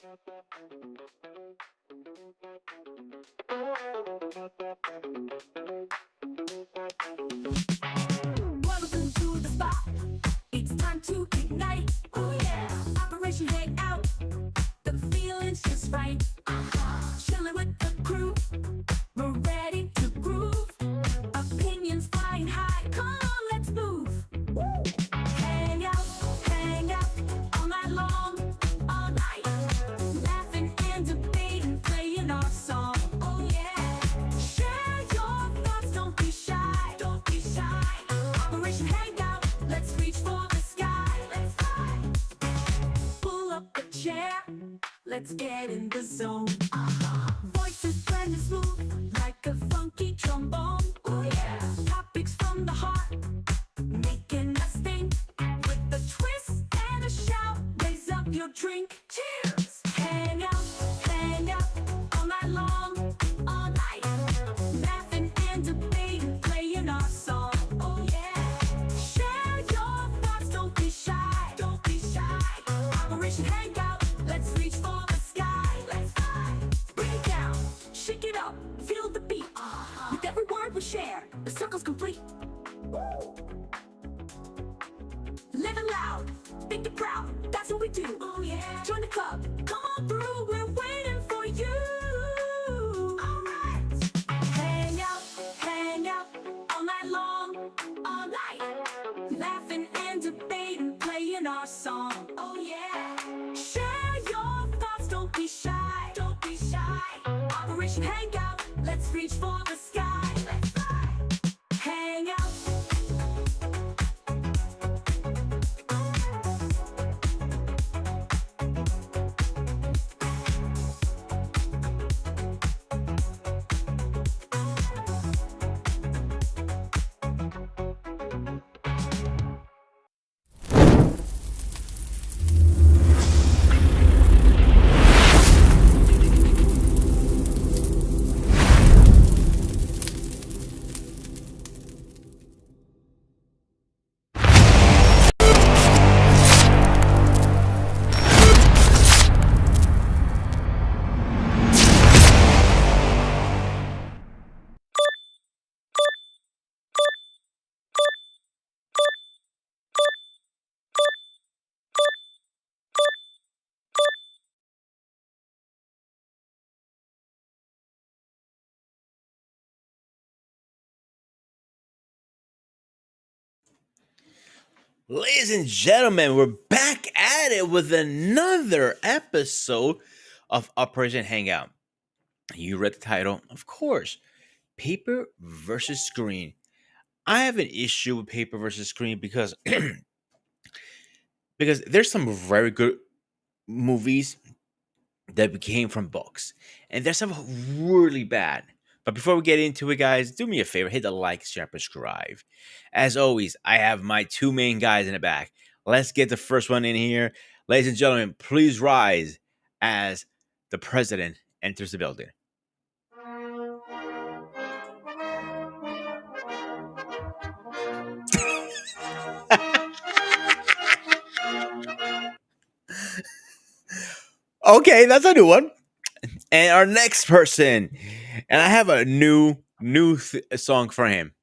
Welcome to the spot. It's time to ignite. Oh yeah. Operation Hangout. The feeling's just right. Chilling with the crew. We're ready to groove. Opinions flying high. Come on, let's move. Hang out all night long, all night. Laughing and debating, playing our song. Oh yeah. Share your thoughts, don't be shy. Don't be shy. Operation Hangout, let's reach for the sky. Let's fly. Pull up a chair, let's get in the zone. Voices blend and smooth, like a funky trombone. Oh yeah. Topics from the heart, making us think. With a twist and a shout, raise up your drink. Cheers! Hang out, all night long, all night. Laughing and debating, playing our song. Oh yeah. Share your thoughts, don't be shy. Don't be shy. Operation Hangout, let's reach for the sky. Let's fly. Bring it down, shake it up, feel the beat. With every word we share, the circle's complete. Living loud, think it proud, that's what we do. Oh yeah. Join the club, come on through, we're waiting for you. Alright. Hang out, all night long, all night. Laughing and debating, playing our song. Oh yeah. Share your thoughts, don't be shy. Don't be shy. Operation Hangout, let's reach for the sky. Let's fly. Hang out. Ladies and gentlemen, we're back at it with another episode of Operation Hangout. You read the title, of course. Paper versus screen. I have an issue with paper versus screen because because there's some very good movies that came from books, and there's some really bad. But before we get into it, guys, do me a favor, hit the like, share, and subscribe. As always, I have my two main guys in the back. Let's get the first one in here. Ladies and gentlemen, please rise as the president enters the building. Okay, that's a new one. And our next person, and I have a new song for him.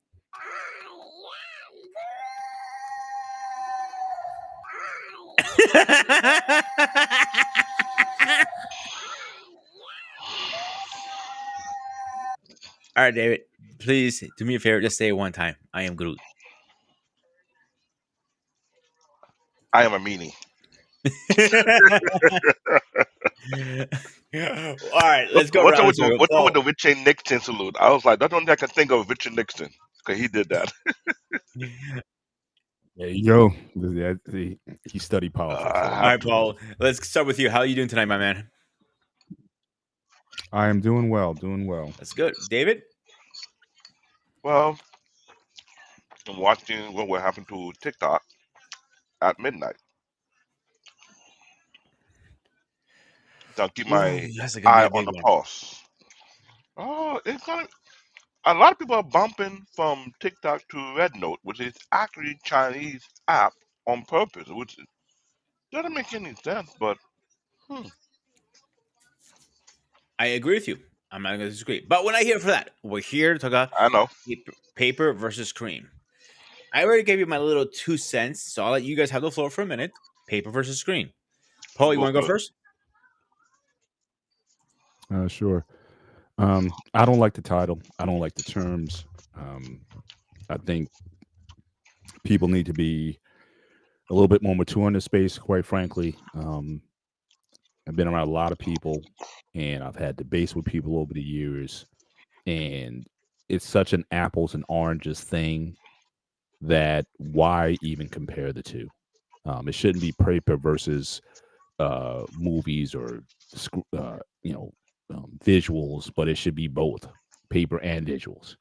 All right, David, please do me a favor. Just say it one time. I am Groot. I am a meanie. All right, let's go What's up around the with the circle. what's up with the Richard Nixon salute? I was like, that's the only thing I can think of Richard Nixon because he did that. There you go. He studied I politics. All have right, to. Paul. Let's start with you. How are you doing tonight, my man? I am doing well, doing well. That's good, David. Well, I'm watching what happened to TikTok at midnight. So I'll keep Ooh, my that's gonna be eye a on big the one. pulse. Oh, it's gonna. A lot of people are bumping from TikTok to Red Note, which is actually Chinese app on purpose, which doesn't make any sense. But hmm. I agree with you. I'm not going to disagree. But we're not here for that. We're here to talk about I know. paper versus screen. I already gave you my little 2 cents, so I'll let you guys have the floor for a minute. Paper versus screen. Paul, you Go want to go for it. first? Sure. I don't like the title. I don't like the terms. Um, I think people need to be a little bit more mature in this space. Quite frankly, I've been around a lot of people, and I've had debates with people over the years, and it's such an apples and oranges thing that why even compare the two? It shouldn't be paper versus movies or visuals, but it should be both paper and visuals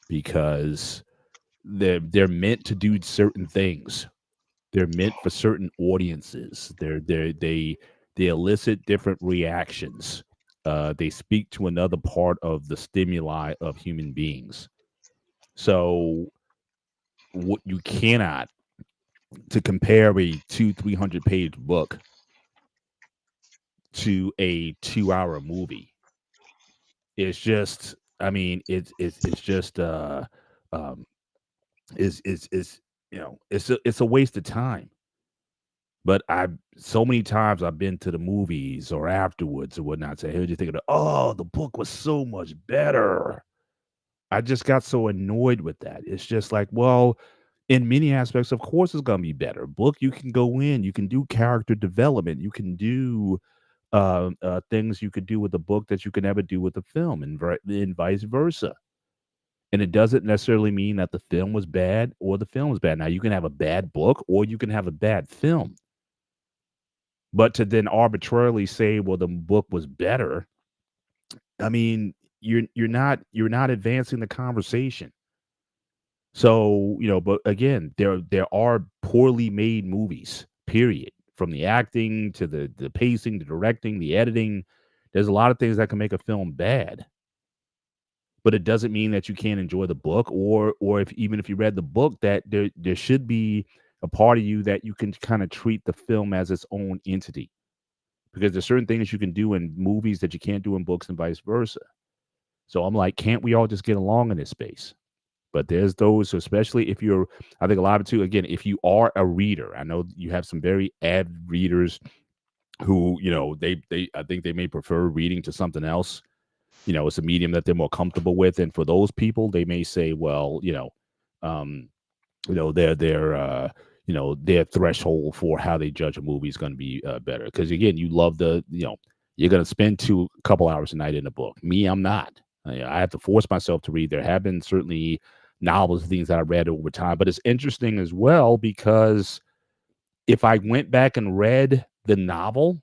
because they're meant to do certain things. They're meant for certain audiences. They elicit different reactions. They speak to another part of the stimuli of human beings. So what you cannot to compare a 200-300 page book to a 2 hour movie. It's just, I mean, it's just um is it's a waste of time. But I so many times I've been to the movies or afterwards or whatnot. Say, hey, what you think of oh, the book was so much better. I just got so annoyed with that. It's just like, well, in many aspects, of course, it's gonna be better. Book, you can go in, you can do character development, you can do things you could do with the book that you can never do with the film, and vice versa. And it doesn't necessarily mean that the film was bad or the film was bad. Now, you can have a bad book or you can have a bad film. But to then arbitrarily say, well, the book was better, I mean, you're not advancing the conversation. So, but again, there are poorly made movies, period. From the acting to the pacing, the directing, the editing. There's a lot of things that can make a film bad. But it doesn't mean that you can't enjoy the book or if even if you read the book that there should be a part of you that you can kind of treat the film as its own entity because there's certain things you can do in movies that you can't do in books and vice versa. So I'm like, can't we all just get along in this space? But there's those, especially if you're, I think a lot of it too, again, if you are a reader, I know you have some very avid readers who, I think they may prefer reading to something else. It's a medium that they're more comfortable with. And for those people, they may say, well, um, their threshold for how they judge a movie is going to be better. Because again, you love you're going to spend a couple hours a night in a book. Me, I'm not. I have to force myself to read. There have been certainly novels, things that I read over time, but it's interesting as well because if I went back and read the novel,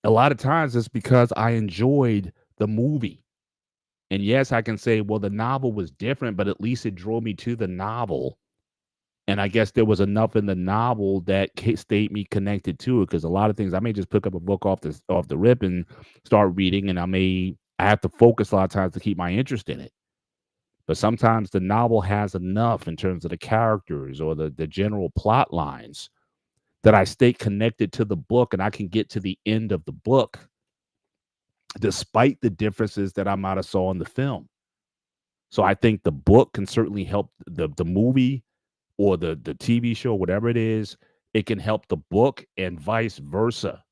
a lot of times it's because I enjoyed the movie. And yes, I can say, well, the novel was different, but at least it drew me to the novel. And I guess there was enough in the novel that stayed me connected to it. Because a lot of things, I may just pick up a book off the rip and start reading, and I have to focus a lot of times to keep my interest in it. But sometimes the novel has enough in terms of the characters or the general plot lines that I stay connected to the book and I can get to the end of the book despite the differences that I might have saw in the film. So I think the book can certainly help the movie or the TV show, whatever it is, it can help the book and vice versa.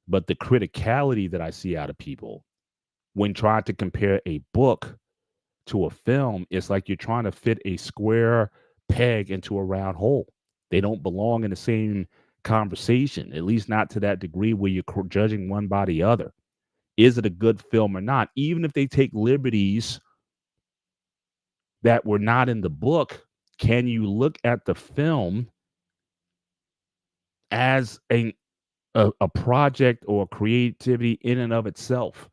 But the criticality that I see out of people when trying to compare a book to a film is like you're trying to fit a square peg into a round hole. They don't belong in the same conversation, at least not to that degree where you're judging one by the other. Is it a good film or not? Even if they take liberties that were not in the book, can you look at the film as a project or creativity in and of itself?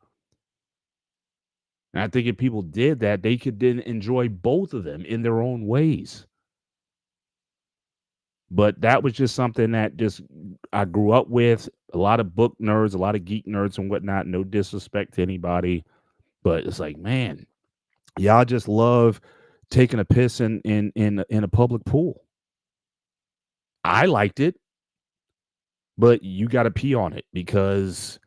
And I think if people did that, they could then enjoy both of them in their own ways. But that was just something that just I grew up with. A lot of book nerds, a lot of geek nerds and whatnot. No disrespect to anybody, but it's like, man, y'all just love taking a piss in a public pool. I liked it, but you got to pee on it because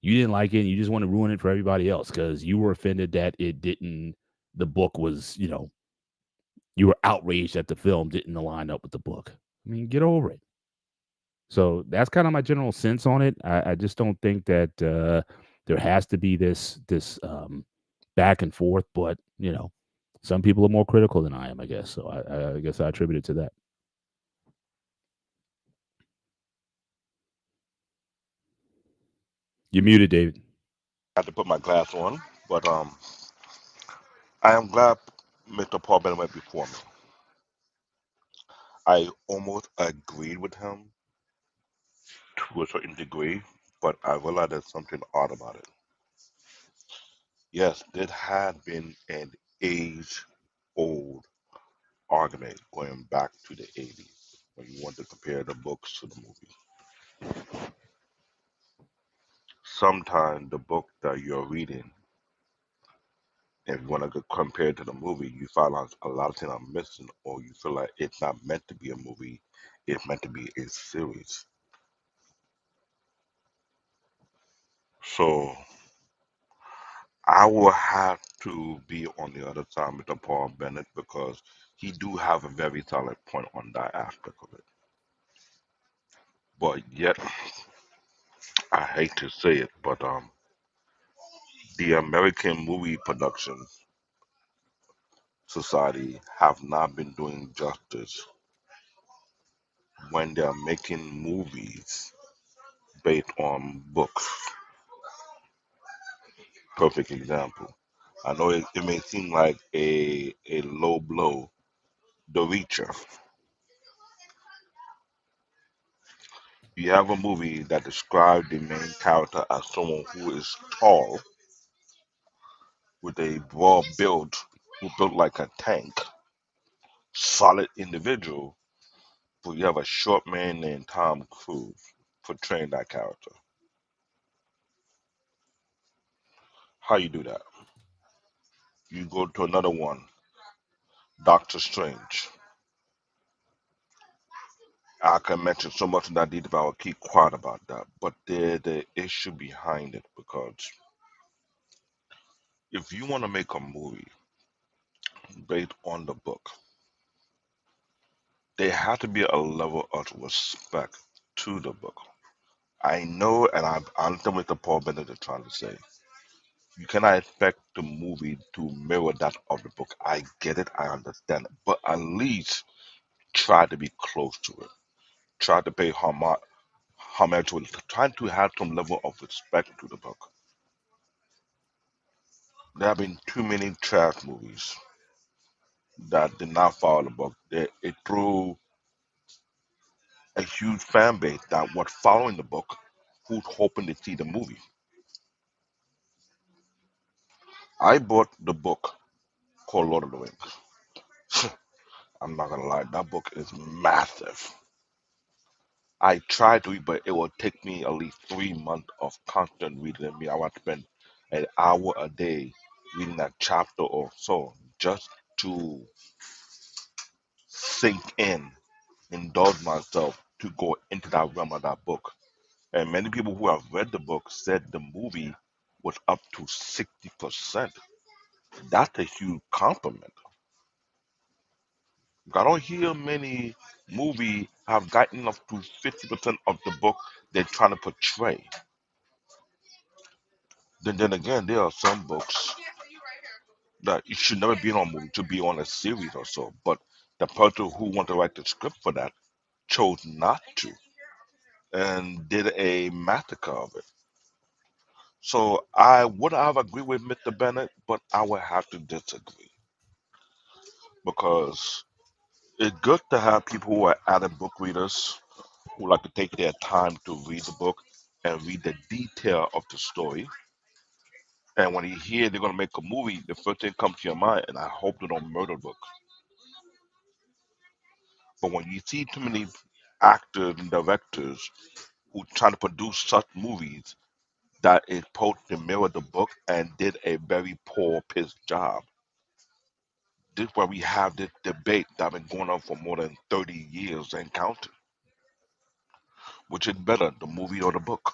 You didn't like it, and you just want to ruin it for everybody else because you were offended that it didn't. The book was, you were outraged that the film didn't align up with the book. I mean, get over it. So that's kind of my general sense on it. I just don't think that there has to be this back and forth. But some people are more critical than I am, I guess. So I guess I attribute it to that. You're muted, David. I had to put my glass on, but I am glad Mr. Paul Bennett went before me. I almost agreed with him to a certain degree, but I realized there's something odd about it. Yes, there had been an age-old argument going back to the 80s when you want to compare the books to the movie. Sometimes the book that you're reading, if you want to compare it to the movie, you find out a lot of things are missing, or you feel like it's not meant to be a movie, it's meant to be a series. So I will have to be on the other side with the Paul Bennett because he do have a very solid point on that aspect of it. But yet, I hate to say it, but the American Movie Production Society have not been doing justice when they're making movies based on books. Perfect example. I know it may seem like a low blow. The Reacher. You have a movie that describes the main character as someone who is tall, with a broad build, who built like a tank, solid individual, but you have a short man named Tom Cruise portraying that character. How you do that? You go to another one, Doctor Strange. I can mention so much in that detail, but I'll keep quiet about that. But there's the issue behind it because if you want to make a movie based on the book, there has to be a level of respect to the book. I know, and I understand what the Paul Bennett is trying to say. You cannot expect the movie to mirror that of the book. I get it, I understand it, but at least try to be close to it. Try to pay homage to it. Try to have some level of respect to the book. There have been too many trash movies that did not follow the book. It drew a huge fan base that was following the book, who's hoping to see the movie. I bought the book called Lord of the Rings. I'm not gonna lie, that book is massive. I tried to read, but it will take me at least 3 months of constant reading. And me, I want to spend an hour a day reading a chapter or so just to sink in, indulge myself to go into that realm of that book. And many people who have read the book said the movie was up to 60%. That's a huge compliment. I don't hear many movies have gotten up to 50% of the book they're trying to portray. Then again, there are some books that it should never be on a movie, to be on a series or so. But the person who wanted to write the script for that chose not to and did a massacre of it. So I would have agreed with Mr. Bennett, but I would have to disagree because it's good to have people who are avid book readers who like to take their time to read the book and read the detail of the story. And when you hear they're gonna make a movie, the first thing comes to your mind, and I hope they don't murder the book. But when you see too many actors and directors who try to produce such movies that is supposed to mirror the book and did a very poor piss job, this is where we have this debate that been going on for more than 30 years and counting. Which is better, the movie or the book?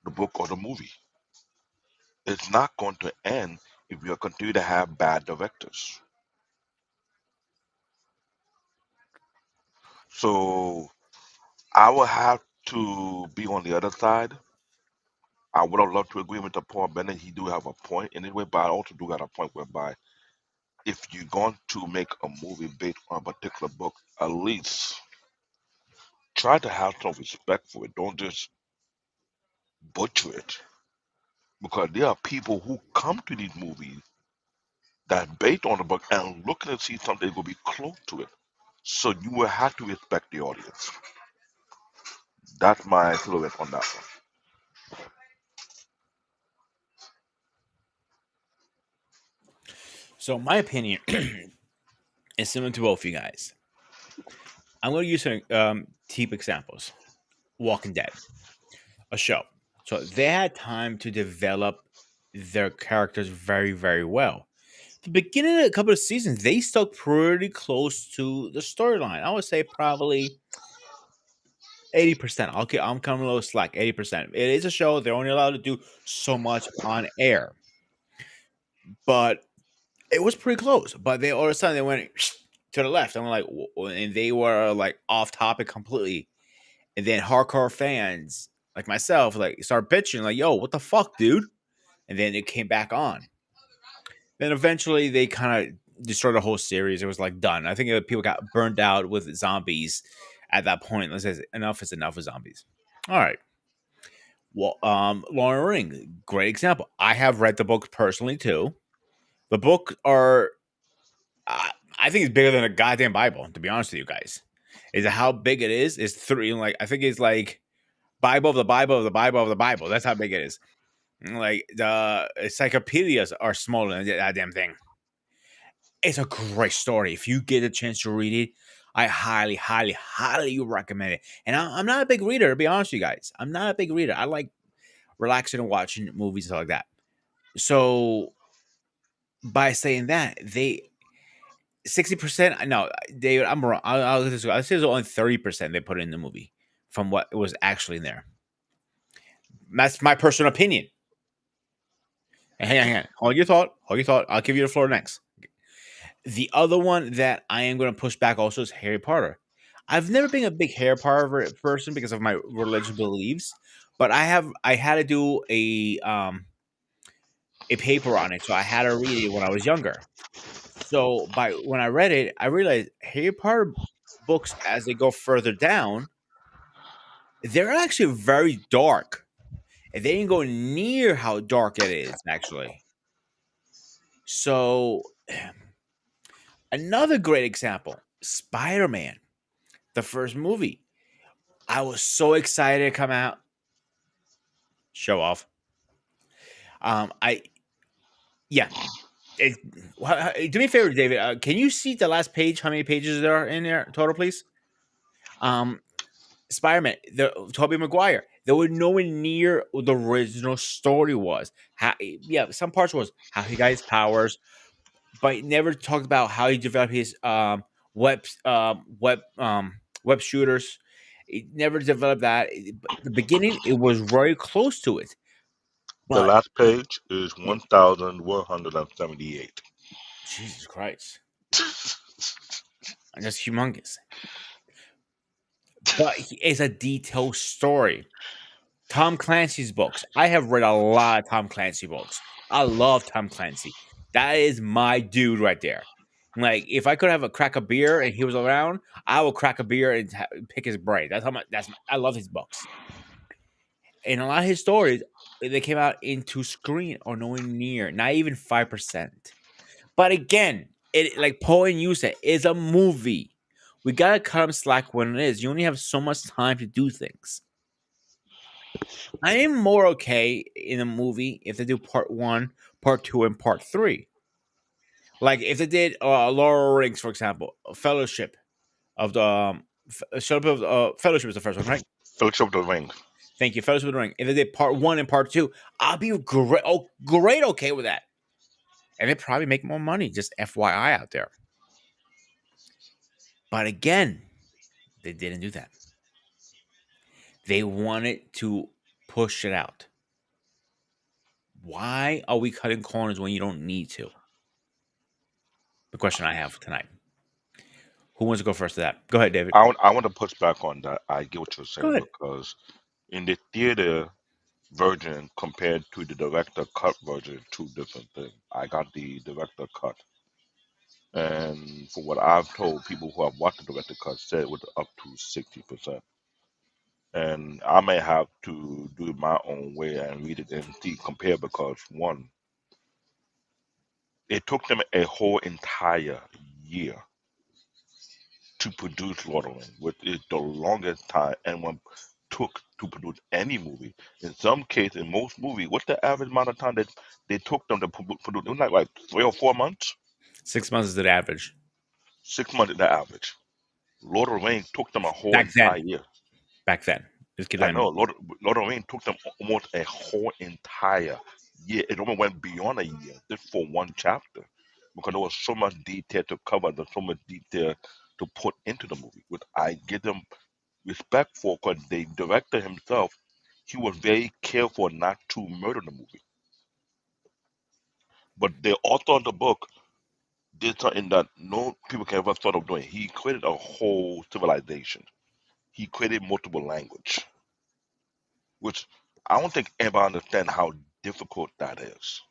The book or the movie? It's not going to end if you continue to have bad directors. So I will have to be on the other side. I would have loved to agree with the Paul Bennett. He do have a point anyway, but I also do got a point whereby if you're going to make a movie based on a particular book, at least try to have some respect for it. Don't just butcher it. Because there are people who come to these movies that based on the book and looking to see something that's gonna be close to it. So you will have to respect the audience. That's my feeling on that one. So my opinion is similar to both of you guys. I'm going to use some cheap examples. Walking Dead, a show. So they had time to develop their characters very, very well. The beginning of a couple of seasons, they stuck pretty close to the storyline. I would say probably 80%. I'm coming a little slack. 80%. It is a show. They're only allowed to do so much on air, but it was pretty close. But they all of a sudden they went to the left. I'm like, and they were like off topic completely. And then hardcore fans like myself like start bitching like, "Yo, what the fuck, dude?" And then it came back on. Then eventually they kind of destroyed the whole series. It was like done. I think people got burned out with zombies at that point. Let's say enough is enough with zombies. All right. Well, Lord of the Ring, great example. I have read the book personally too. The book are, I think it's bigger than a goddamn Bible. To be honest with you guys, is how big it is. Is three like I think it's like Bible of the Bible of the Bible of the Bible. That's how big it is. Like the encyclopedias are smaller than that damn thing. It's a great story. If you get a chance to read it, I highly, highly, highly recommend it. And I'm not a big reader, to be honest with you guys. I'm not a big reader. I like relaxing and watching movies and stuff like that. So by saying that, they 60%. No, David, I'm wrong. I'll say it was only 30% they put in the movie from what was actually in there. That's my personal opinion. Hang on. Hold your thought. Hold your thought. I'll give you the floor next. The other one that I am going to push back also is Harry Potter. I've never been a big Harry Potter person because of my religious beliefs, but I had to do a paper on it, so I had to read it when I was younger. So by when I read it, I realized Harry Potter books as they go further down, they're actually very dark. And they didn't go near how dark it is actually. So another great example, Spider-Man, the first movie. I was so excited to come out. Show off. I yeah. It, do me a favor, David. Can you see the last page? How many pages there are in there total, please? Um, Spider-Man, the Tobey Maguire. They were nowhere near what the original story was. How, yeah, some parts was how he got his powers, but it never talked about how he developed his web shooters. It never developed that. But the beginning, it was very close to it, The but last page is 1,178. Jesus Christ, that's humongous. But it's a detailed story. Tom Clancy's books. I have read a lot of Tom Clancy books. I love Tom Clancy. That is my dude right there. Like, if I could have a crack a beer and he was around, I will crack a beer and pick his brain. That's how much. I love his books. And a lot of his stories, they came out into screen or nowhere near, not even 5%. But again, it like Poe and you said, is a movie. We gotta cut him slack when it is. You only have so much time to do things. I am more okay in a movie if they do part one, part two, and part three. Like if they did Laurel Rings, for example, Fellowship of the Fellowship is the first one, right? Fellowship of the Ring. Thank you, Fellowship of the Ring. If they did part one and part two, I'll be great, great, okay with that, and they probably make more money. Just FYI out there. But again, they didn't do that. They wanted to push it out. Why are we cutting corners when you don't need to? The question I have tonight. Who wants to go first to that? Go ahead, David. I want to push back on that. I get what you're Go saying ahead. because in the theater version compared to the director cut version, two different things. I got the director cut, and from what I've told people who have watched the director cut, said it was up to 60%. And I may have to do it my own way and read it and see compare because one, it took them a whole entire year to produce Lord of the Rings, which is the longest time anyone took to produce any movie. In some cases, in most movies, what's the average amount of time that they took them to produce? It was like 3 or 4 months. 6 months is the average. 6 months is the average. Lord of the Rings took them a whole Back then. entire year. Back then. Just keep I that in know mind. Lord of the Rings took them almost a whole entire year. It almost went beyond a year just for one chapter because there was so much detail to cover. There's so much detail to put into the movie. Which I give them respect for because the director himself, he was very careful not to murder the movie. But the author of the book did something that no people can ever thought of doing. He created a whole civilization. He created multiple language, which I don't think anybody understand how difficult that is.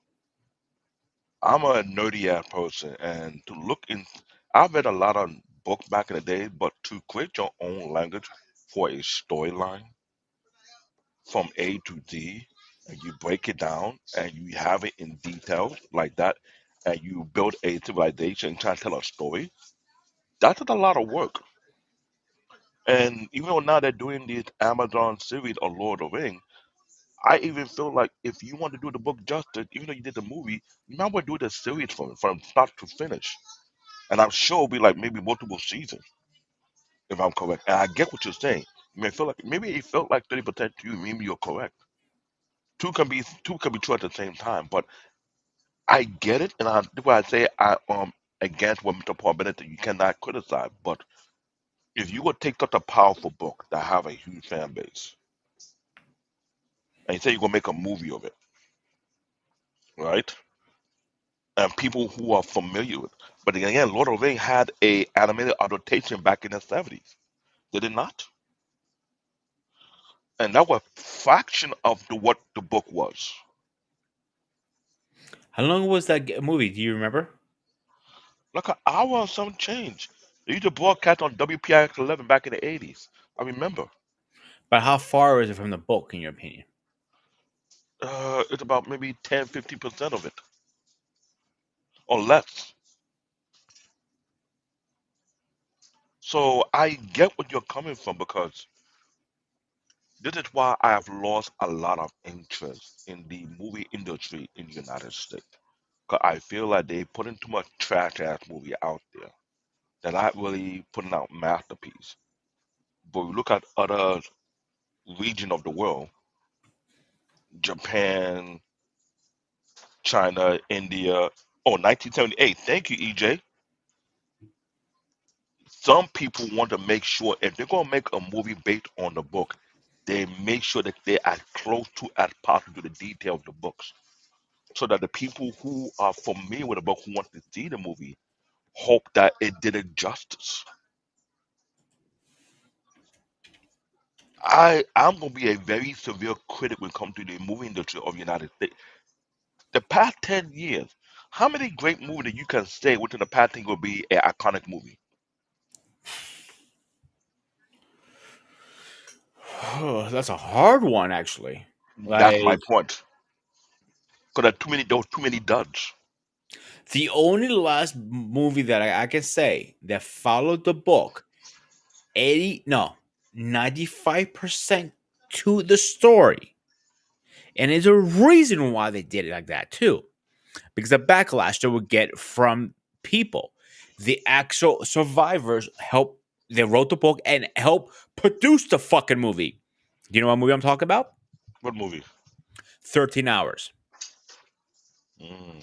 I'm a nerdy ass person, and to look in, I've read a lot of books back in the day, but to create your own language for a storyline from A to Z, and you break it down and you have it in detail like that, and you build a civilization and try to tell a story, that's a lot of work. And even though now they're doing this Amazon series of Lord of the Rings, I even feel like if you want to do the book justice, even though you did the movie, you might want to do the series from start to finish. And I'm sure it'll be like maybe multiple seasons, if I'm correct. And I get what you're saying. You may feel like maybe it felt like 30% to you, maybe you're correct. Two can be true at the same time, but I get it, and that's why I say I against what Mr. Paul Bennett you cannot criticize. But if you would take such a powerful book that have a huge fan base, and you say you're gonna make a movie of it, right? And people who are familiar with, but again, Lord of the Rings had a animated adaptation back in the 70s. Did it not? And that was a fraction of what the book was. How long was that movie? Do you remember? Like an hour or some change. They used to broadcast on WPIX 11 back in the 80s. I remember. But how far is it from the book, in your opinion? It's about maybe 10, 15% of it or less. So I get what you're coming from because this is why I have lost a lot of interest in the movie industry in the United States. Because I feel like they putting too much trash ass movie out there. They're not really putting out masterpiece. But we look at other region of the world, Japan, China, India. Oh, 1978. Thank you, EJ. Some people want to make sure if they're gonna make a movie based on the book, they make sure that they're as close to as possible to the detail of the books, so that the people who are familiar with the book who want to see the movie hope that it did it justice. I'm gonna be a very severe critic when it comes to the movie industry of the United States. The past 10 years, how many great movies that you can say within the past 10 will be an iconic movie? That's a hard one, actually. That's my Like, point. Because there was too many duds. the only last movie that I can say that followed the book 80, no, 95% to the story. And there's a reason why they did it like that, too. Because the backlash they would get from people. The actual survivors helped, they wrote the book and helped produce the fucking movie. Do you know what movie I'm talking about? What movie? 13 Hours. Mm.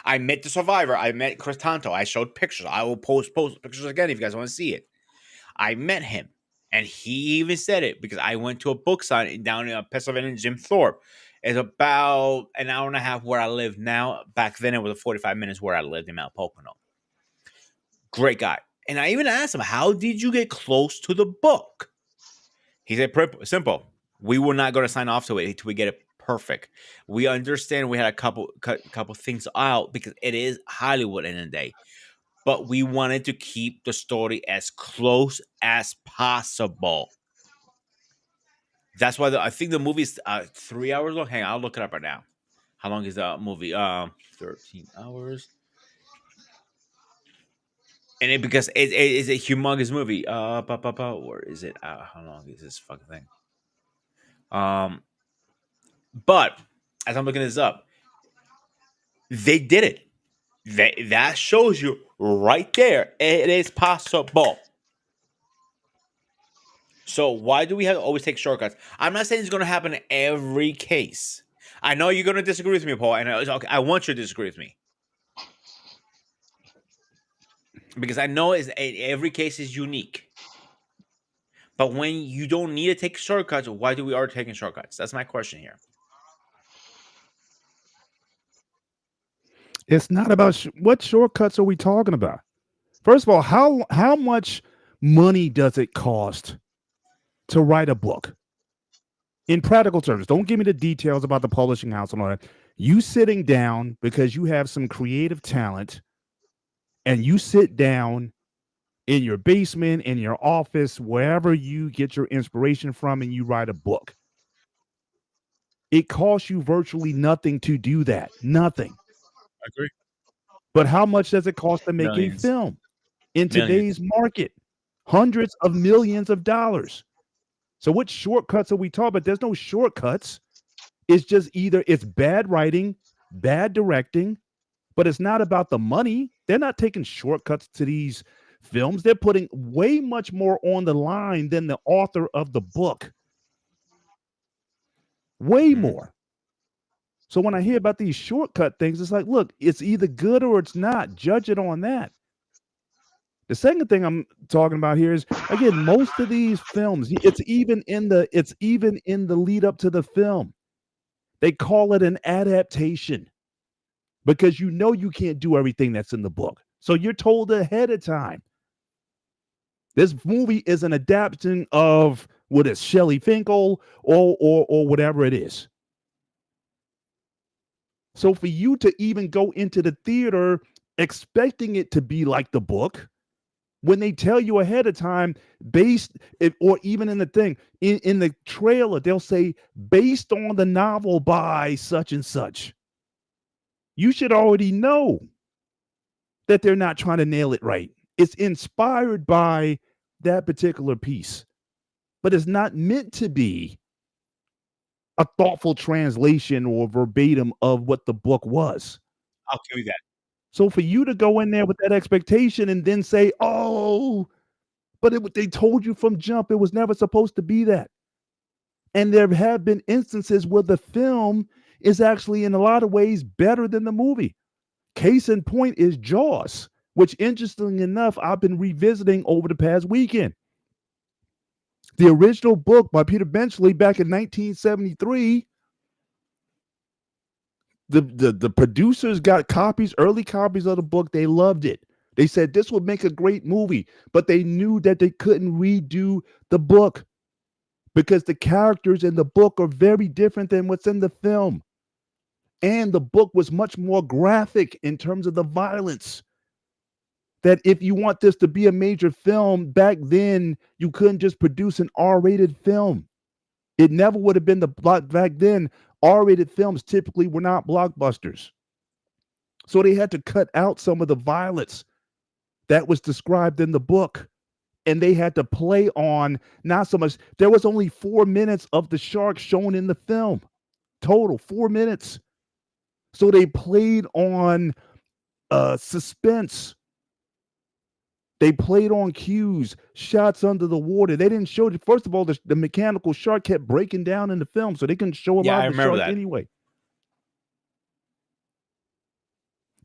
I met the survivor. I met Chris Tanto. I showed pictures. I will post pictures again if you guys want to see it. I met him, and he even said it because I went to a book signing down in Pennsylvania, Jim Thorpe, It's about an hour and a half where I live now. Back then, it was 45 minutes where I lived in Mount Pocono. Great guy. And I even asked him, "How did you get close to the book?" He said, "Simple. We were not going to sign off to it until we get it perfect. We understand we had a couple things out because it is Hollywood in the day, but we wanted to keep the story as close as possible." That's why I think the movie's 3 hours long. Hang on, I'll look it up right now. How long is the movie? 13 hours. And it because it is a humongous movie. Where is it? How long is this fucking thing? Um, but as I'm looking this up, they did it. That shows you right there. It is possible. So why do we have to always take shortcuts? I'm not saying it's going to happen in every case. I know you're going to disagree with me, Paul, and okay, I want you to disagree with me because I know every case is unique. But when you don't need to take shortcuts, why do we are taking shortcuts? That's my question here. It's not about what shortcuts are we talking about? First of all, how much money does it cost to write a book? In practical terms, don't give me the details about the publishing house and all that. You sitting down because you have some creative talent and you sit down in your basement, in your office, wherever you get your inspiration from, and you write a book. It costs you virtually nothing to do that. Nothing. I agree. But how much does it cost to make a Millions, film in millions. today's market? Hundreds of millions of dollars. So what shortcuts are we talking about? There's no shortcuts. It's just either it's bad writing, bad directing, but it's not about the money. They're not taking shortcuts to these films. They're putting way much more on the line than the author of the book. Way Mhm. more. So when I hear about these shortcut things, it's like, look, it's either good or it's not. Judge it on that. The second thing I'm talking about here is again, most of these films, it's even in the lead up to the film. They call it an adaptation because you know you can't do everything that's in the book. So you're told ahead of time. This movie is an adaptation of what is Shelley Finkel or whatever it is. So for you to even go into the theater expecting it to be like the book, when they tell you ahead of time, or even in the thing, in the trailer, they'll say based on the novel by such and such. You should already know that they're not trying to nail it right. It's inspired by that particular piece, but it's not meant to be a thoughtful translation or verbatim of what the book was. I'll give you that. So for you to go in there with that expectation and then say, "Oh, but they told you from jump it was never supposed to be that." And there have been instances where the film is actually in a lot of ways better than the movie. Case in point is Jaws, which interestingly enough, I've been revisiting over the past weekend. The original book by Peter Benchley back in 1973, the producers got early copies of the book. They loved it. They said this would make a great movie, but they knew that they couldn't redo the book because the characters in the book are very different than what's in the film. And the book was much more graphic in terms of the violence. That if you want this to be a major film back then, you couldn't just produce an R-rated film. It never would have been back then. R-rated films typically were not blockbusters. So they had to cut out some of the violence that was described in the book. And they had to play on not so much. There was only 4 minutes of the shark shown in the film. Total 4 minutes. So they played on suspense. They played on cues, shots under the water. They didn't show it. First of all, the mechanical shark kept breaking down in the film, so they couldn't show a Yeah, lot I of the remember shark that. anyway.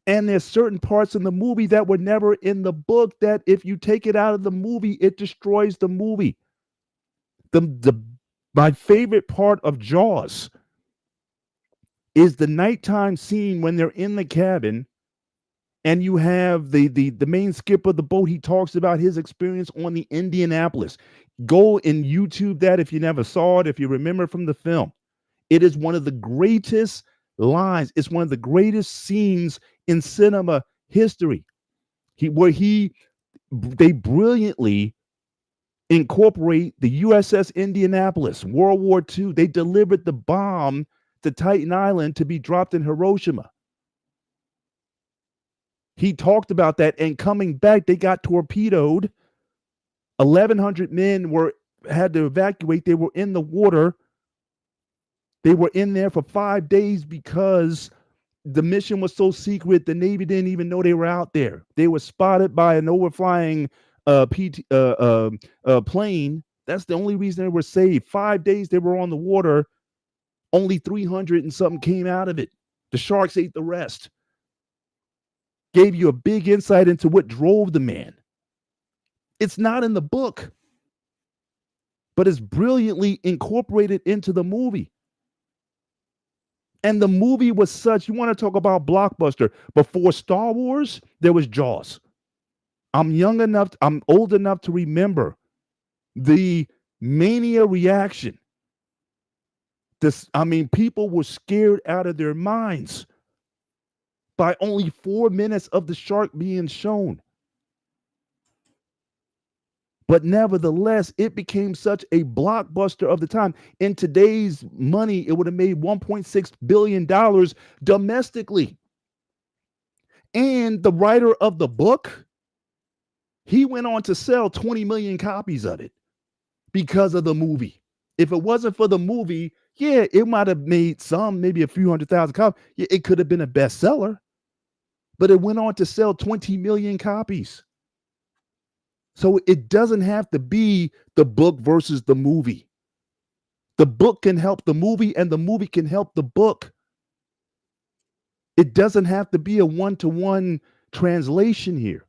And there's certain parts in the movie that were never in the book that if you take it out of the movie, it destroys the movie. The my favorite part of Jaws is the nighttime scene when they're in the cabin and you have the main skipper of the boat. He talks about his experience on the Indianapolis. Go and YouTube that if you never saw it, if you remember from the film. It is one of the greatest lines. It's one of the greatest scenes in cinema history. Where they brilliantly incorporate the USS Indianapolis, World War II. They delivered the bomb to Titan Island to be dropped in Hiroshima. He talked about that, and coming back, they got torpedoed. 1,100 men had to evacuate. They were in the water. They were in there for 5 days because the mission was so secret. The Navy didn't even know they were out there. They were spotted by an overflying plane. That's the only reason they were saved. 5 days they were on the water. Only 300 and something came out of it. The sharks ate the rest. Gave you a big insight into what drove the man. It's not in the book, but it's brilliantly incorporated into the movie. And the movie was such, you want to talk about blockbuster. Before Star Wars, there was Jaws. I'm old enough to remember the mania reaction. People were scared out of their minds by only 4 minutes of the shark being shown. But nevertheless, it became such a blockbuster of the time. In today's money, it would have made $1.6 billion domestically. And the writer of the book, he went on to sell 20 million copies of it because of the movie. If it wasn't for the movie, yeah, it might have made maybe a few 100,000 copies. Yeah, it could have been a bestseller, but it went on to sell 20 million copies. So it doesn't have to be the book versus the movie. The book can help the movie and the movie can help the book. It doesn't have to be a one-to-one translation here.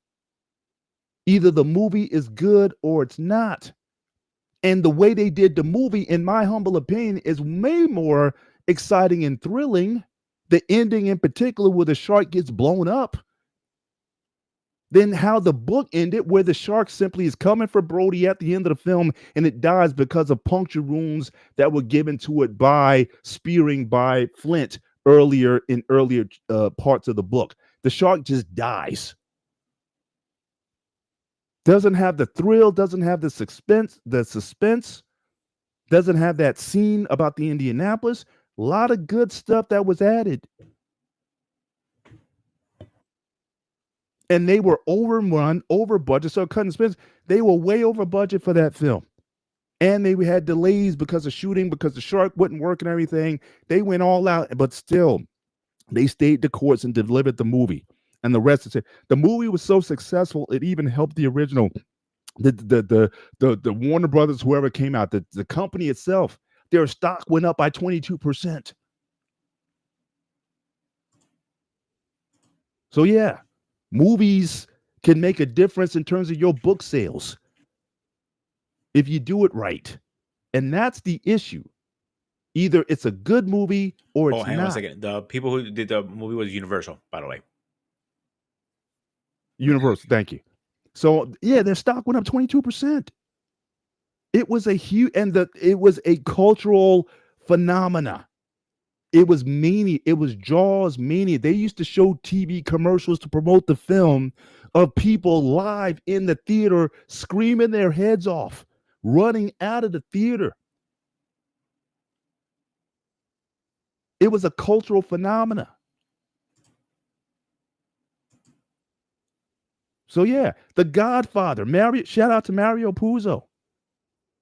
Either the movie is good or it's not. And the way they did the movie, in my humble opinion, is way more exciting and thrilling. The ending in particular, where the shark gets blown up, than how the book ended, where the shark simply is coming for Brody at the end of the film and it dies because of puncture wounds that were given to it by spearing by Flint earlier parts of the book. The shark just dies. Doesn't have the thrill, doesn't have the suspense, doesn't have that scene about the Indianapolis. A lot of good stuff that was added. And they were overrun, over budget. So cutting expense, they were way over budget for that film. And they had delays because of shooting, because the shark wouldn't work and everything. They went all out, but still, they stayed the course and delivered the movie. And the rest is it. The movie was so successful, it even helped the original, the Warner Brothers, whoever came out, the company itself, their stock went up by 22%. So yeah, movies can make a difference in terms of your book sales if you do it right. And that's the issue. Either it's a good movie or it's hang on not. a second. The people who did the movie was Universal, by the way. Universal, thank you. So yeah, their stock went up 22%. It was a huge, it was a cultural phenomena. It was mania. It was Jaws mania. They used to show TV commercials to promote the film of people live in the theater screaming their heads off, running out of the theater. It was a cultural phenomena. So yeah, The Godfather. Shout out to Mario Puzo.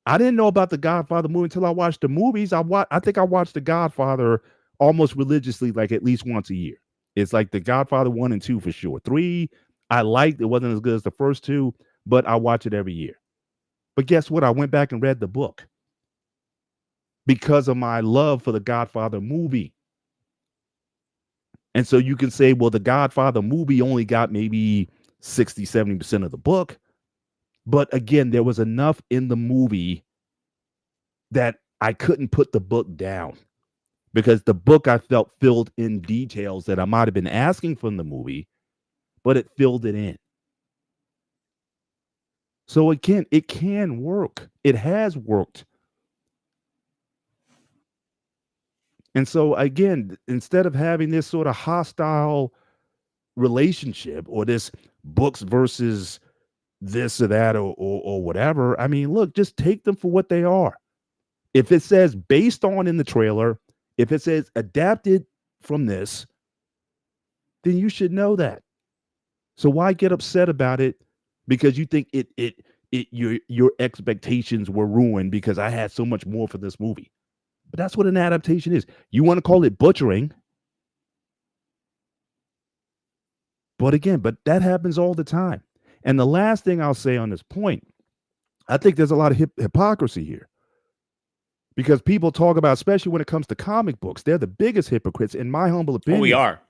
I didn't know about The Godfather movie until I watched the movies. I think I watched The Godfather almost religiously, like at least once a year. It's like The Godfather 1 and 2 for sure. 3, I liked. It wasn't as good as the first 2, but I watch it every year. But guess what? I went back and read the book because of my love for the Godfather movie. And so you can say, well, the Godfather movie only got maybe 60, 70% of the book. But again, there was enough in the movie that I couldn't put the book down because the book I felt filled in details that I might have been asking from the movie, but it filled it in. So it can work. It has worked. And so again, instead of having this sort of hostile relationship or this books versus this or that or whatever, I mean, look, just take them for what they are. If it says based on in the trailer, if it says adapted from this, then you should know that. So why get upset about it because you think it your expectations were ruined because I had so much more for this movie? But that's what an adaptation is. You want to call it butchering, but again, but that happens all the time. And the last thing I'll say on this point, I think there's a lot of hypocrisy here because people talk about, especially when it comes to comic books, they're the biggest hypocrites, in my humble Oh, we opinion, are.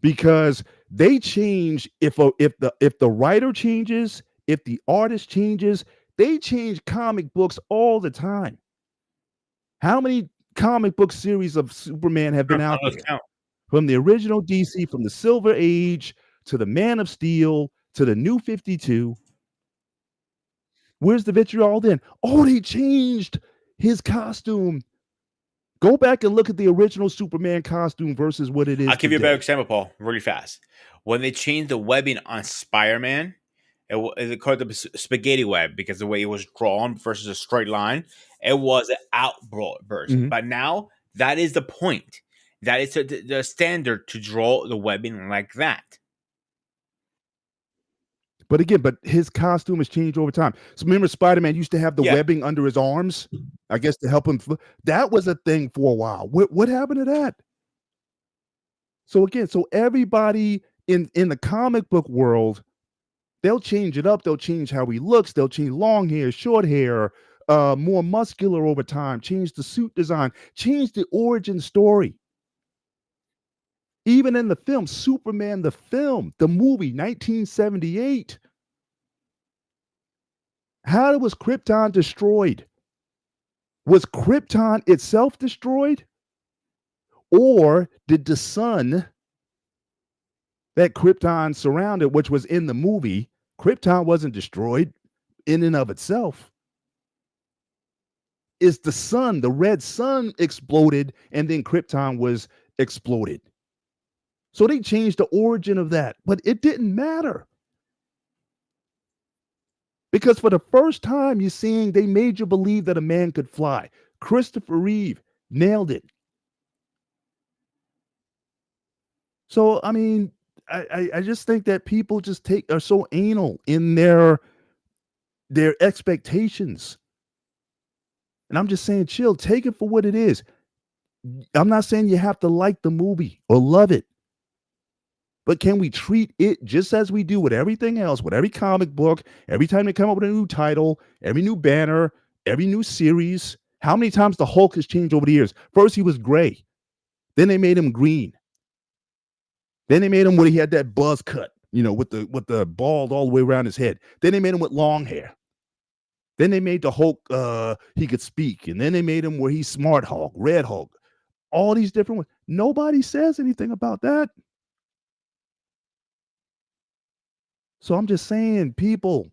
because they change if the writer changes, if the artist changes, they change comic books all the time. How many comic book series of Superman have been out Let's there? count. From the original DC, from the Silver Age to the Man of Steel to the New 52. Where's the vitriol then? Oh, they changed his costume. Go back and look at the original Superman costume versus what it is I'll give you a better today. example, Paul, really fast. When they changed the webbing on Spider-Man, they called it the spaghetti web because the way it was drawn versus a straight line, it was an outburst. Mhm. But now that is the point. That is the standard to draw the webbing like that. But again, but his costume has changed over time. So remember, Spider-Man used to have the Yeah. webbing under his arms, I guess, to help him. That was a thing for a while. What happened to that? So again, so everybody in the comic book world, they'll change it up. They'll change how he looks. They'll change long hair, short hair, more muscular over time. Change the suit design. Change the origin story. Even in the film, Superman, the film, the movie, 1978. How was Krypton destroyed? Was Krypton itself destroyed? Or did the sun that Krypton surrounded, which was in the movie, Krypton wasn't destroyed in and of itself. It's the sun, the red sun exploded, and then Krypton was exploded. So they changed the origin of that, but it didn't matter. Because for the first time, you're seeing they made you believe that a man could fly. Christopher Reeve nailed it. So I mean, I just think that people just are so anal in their expectations. And I'm just saying, chill, take it for what it is. I'm not saying you have to like the movie or love it, but can we treat it just as we do with everything else, with every comic book, every time they come up with a new title, every new banner, every new series? How many times the Hulk has changed over the years? First, he was gray. Then they made him green. Then they made him when he had that buzz cut, with the bald all the way around his head. Then they made him with long hair. Then they made the Hulk he could speak, and then they made him where he's Smart Hulk, Red Hulk, all these different ones. Nobody says anything about that. So I'm just saying, people,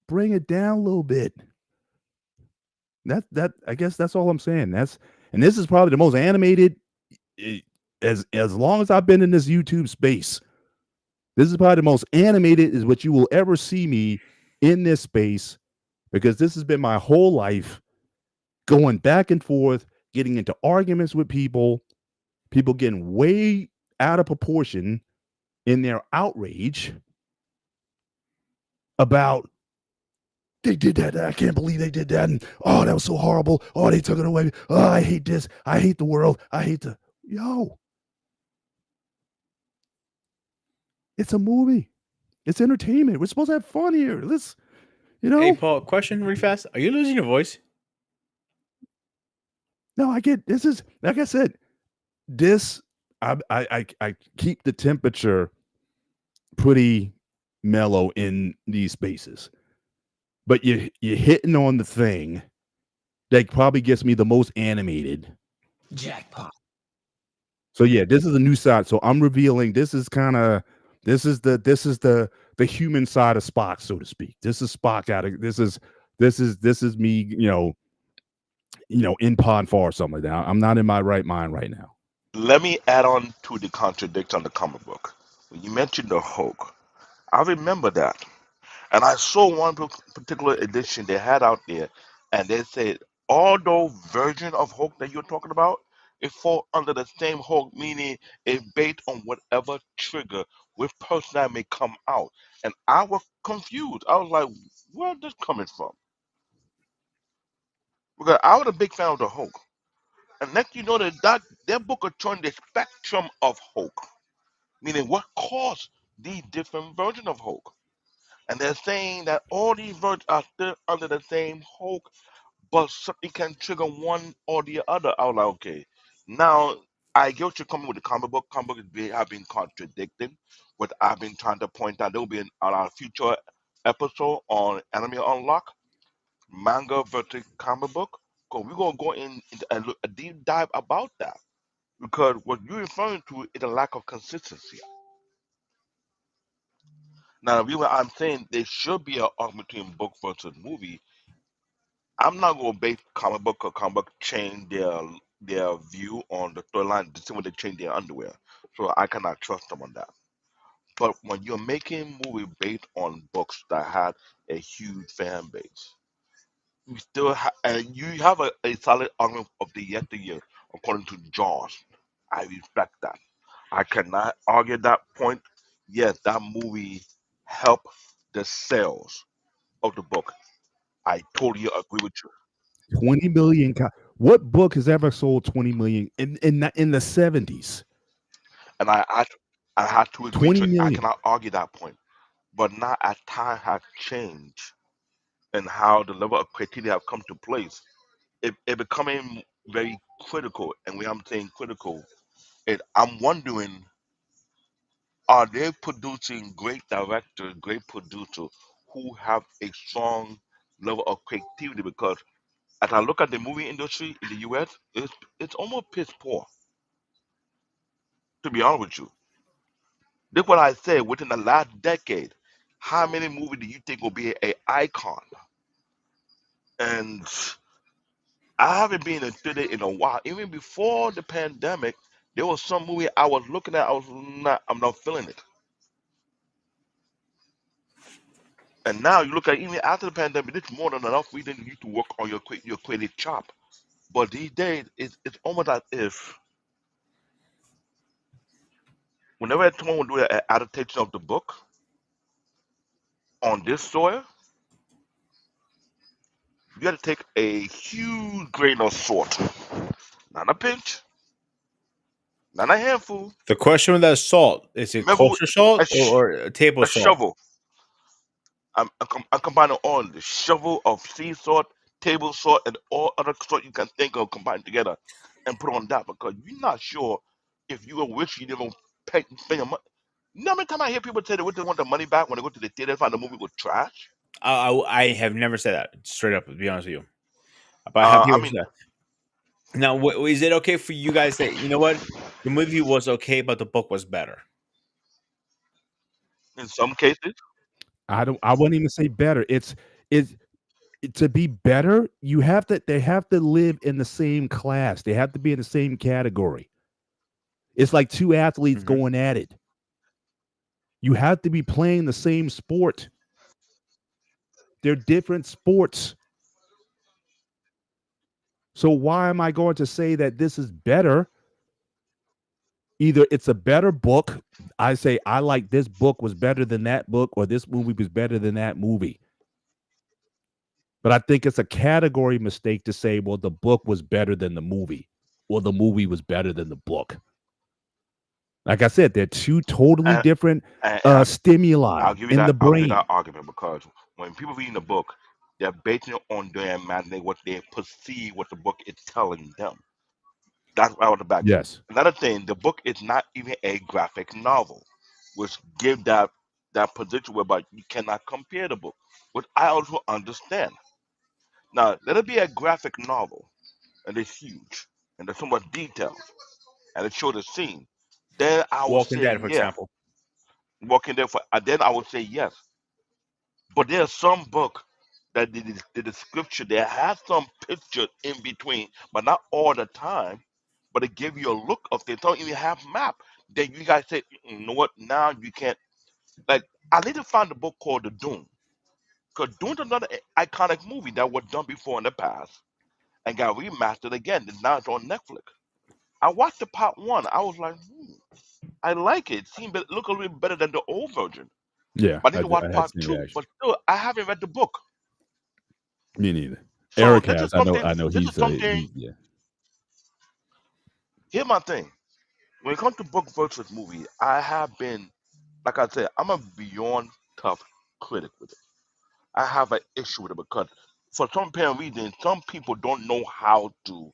bring it down a little bit. That I guess that's all I'm saying. And this is probably the most animated as long as I've been in this YouTube space. This is probably the most animated is what you will ever see me in this space, because this has been my whole life, going back and forth, getting into arguments with people getting way out of proportion in their outrage about they did that. I can't believe they did that. And oh, that was so horrible. Oh, they took it away. Oh, I hate this. I hate the world. I hate it's a movie. It's entertainment. We're supposed to have fun here. Let's, Hey, Paul, question really fast. Are you losing your voice? No, I get this is like I said, this I keep the temperature pretty mellow in these spaces. But you're hitting on the thing that probably gets me the most animated. Jackpot. So yeah, this is a new side. So I'm revealing this is kind of this is the human side of Spock, so to speak. This is Spock out of this is me, in Pod Far or something like that. I'm not in my right mind right now. Let me add on to the contradiction on the comic book. When you mentioned the Hulk, I remember that. And I saw one particular edition they had out there, and they said all those version of Hulk that you're talking about, it fall under the same Hulk, meaning it based on whatever trigger with person that may come out. And I was confused. I was like, where's this coming from? Because I was a big fan of the Hulk. And next you know that their book are showing the spectrum of Hulk, meaning what caused these different versions of Hulk. And they're saying that all these versions are still under the same Hulk, but something can trigger one or the other. I was like, okay, now I get what you're coming with the comic book. Comic book have been contradicted. What I've been trying to point out, there will be on our future episode on Anime Unlock, manga versus comic book. Because we're going to go into a deep dive about that. Because what you're referring to is a lack of consistency. Now, the reason I'm saying there should be an argument between book versus movie, I'm not going to base comic book or comic book change their view on the storyline the same way they change their underwear. So I cannot trust them on that. But when you're making movie based on books that had a huge fan base, you still and you have a solid argument of the yet the year according to Jaws. I respect that. I cannot argue that point. Yes, that movie helped the sales of the book. I totally agree with you. 20 million. What book has ever sold 20 million in the 70s? And I had to agree to 20 it. I million. cannot argue that point. But now as time has changed and how the level of criteria have come to place, it becoming very critical. And when I'm saying critical, I'm wondering, are they producing great directors, great producers who have a strong level of creativity? Because as I look at the movie industry in the US, it's almost piss poor, to be honest with you. Look what I said within the last decade. How many movies do you think will be a icon? And I haven't been in theater in a while. Even before the pandemic, there was some movie I was looking at. I'm not feeling it. And now you look at even after the pandemic, it's more than enough reason you to work on your creative chop. But these days, it's almost as if whenever someone will do an adaptation of the book on this soil, you got to take a huge grain of salt, not a pinch, not a handful. The question with that salt is it Remember, kosher salt a, or table a salt? shovel. I'm combining all the shovel of sea salt, table salt, and all other salt you can think of combined together and put on that because you're not sure if you will wish you didn't spend your money. You know how many time I hear people say they want the money back when they go to the theater and find the movie was trash? I have never said that straight up. To be honest with you, but I have I people mean, say that. Now, is it okay for you guys that you know what the movie was okay, but the book was better? in some cases, I wouldn't even say better. It's to be better, they have to live in the same class. They have to be in the same category. It's like two athletes Hmm. going at it. You have to be playing the same sport. They're different sports. So why am I going to say that this is better? Either it's a better book. I say I like this book was better than that book, or this movie was better than that movie. But I think it's a category mistake to say, well, the book was better than the movie, or the movie was better than the book. Like I said, they're two totally and, different and stimuli I'll give you in that. the I'll give you that brain. argument because when people reading the book, they're basing it on their imagining what they perceive what the book is telling them. That's out of the back. Yes. Another thing, the book is not even a graphic novel, which give that position whereby you cannot compare the book, which I also understand. Now, let it be a graphic novel, and it's huge, and there's so much detail, and it shows the scene. Then I would Walking say, Dead, for yeah, example. walking there for. Then I would say yes. But there's some book that the description there has some pictures in between, but not all the time. But it give you a look of things. Don't even have map. Then you guys say, you know what? Now you can't. Like I need to find a book called The Doom. Because Doom's another iconic movie that was done before in the past and got remastered again. And now it's on Netflix. I watched the part one. I was like, I like it. It seemed look a little bit better than the old version. Yeah, But I need to watch I had part seen two. reaction. But still, I haven't read the book. Me neither. So Eric this is has. I know. something. I know. This is something. Yeah. Here's my thing. When it comes to book versus movie, I have been, like I said, I'm a beyond tough critic with it. I have an issue with it because for some apparent reason, some people don't know how to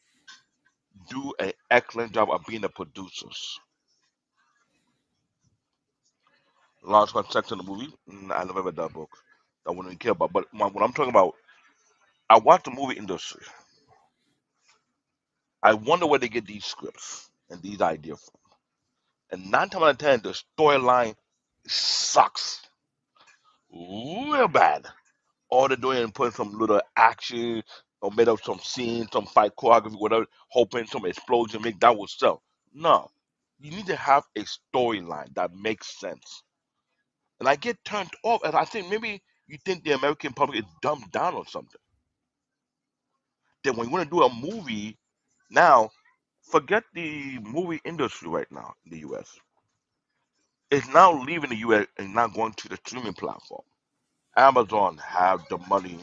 do an excellent job of being the producers. Large section of the movie, I never read that book. I wouldn't even care about. But what I'm talking about, I watch the movie industry. I wonder where they get these scripts and these ideas from. And nine times out of ten, the storyline sucks real bad. All they're doing is putting some little action or made up some scene, some fight choreography, whatever, hoping some explosion make that will sell. No, you need to have a storyline that makes sense. And I get turned off, and I think maybe you think the American public is dumbed down or something. Then when you want to do a movie now, forget the movie industry right now in the U.S. It's now leaving the U.S. and now going to the streaming platform. Amazon have the money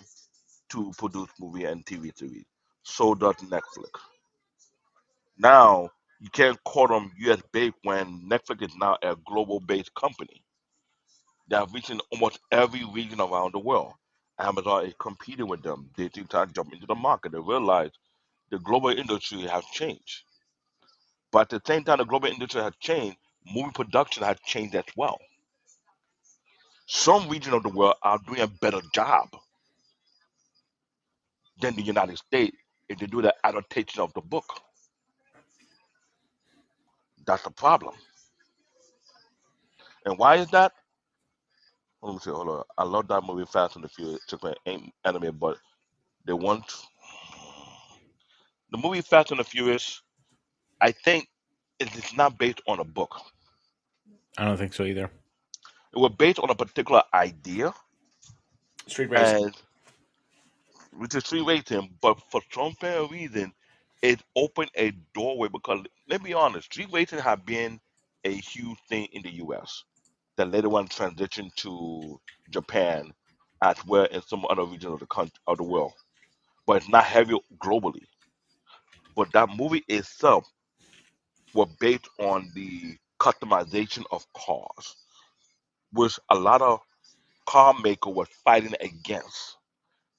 to produce movie and TV series. So does Netflix. Now you can't call them US based when Netflix is now a global based company that have reached in almost every region around the world. Amazon is competing with them. They think to jump into the market. They realize the global industry has changed. But at the same time the global industry has changed, movie production has changed as well. Some regions of the world are doing a better job than the United States if they do the adaptation of the book. That's the problem. And why is that? Let me see. Hold on. I love that movie, Fast and the Furious. Took me ain't anime, but they want the movie Fast and the Furious. I think it's not based on a book. I don't think so either. It was based on a particular idea, Street racing. and which is free racing. But for some fair reason, it opened a doorway because let's be honest, street racing have been a huge thing in the U.S. That later on transitioned to Japan, as well as some other regions of the country of the world. But it's not heavy globally. But that movie itself was based on the customization of cars, which a lot of car maker was fighting against.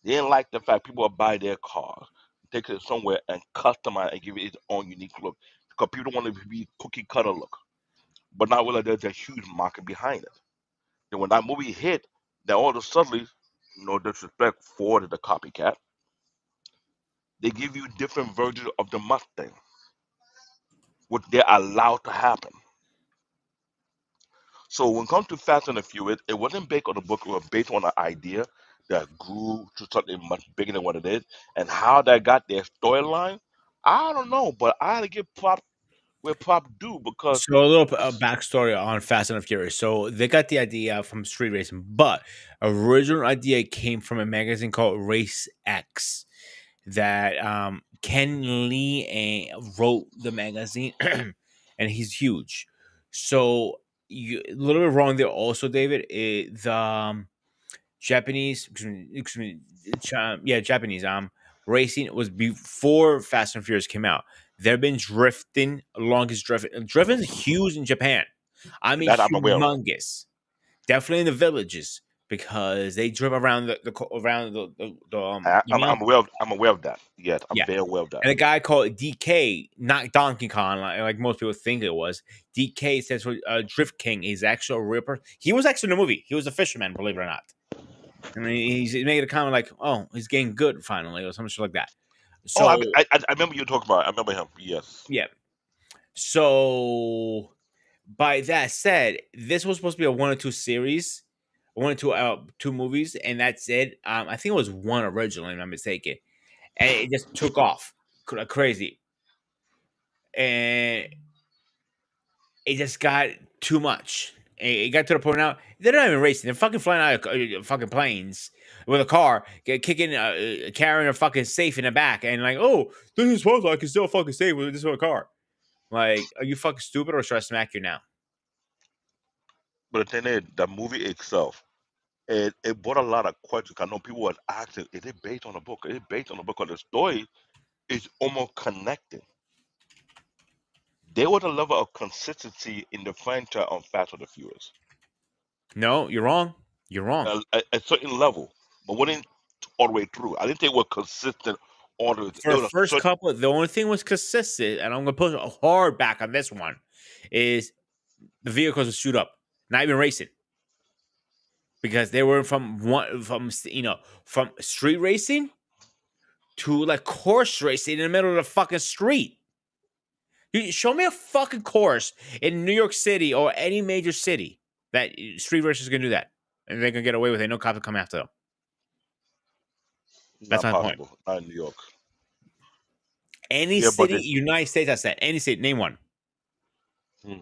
They didn't like the fact people would buy their cars, take it somewhere and customize and give it its own unique look. Because people don't want it to be cookie cutter look. But now realize there's a huge market behind it. And when that movie hit, then all of a sudden, no disrespect, Ford is a copycat. They give you different versions of the Mustang, which they're allowed to happen. So when it comes to Fast and the Furious, it wasn't based on a book. It was based on an idea that grew to something much bigger than what it is. And how that got their storyline, I don't know. But I had to give prop where prop due because So a little it's backstory on Fast and the Furious. So they got the idea from street racing, but original idea came from a magazine called Race X that Ken Lee wrote the magazine, and he's huge. So you a little bit wrong there, also, David. The Japanese, yeah, Japanese racing was before Fast and Furious came out. They've been drifting, longest drifting. Drifting's huge in Japan. I mean, that I'm aware of. humongous. Definitely in the villages because they drive around around the I'm mountain. aware of. I'm aware of that. Yes, I'm Yeah, very aware of that. and a guy called DK, not Donkey Kong, like most people think it was. DK stands for Drift King. He's actually a real person. He was actually in the movie. He was a fisherman, believe it or not. I mean, he's making a comment like, "Oh, he's getting good finally," or some shit like that. Oh, So I remember you talking about. I remember him. Yes. yeah. So by that said, this was supposed to be a one or two series, one or two movies, and that's it. I think it was one originally, if I'm not mistaken, and it just took off like crazy, and it just got too much. It got to the point now they're not even racing; they're fucking flying out of fucking planes with a car, kicking, carrying a fucking safe in the back, and like, oh, this is supposed I can still fucking save with this one car. Like, are you fucking stupid, or should I smack you now? But the thing is, the movie itself, it brought a lot of questions. I know people was asking, is it based on a book? Is it based on a book? Because the story is almost connected. There was a level of consistency in the franchise on Fast and the Furious, No, you're wrong. You're wrong. a certain level, but wasn't all the way through. I didn't think it was consistent all the way. For It a was a first certain. couple, the only thing was consistent, and I'm gonna put a hard back on this one, is the vehicles would shoot up, not even racing, because they were from street racing to like course racing in the middle of the fucking street. You show me a fucking course in New York City or any major city that street racers can do that, and they can get away with it. No cops will come after them. That's Not my point. possible. Not in New York. Any Yeah, but city, United States, I said any city. Name one. hmm,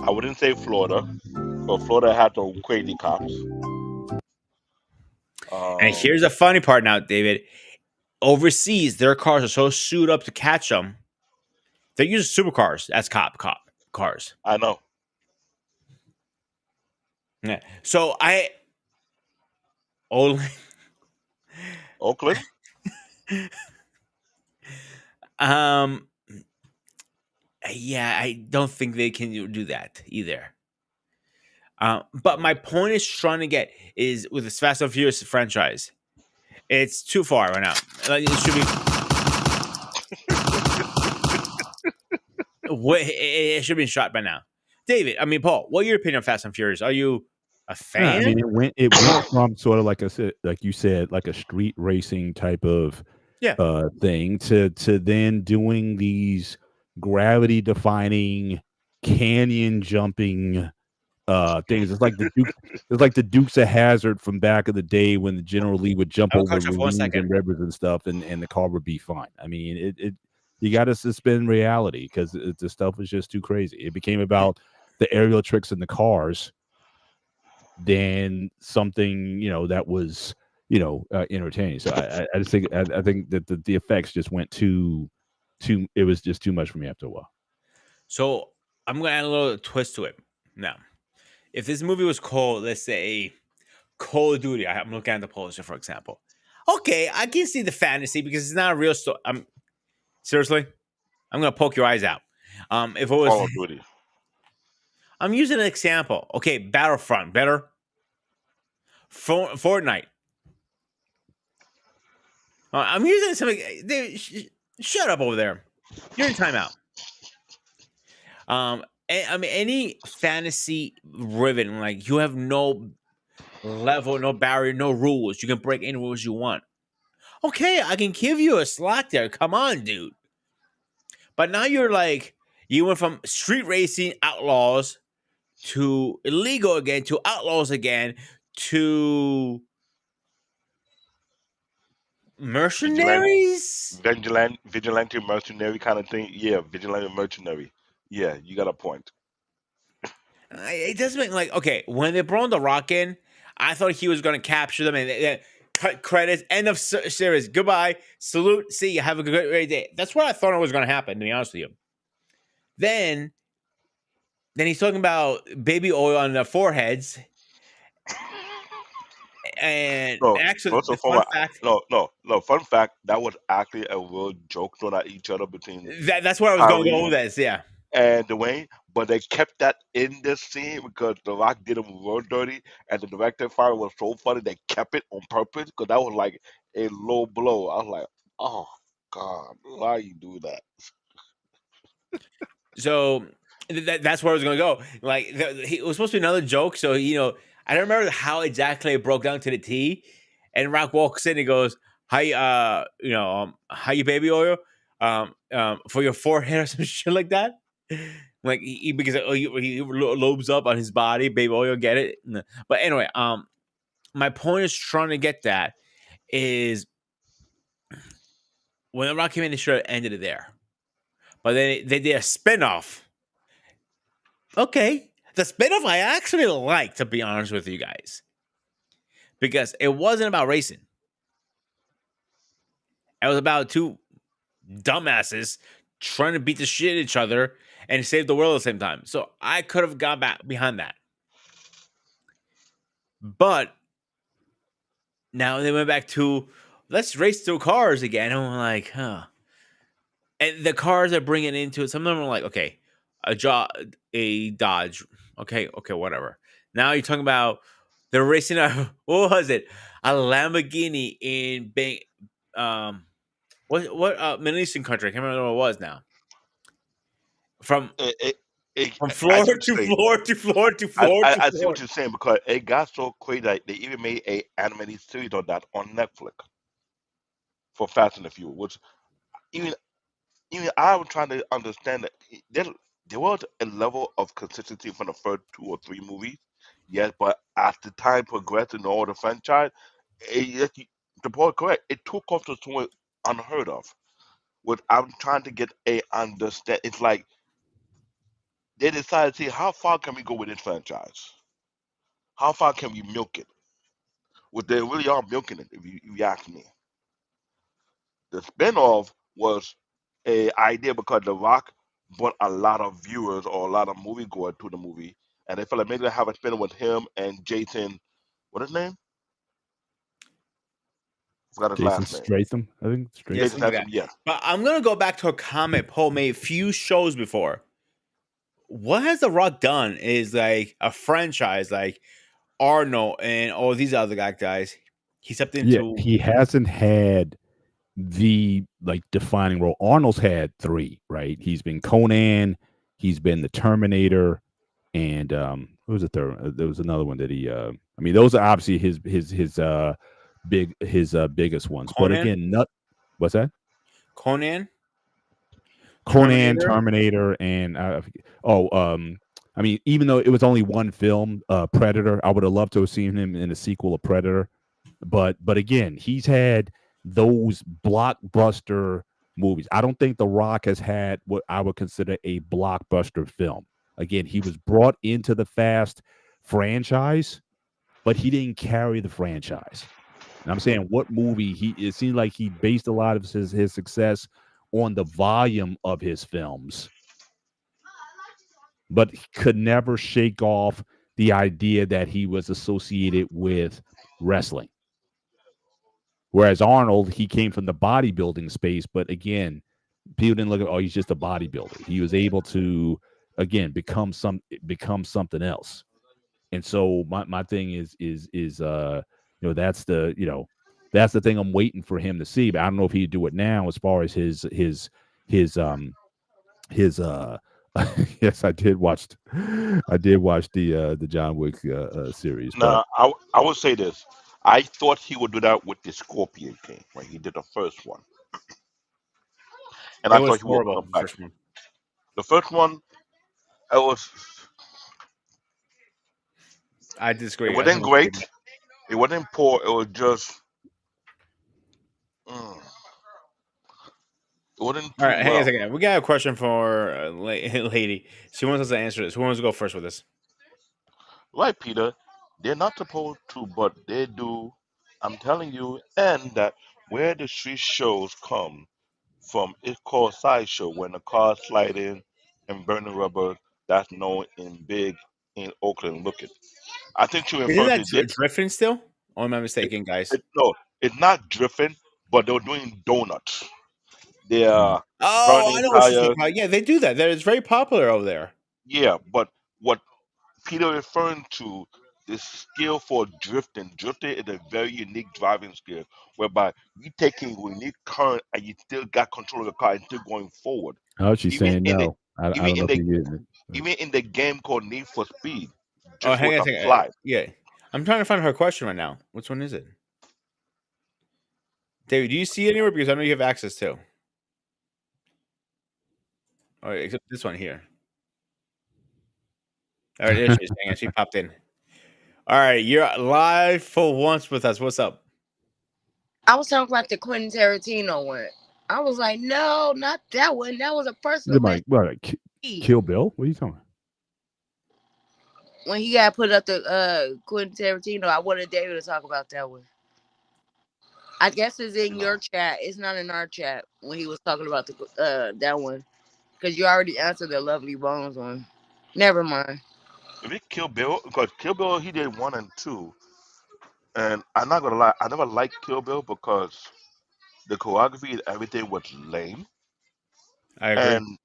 I wouldn't say Florida, but Florida had some crazy cops. And here's the Um, funny part now, David. Overseas, their cars are so suited up to catch them. They use supercars as cop cars. I know Yeah. So I only Oakland. um yeah, I don't think they can do that either. But my point is trying to get is with this Fast and Furious franchise, it's too far right now. Like, it should be it should be shot by now. David, I mean Paul, what are your opinion on Fast and Furious? Are you a Yeah, I mean, fan? it went from sort of like I said, like you said, like a street racing type of Yeah. thing to then doing these gravity defying canyon jumping things. It's like the Dukes of Hazard from back in the day when the General Lee would jump I'll over cut you off one ravines second. and rivers and stuff, and the car would be fine. I mean, it you got to suspend reality because the stuff was just too crazy. It became about the aerial tricks in the cars than something that was entertaining. So I just think I think that the effects just went too. It was just too much for me after a while. So I'm gonna add a little twist to it. Now, if this movie was called, let's say, Call of Duty, I'm looking at the poster, for example. Okay, I can see the fantasy because it's not a real story. Seriously, I'm gonna poke your eyes out. If it was, Call of Duty. I'm using an example. Okay, Battlefront, better. Fortnite. I'm using something. Shut up over there. You're in timeout. I mean, any fantasy driven, like you have no level, no barrier, no rules. You can break any rules you want. Okay, I can give you a slot there. Come on, dude. But now you're like, you went from street racing outlaws to illegal again to outlaws again to Vigilante, mercenaries. vigilante mercenary kind of thing. Yeah, vigilante mercenary. Yeah, you got a point. It doesn't make like okay when they brought the Rock in, I thought he was going to capture them and then cut credits. End of series. Goodbye. Salute. See you. Have a great day. That's what I thought it was going to happen. To be honest with you. Then he's talking about baby oil on their foreheads. And No, actually, first the and fun foremost, fact no. Fun fact, that was actually a real joke thrown at each other between that's where I was going to go Tyrese with this. Yeah. and Dwayne, but they kept that in this scene because The Rock did him real dirty, and the director thought it was so funny they kept it on purpose because that was like a low blow. I was like, oh God, why you do that? So That's where I was gonna go. Like it was supposed to be another joke, so I don't remember how exactly it broke down to the T. And Rock walks in and goes, "Hi, how you baby oil, for your forehead or some shit like that." Like because he lobes up on his body, baby oil, get it? But anyway, my point is trying to get that is when the Rock came in, they should have ended it there. But then they did a spinoff. Okay. The spinoff I actually liked, to be honest with you guys, because it wasn't about racing. It was about two dumbasses trying to beat the shit at each other and save the world at the same time. So I could have got back behind that. But now they went back to let's race through cars again. And I'm like, huh. And the cars are bringing into it. Some of them are like, okay, a Dodge. Okay, whatever. Now you're talking about they're racing a what was it? A Lamborghini in um what Middle Eastern country? I can't remember what it was now. From It, from I floor see what to you're saying. floor to floor to floor to I see floor. what you're saying because it got so crazy that they even made a animated series on that on Netflix for Fast and the Furious. Which even even I was trying to understand that there was a level of consistency from the first two or three movies, yes, but as the time progressed in all the franchise, the boy correct, it took off to somewhere unheard of. What I'm trying to get a understand, it's like they decided to see how far can we go with this franchise, how far can we milk it. What they really are milking it, if you ask me. The spinoff was a idea because The Rock brought a lot of viewers or a lot of moviegoers to the movie, and they felt like maybe they have a spinoff with him and Jason. What his name? Forgot his Jason last name. Stratham, I think Yeah, Jason Stratham. something like Statham. that. Yes. But I'm gonna go back to a comment Paul made a few shows before. What has The Rock done is like a franchise like Arnold and all these other guys. He stepped Yeah, into he hasn't had the like defining role. Arnold's had three, right? He's been Conan, he's been the Terminator, and who was the third? There was another one that he. I mean, those are obviously his biggest ones. But Conan, again, not what's that? Conan, Conan, Terminator. Terminator, and oh, I mean, even though it was only one film, Predator, I would have loved to have seen him in a sequel of Predator. But again, he's had those blockbuster movies. I don't think The Rock has had what I would consider a blockbuster film. Again, he was brought into the Fast franchise, but he didn't carry the franchise. And I'm saying what movie it seemed like he based a lot of his success on the volume of his films, but he could never shake off the idea that he was associated with wrestling. Whereas Arnold, he came from the bodybuilding space, but again, people didn't look at he's just a bodybuilder. He was able to again become something else. And so my thing is that's the thing I'm waiting for him to see. But I don't know if he'd do it now as far as his yes, I did watch the John Wick series, but Now, I would say this. I thought he would do that with the Scorpion King when he did the first one, and It I was thought he would horrible. come The back. first one. The first one, it was I it disagree. I think wasn't it was horrible. great. It wasn't poor. It was just mm, it wasn't All too right, hang on a well. second. We got a question for lady. She wants us to answer this. Who wants to go first with this? Right, Peter. They're not supposed to, but they do. I'm telling you, and that where the street shows come from, it's called sideshow when the cars slide in and burn the rubber. That's known in big in Oakland. Look it. I think you're Isn't referring that to this. drifting still? Or am I It, mistaken, guys? no, it's not drifting, but they're doing donuts. They mm, are Oh, I burning know what she's talking tires. about. Yeah, they do that. It's very popular over there. Yeah, but what Peter referring to this skill for drifting. Drifting is a very unique driving skill whereby you taking unique current and you still got control of the car and still going forward. oh, she's Even saying in the no. I even don't know in if the you get it. Even in the game called Need for Speed, Oh, just hang would on a second. apply. Yeah, I'm trying to find her question right now. Which one is it, David? Do you see it anywhere? Because I know you have access to. All right, except this one here. All right, there she is. Hang on, she popped in. All right, you're live for once with us. What's up? I was talking about the Quentin Tarantino one. I was like, no, not that one. That was a personal Like, message. Kill Bill? What are you talking about? When he got put up to Quentin Tarantino, I wanted David to talk about that one. I guess it's in You know, your chat. It's not in our chat when he was talking about the that one. Because you already answered the Lovely Bones one. Never mind. if it Kill Bill, because Kill Bill he did 1 and 2, and I'm not gonna lie, I never liked Kill Bill because the choreography and everything was lame. I agree.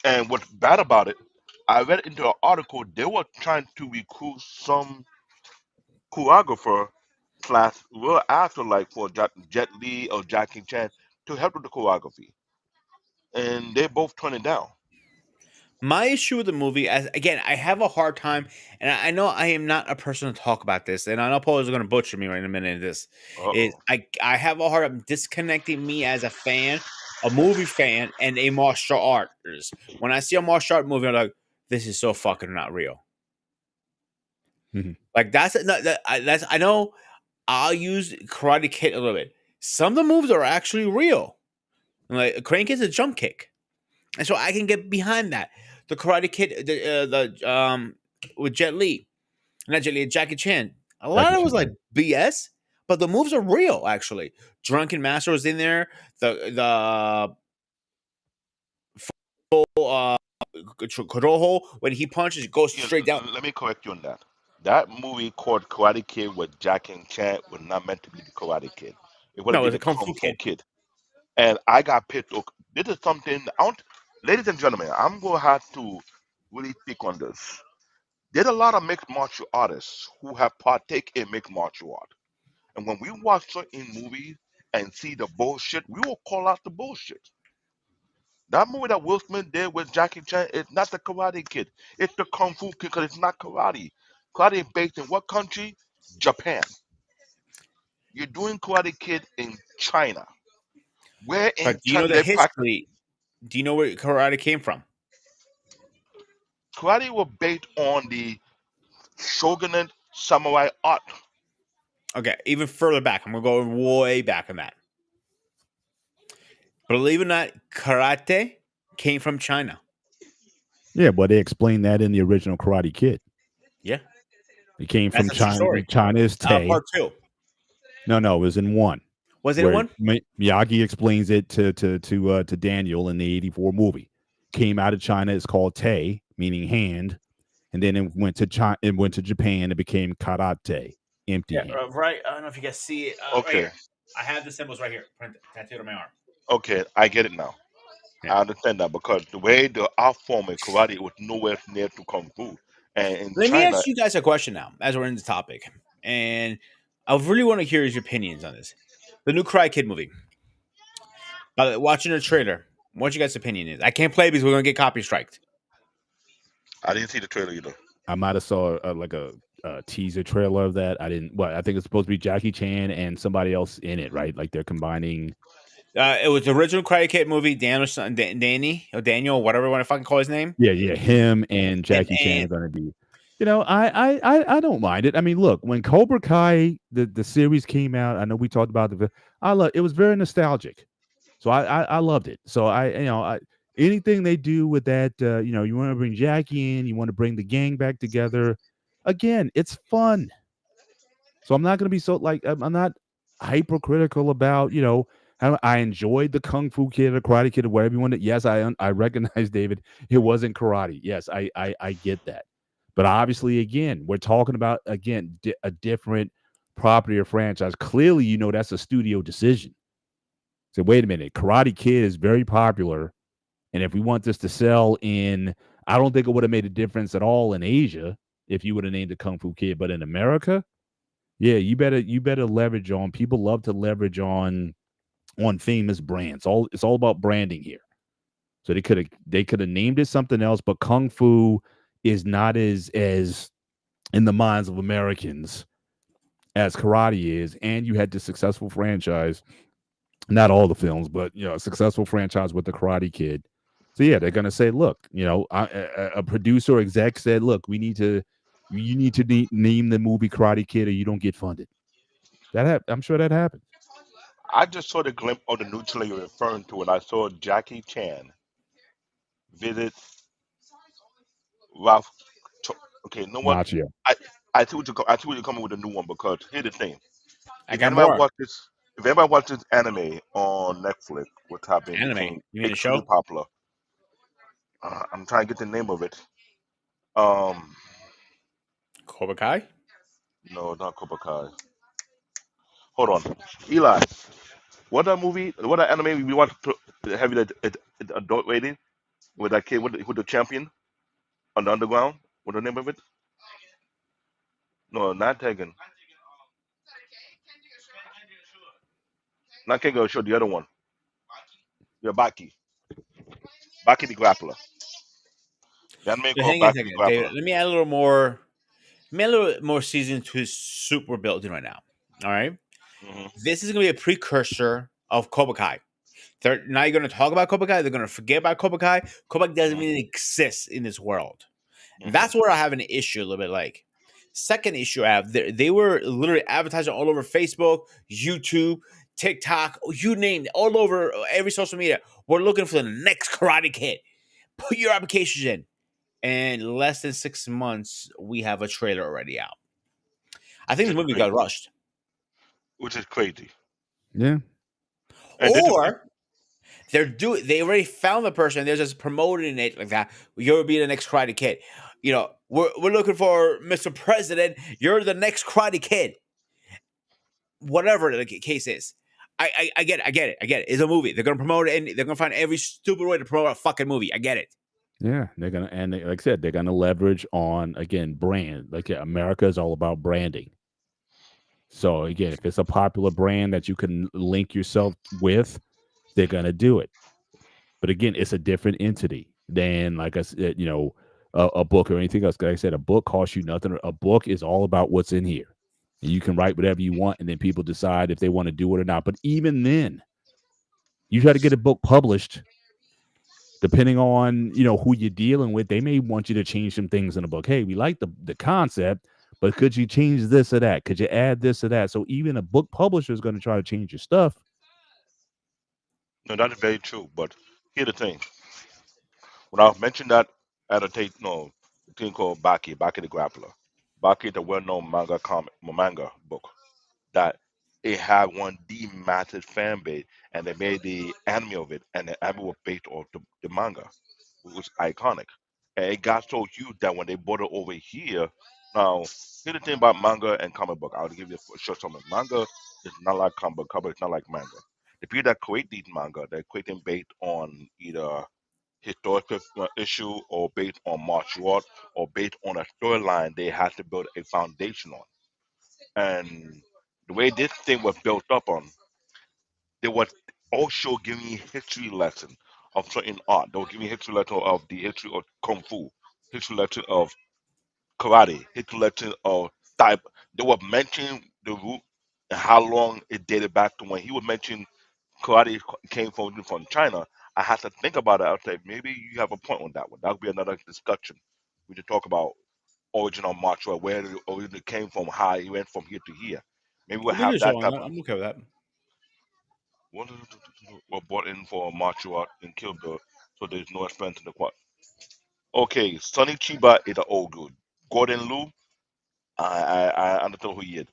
And what's bad about it, I read into an article they were trying to recruit some choreographer class real after like for Jet Li or Jackie Chan to help with the choreography, and they both turned it down. My issue with the movie, as again, I have a hard time, and I know I am not a person to talk about this, and I know Paul is going to butcher me right in a minute. This Uh is oh. I have a hard time disconnecting me as a fan, a movie fan, and a martial artist. When I see a martial art movie, I'm like, this is so fucking not real. Mhm. Like that's I know I'll use Karate Kid a little bit. Some of the moves are actually real. Like a crank is a jump kick. And so I can get behind that. The Karate Kid, the with Jet Li, not Jet Li, Jackie Chan. A lot Jackie of it was like Chan. BS, but the moves are real. Actually, Drunken Master was in there. The full Kuroho, when he punches, it goes Yeah, straight down. let me correct you on that. That movie called Karate Kid with Jackie Chan was not meant to be the Karate Kid. It would have No, it been was a the Kung Kung Fu Fu Kid. Kid. And I got pissed. Look, this is something I want, ladies and gentlemen. I'm gonna have to really speak on this. There's a lot of mixed martial artists who have partake in mixed martial art. And when we watch certain movies and see the bullshit, we will call out the bullshit. That movie that Will Smith did with Jackie Chan is not the Karate Kid. It's the Kung Fu Kid because it's not karate. Karate is based in what country? Japan. You're doing Karate Kid in China. Where in But do you know China the they practice history? Do you know where karate came from? karate was based on the shogunate samurai art. Okay, even further back. I'm gonna go way back on that. Believe it or not, karate came from China. Yeah, but they explained that in the original Karate Kid. Yeah, It came that's from a true China. story. China is Tay. Part two. No, it was in one Was it in where one? Miyagi explains it to Daniel in the '84 movie. Came out of China. It's called Tay, meaning hand, and then it went to China. It went to Japan. It became karate, empty Yeah, hand. right. I don't know if you guys see it right Okay, here. I have the symbols right here, tattooed on my arm. okay, I get it now. Yeah. I understand that because the way the art form in karate was nowhere near to kung fu, and in Let me China, ask you guys a question now, as we're in the topic, and I really want to hear your opinions on this. The new Cry Kid movie. Watching the trailer, what you guys' opinion is? I can't play because we're gonna get copy striked. I didn't see the trailer either. I might have saw like a teaser trailer of that. I didn't. Well, I think it's supposed to be Jackie Chan and somebody else in it, right? Like they're combining. It was the original Cry Kid movie. Danny or Daniel, whatever you want to fucking call his name, Yeah. Him and and Jackie Chan are going to be. I don't mind it. I mean, look, when Cobra Kai the series came out, I know we talked about I love it was very nostalgic, so I loved it. So anything they do with that, you want to bring Jackie in, you want to bring the gang back together. Again, it's fun. So I'm not going to be so like I'm not hypercritical about how I enjoyed the Kung Fu Kid or Karate Kid or whatever you want to. Yes, I recognize David. It wasn't karate. Yes, I get that. But obviously, again, we're talking about a different property or franchise. Clearly, that's a studio decision. So wait a minute, Karate Kid is very popular, and if we want this to sell in, I don't think it would have made a difference at all in Asia if you would have named it Kung Fu Kid. But in America, yeah, you better leverage on. People love to leverage on famous brands. It's all about branding here. So they could have named it something else, but kung fu is not as in the minds of Americans as karate is, and you had the successful franchise, not all the films, but a successful franchise with the Karate Kid. So yeah, they're gonna say, look, a producer or exec said, look, you need to name the movie Karate Kid, or you don't get funded. I'm sure that happened. I just saw the glimpse of the new trailer you're referring to, and I saw Jackie Chan visit Ralph. Cho- Okay, you know what? Nacho. I I see what you're coming with a new one because here's the thing. I If got anybody more watches, if anybody watches anime on Netflix, what's happening anime. became You mean the extremely show popular. I'm trying to get the name of it. Um, Cobra Kai? no, not Cobra Kai. Hold on, Eli. What that movie? What that anime we watched? Have it adult rated with that kid with the champion on the underground? What the name of it? No, not Tekken. Not Kengo Show. The other one. Yeah, Baki. Baki the Grappler. The anime So called hang on a Baki the second, David. Grappler. Let me add a little more. Let me add a little more season to his soup we're building right now. All right. Hmm. This is gonna be a precursor of Cobra Kai. They're now you're gonna talk about Cobra Kai. They're gonna forget about Cobra Kai. Cobra Kai doesn't Hmm. even exist in this world. Hmm. That's where I have an issue a little bit. Like second issue, I have they were literally advertising all over Facebook, YouTube, TikTok, you name it, all over every social media. We're looking for the next Karate Kid. Put your applications in. And less than 6 months, we have a trailer already out. I think Which the is movie crazy. got rushed. Which is crazy. Yeah. And this is Or they already found the person, they're just promoting it like that. You'll be the next Karate Kid. We're looking for Mr. President. You're the next Karate Kid. Whatever the case is. I get it. I get it. It's a movie. They're gonna promote it, and they're gonna find every stupid way to promote a fucking movie. I get it. Yeah, like I said, they're gonna leverage on again brand. Like yeah, America is all about branding. So again, if it's a popular brand that you can link yourself with, they're gonna do it. But again, it's a different entity than like I said, a book or anything else. Like I said, a book costs you nothing. A book is all about what's in here, and you can write whatever you want, and then people decide if they want to do it or not. But even then, you try to get a book published depending on who you're dealing with, they may want you to change some things in the book. Hey, we like the concept, but could you change this or that? Could you add this or that? So even a book publisher is going to try to change your stuff. no, that is very true. But here's the thing. When I mentioned that adaptation, no, thing called Baki the Grappler. Baki, the well-known manga book that it had one the massive fan base, and they made the anime of it, and the anime was based off the manga, which was iconic. And it got so huge that when they brought it over here, now here's the thing about manga and comic book. I'll give you a short summary. Manga is not like comic book is not like manga. The people that create these manga, they create them based on either historical issue or based on martial art or based on a storyline they had to build a foundation on. And the way this thing was built up on, they was also giving me history lesson of certain art. They were giving me history lesson of the history of kung fu, history lesson of karate, history lesson of type. They were mentioning the root and how long it dated back to when he was mentioning karate came from China. I had to think about it. I was like, maybe you have a point on that one. That would be another discussion. We should talk about origin of martial art, where it originally came from, how it went from here to here. Maybe we'll We can have do so that on type that. of I'm okay with that. what were brought in for martial art and killed the so there's no expense in the quad. Okay, Sonny Chiba is an old good. Gordon Liu, I understand who he is.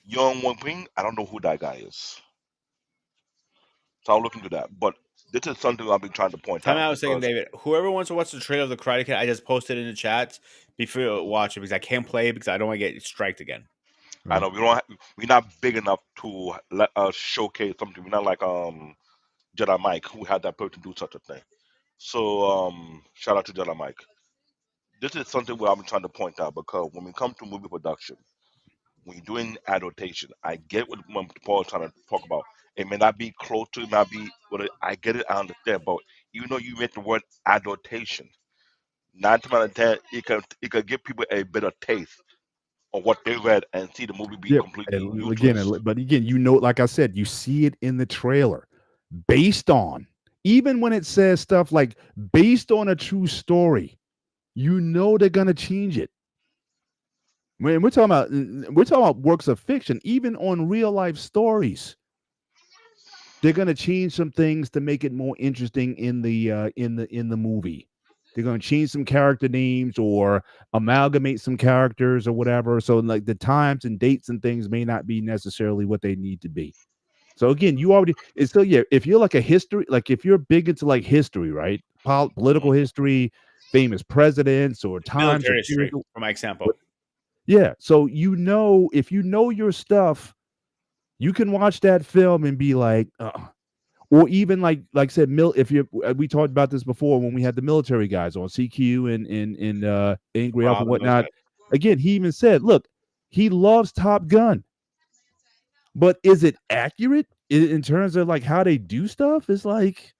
Young Wang Ping, I don't know who that guy is. So I'll look into that. But this is something I've been trying to point Time out out a second, because David. Whoever wants to watch the trailer of the Karate Kid, I just posted in the chat before you watch it because I can't play it because I don't want to get striked again. I Right. know we're not big enough to let us showcase something. We're not like Jedi Mike who had that person do such a thing. So shout out to Jedi Mike. This is something where I'm trying to point out because when we come to movie production, when you're doing adaptation, I get what Paul is trying to talk about. It may not be close to, it might be what I get it, I understand, but you know, you make the word adaptation. 9 times out of 10, it can give people a better taste of what they read and see the movie be Yeah, completely and again, useless. but again, like I said, you see it in the trailer, based on, even when it says stuff like based on a true story, they're gonna change it. When we're talking about works of fiction, even on real life stories, they're gonna change some things to make it more interesting in the movie. They're gonna change some character names or amalgamate some characters or whatever. So like the times and dates and things may not be necessarily what they need to be. So again, you already it's so yeah. If you're like a history, like if you're big into like history, right? Political Hmm. history, famous presidents or times or Military periods. history, for my example. Yeah. So if you know your stuff, you can watch that film and be like, or even like I said, if you we talked about this before when we had the military guys on CQ and Angry Elf and Bob and those whatnot. guys. Again, he even said, look, he loves Top Gun, but is it accurate in terms of like how they do stuff? It's like,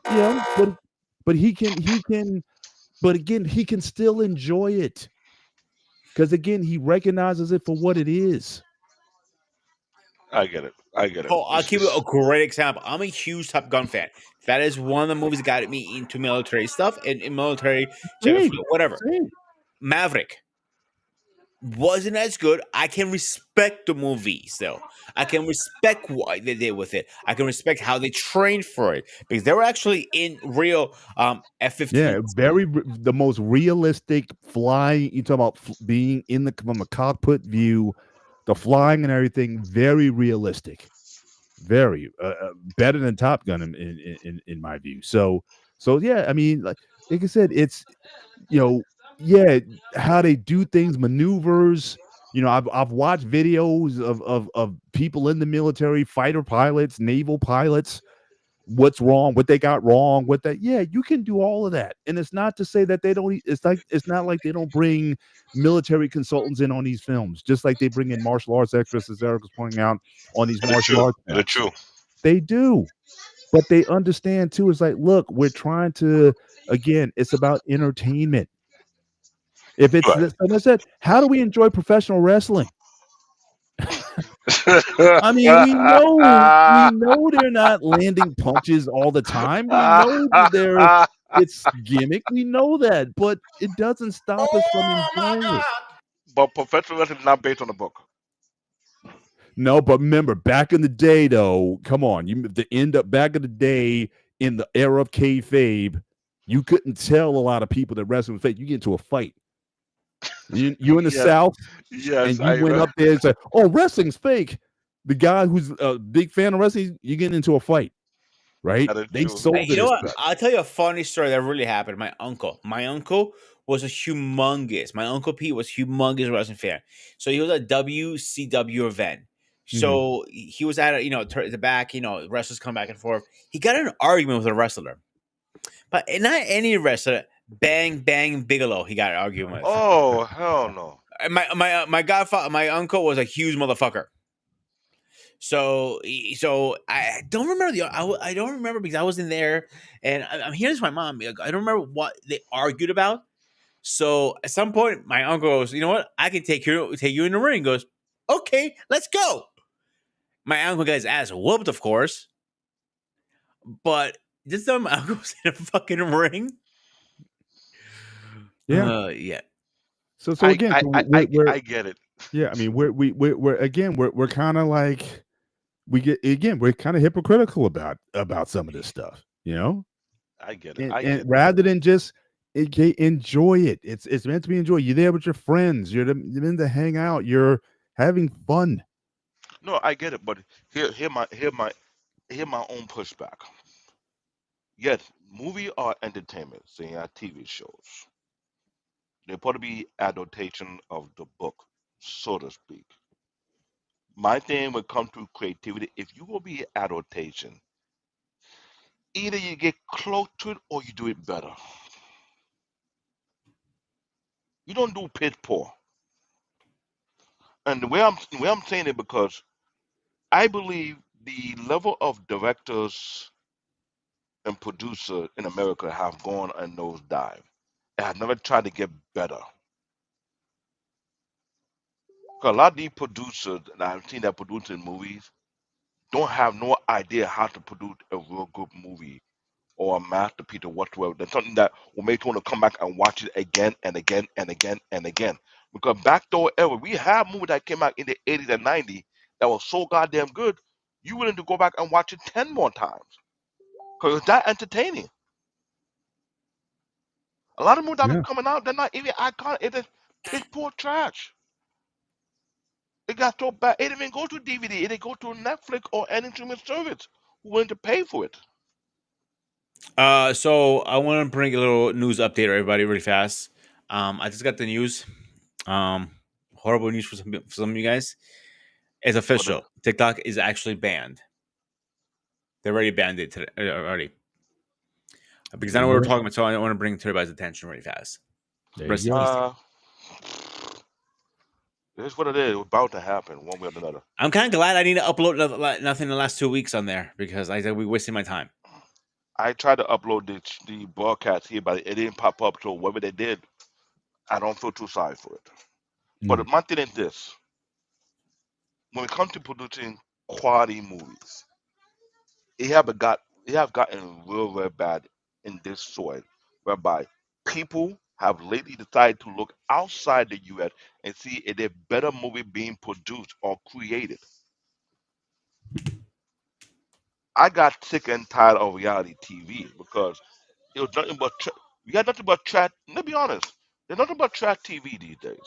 but he can, but again, he can still enjoy it because again, he recognizes it for what it is. I get it. I get it. Oh, I'll give you a great example. I'm a huge Top Gun fan. That is one of the movies that got me into military stuff and in military, Same, whatever. same. Maverick wasn't as good. I can respect the movie still. I can respect what they did with it. I can respect how they trained for it because they were actually in real Yeah, F-15s. the most realistic flying. You talk about being in the from a cockpit view, the flying and everything. Very realistic, very better than Top Gun in my view. So yeah, I mean, like I said, it's you know yeah how they do things, maneuvers. I've watched videos of people in the military, fighter pilots, naval pilots, what's wrong, what they got wrong, what that yeah, you can do all of that. And it's not to say that they don't it's not like they don't bring military consultants in on these films, just like they bring in martial arts experts, as Eric was pointing out, on these It is martial true. arts It is films. true. They do. But they understand too. It's like, look, we're trying to again, it's about entertainment. If it's Right. this, and I said, how do we enjoy professional wrestling? I mean, we know they're not landing punches all the time. We know that it's gimmick. We know that, but it doesn't stop us from Oh my enjoying it. god! But professional wrestling is not based on the book. No, but remember, back in the day, though, come on, the end up back in the day in the era of kayfabe, you couldn't tell a lot of people that wrestling was fake. You get into a fight, you in the Yes, South, yes, and you went up there and said, "Oh, wrestling's fake." The guy who's a big fan of wrestling, you get into a fight. Right? that is They true. Hey, sold you it know as what? such. I'll tell you a funny story that really happened. My uncle was a humongous. My uncle Pete was humongous wrestling fan. So he was at WCW event. Mhm. So he was at the back. Wrestlers come back and forth. He got in an argument with a wrestler, but not any wrestler. Bang Bang Bigelow. He got an argument with. Oh hell no! And my godfather, my uncle was a huge motherfucker. So I don't remember I don't remember because I wasn't there, and I'm hearing this from my mom. Like, I don't remember what they argued about. So at some point, my uncle goes, "You know what? I can take you in the ring." He goes, "Okay, let's go." My uncle got his ass whooped, of course, but this time my uncle was in a fucking ring. Yeah. Yeah. So I again, I so I we're, I, we're I get it. yeah. I mean, we're again, we're kind of like we're kind of hypocritical about some of this stuff, I get it. I and get it. rather than just enjoy it. It's meant to be enjoyed. You're there with your friends. You're meant to hang out. You're having fun. No, I get it. But here my own pushback. Yes, movie are entertainment, saying our TV shows. They're supposed to be adaptation of the book, so to speak. My thing would come to creativity. If you will be adaptation, either you get close to it or you do it better. You don't do piss poor. And the way I'm saying it because I believe the level of directors and producer in America have gone a nosedive. They have never tried to get better. 'Cause a lot of these producers that I've seen that producing movies don't have no idea how to produce a real good movie or a masterpiece or whatsoever. There's something that will make you want to come back and watch it again and again and again and again. Because backdoor era, we have movies that came out in the 80s and 90s that was so goddamn good, you willing to go back and watch it 10 more times. Because it's that entertaining. A lot of movies that been Yeah. coming out, they're not even iconic. It is piss poor trash. It got so bad. It didn't even go to DVD. It didn't go to Netflix or any streaming service who willing to pay for it. So I want to bring a little news update, everybody, really fast. I just got the news. Um, Horrible news for some of you guys. It's What the, official. TikTok is actually banned. They already banned it today, already. Because I know what we're Well, talking about, so I want to bring to everybody's attention really fast. there you Rest in go. peace. it's what it is. It's about to happen one way or another. I'm kind of glad I need to upload nothing in the last 2 weeks on there because I said we wasting my time. I tried to upload the broadcast here, but it didn't pop up. So whatever they did, I don't feel too sorry for it. But Mm. my thing is this: when it comes to producing quality movies, it have gotten real bad in this soil, whereby people have lately decided to look outside the U.S. and see if there's better movie being produced or created. I got sick and tired of reality TV because it was nothing but we got nothing but trash. Let's be honest, there's nothing but trash TV these days.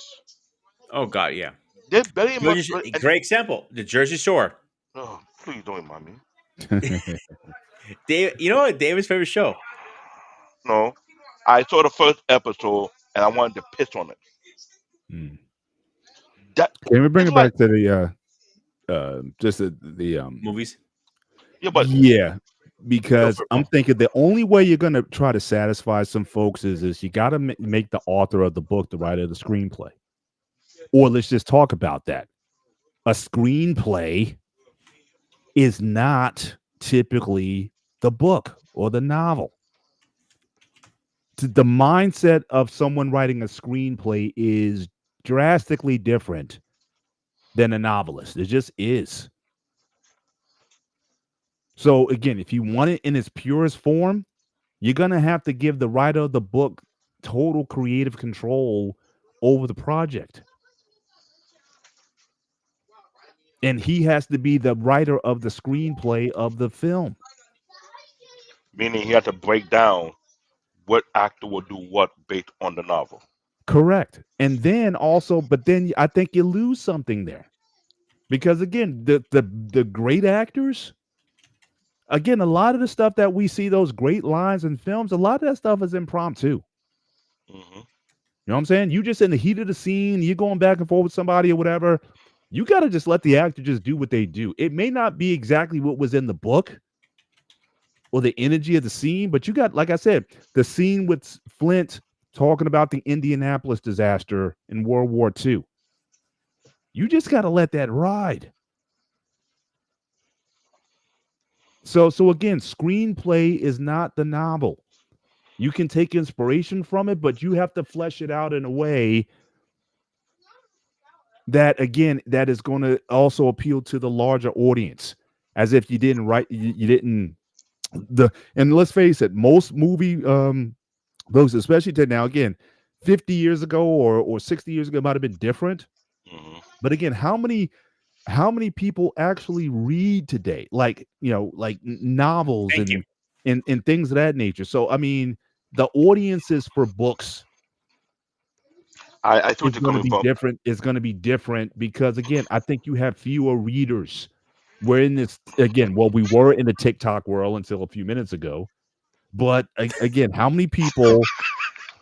Oh God, yeah. They're very much and Great example. The Jersey Shore. oh, please don't remind me. Dave, you know what? David's favorite show. No, I saw the first episode and I wanted to piss on it. Mm. That Can we bring it's it like back to the just the Movies. yeah, but yeah, go because for it, I'm bro. thinking the only way you're gonna try to satisfy some folks is you got to make the author of the book the writer of the screenplay, or let's just talk about that. A screenplay is not typically the book or the novel. The mindset of someone writing a screenplay is drastically different than a novelist. It just is. So again, if you want it in its purest form, you're gonna have to give the writer of the book total creative control over the project. And he has to be the writer of the screenplay of the film. Meaning he had to break down what actor will do what based on the novel. Correct. And then also, but then I think you lose something there. Because again, the great actors, again, a lot of the stuff that we see, those great lines in films, a lot of that stuff is impromptu. Hmm. You know what I'm saying? You just in the heat of the scene, you're going back and forth with somebody or whatever. You got to just let the actor just do what they do. It may not be exactly what was in the book or the energy of the scene, but you got, like I said, the scene with Flint talking about the Indianapolis disaster in World War II. You just got to let that ride. So again, screenplay is not the novel. You can take inspiration from it, but you have to flesh it out in a way that again that is going to also appeal to the larger audience. As if you didn't write, you didn't the and let's face it, most movie books, especially to now, again, 50 years ago or 60 years ago might have been different. Hmm. But again, how many people actually read today, like like novels Thank you. and things of that nature? So I mean, the audiences for books I see is what you're going to coming be from. different. Is going to be different because again, I think you have fewer readers. We're in this again. Well, we were in the TikTok world until a few minutes ago, but again, how many people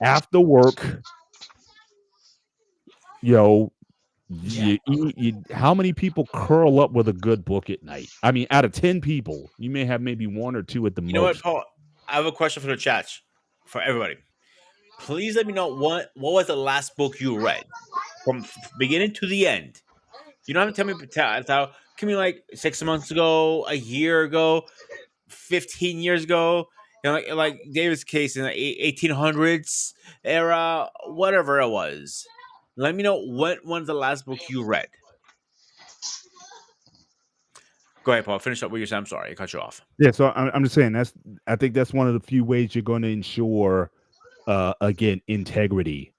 after work, you know, Yeah. how many people curl up with a good book at night? I mean, out of 10 people, you may have maybe one or two at the You know what, most. Paul? I have a question for the chat for everybody. Please let me know what was the last book you read from beginning to the end. You don't have to tell me. Give me like 6 months ago, a year ago, 15 years ago. like David's case in the 1800s era, whatever it was. Let me know when's the last book you read. Go ahead, Paul. Finish up what you're saying. I'm sorry, I cut you off. Yeah, so I'm just saying I think that's one of the few ways you're going to ensure again integrity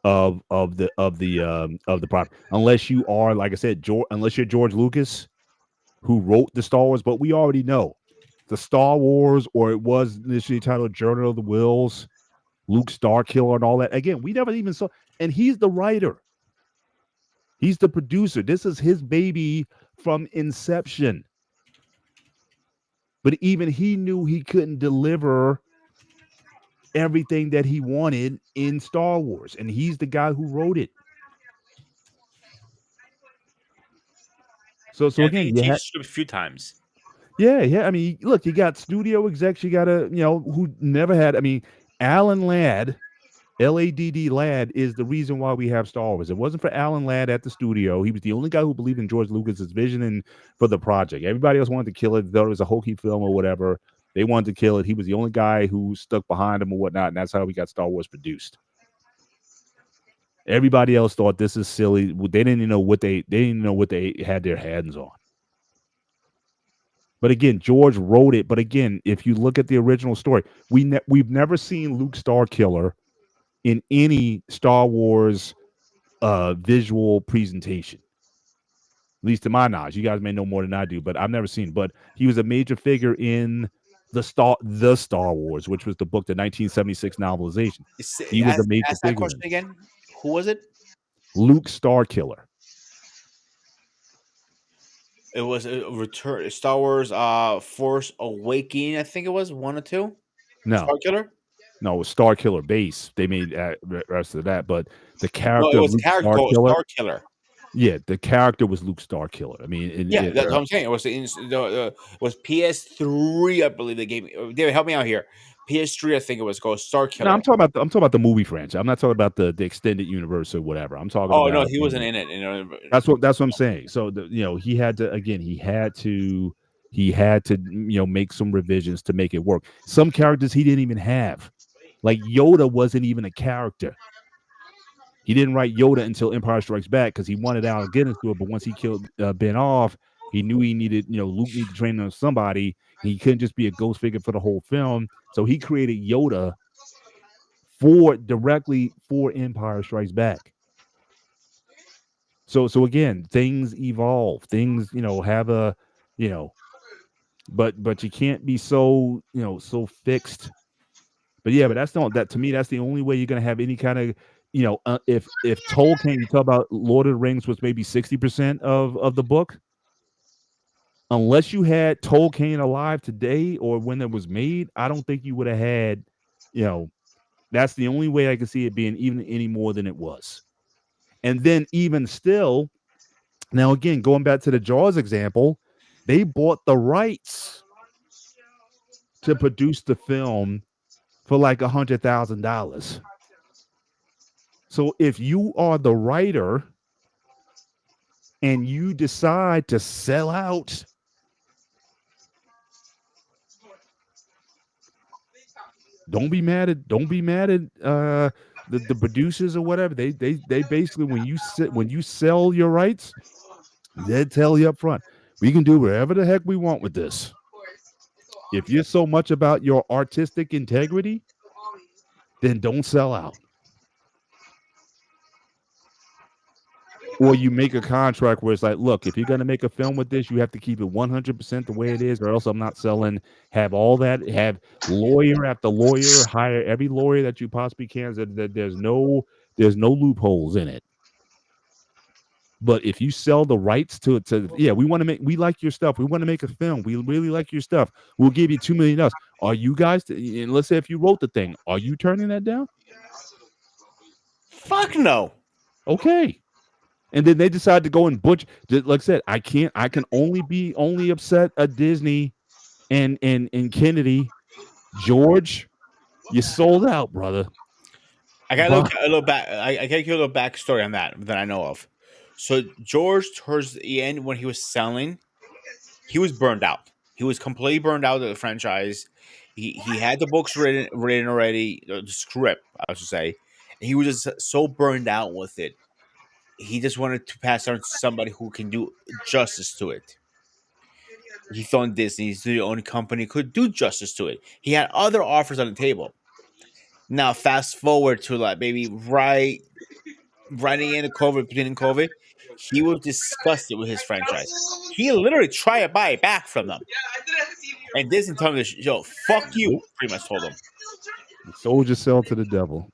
of the product. Unless you are, like I said, unless you're George Lucas who wrote the Star Wars, but we already know the Star Wars, or it was initially titled Journal of the Wills, Luke Starkiller, and all that. Again, we never even saw, and he's the writer, he's the producer. This is his baby from inception. But even he knew he couldn't deliver everything that he wanted in Star Wars, and he's the guy who wrote it. So Yeah, I think again, he you changed had the script a few times. yeah. I mean, look, you got studio execs, you got who never had. I mean, Alan Ladd, Ladd Ladd is the reason why we have Star Wars. It wasn't for Alan Ladd at the studio. He was the only guy who believed in George Lucas's vision and for the project. Everybody else wanted to kill it. Thought it was a hokey film or whatever. They wanted to kill it. He was the only guy who stuck behind him or whatnot, and that's how we got Star Wars produced. Everybody else thought this is silly. They didn't even know what they didn't know what they had their hands on. But again, George wrote it. But again, if you look at the original story, we've never seen Luke Starkiller in any Star Wars visual presentation. At least to my knowledge. You guys may know more than I do, but I've never seen. But he was a major figure in the Star Wars, which was the book, the 1976 novelization. He was a major Ask that figure question in it. again. Who was it? Luke Starkiller. It was a Return Star Wars Force Awakening, I think it was 1 or 2. No, Star Killer? no, it was Starkiller Base. They made rest of that, but the No, character it of was a Luke character called Starkiller, Star Killer. yeah, the character was Luke Starkiller. I mean, Yeah, that's what I'm saying. It was it was PS3, I believe they gave me. David, help me out here. PS3, I think it was called Star no, Killer. I'm talking about the movie franchise. I'm not talking about the extended universe or whatever. I'm talking Oh no, about he wasn't in it. You know, that's what I'm saying. So he had to again he had to make some revisions to make it work. Some characters he didn't even have. Like Yoda wasn't even a character. He didn't write Yoda until Empire Strikes Back because he wanted Allen Guinness to it. But once he killed Ben off, he knew he needed, Luke needed to train on somebody. He couldn't just be a ghost figure for the whole film. So he created Yoda directly for Empire Strikes Back. So again, things evolve. Things, have a, you know, but you can't be so, so fixed. But yeah, but that to me, that's the only way you're gonna have any kind of, if Tolkien, you talk about Lord of the Rings was maybe 60% of the book, unless you had Tolkien alive today or when it was made, I don't think you would have had, you know, that's the only way I can see it being even any more than it was. And then even still, now again, going back to the Jaws example, they bought the rights to produce the film for like $100,000. So if you are the writer and you decide to sell out, don't be mad at the producers or whatever. They basically when you sell your rights, they tell you up front, we can do whatever the heck we want with this. If you're so much about your artistic integrity, then don't sell out. Or you make a contract where it's like, look, if you're going to make a film with this, you have to keep it 100% the way it is, or else I'm not selling. Have all that, have lawyer after lawyer, hire every lawyer that you possibly can. So that there's no loopholes in it. But if you sell the rights to yeah, we like your stuff. We want to make a film. We really like your stuff. We'll give you $2 million. Are you guys? And let's say if you wrote the thing, are you turning that down? fuck no. Okay. And then they decide to go and butch. Like I said, I can only upset at Disney and Kennedy. George, you sold out, brother. I got a little back. I got a little backstory on that I know of. So George, towards the end, when he was selling, he was burned out. He was completely burned out of the franchise. He had the books written already, the script, I should say. And he was just so burned out with it. He just wanted to pass on to somebody who can do justice to it. He thought Disney's the only company could do justice to it. He had other offers on the table. Now, fast forward to like maybe right in the COVID, beginning of COVID, he was disgusted with his franchise. He literally tried to buy it back from them. And Disney told him, "Yo, fuck you," Nope. pretty much told him. You sold yourself to the devil.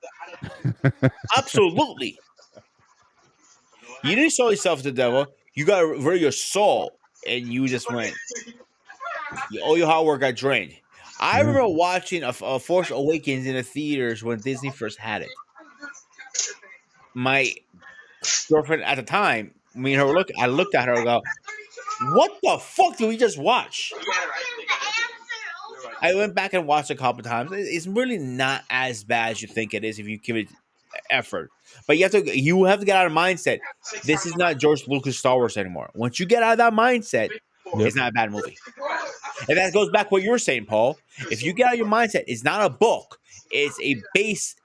Absolutely. You didn't sell yourself to the devil. You got rid of your soul, and you just went. All your hard work got drained. I Yeah. remember watching a Force Awakens in the theaters when Disney first had it. My girlfriend at the time, me and her look. I looked at her and go, "What the fuck did we just watch?" I went back and watched it a couple times. It's really not as bad as you think it is if you give it effort. But you have to get out of mindset. This is not George Lucas Star Wars anymore. Once you get out of that mindset, Yep. it's not a bad movie. And that goes back to what you were saying, Paul. If you get out of your mindset, it's not a book. It's a base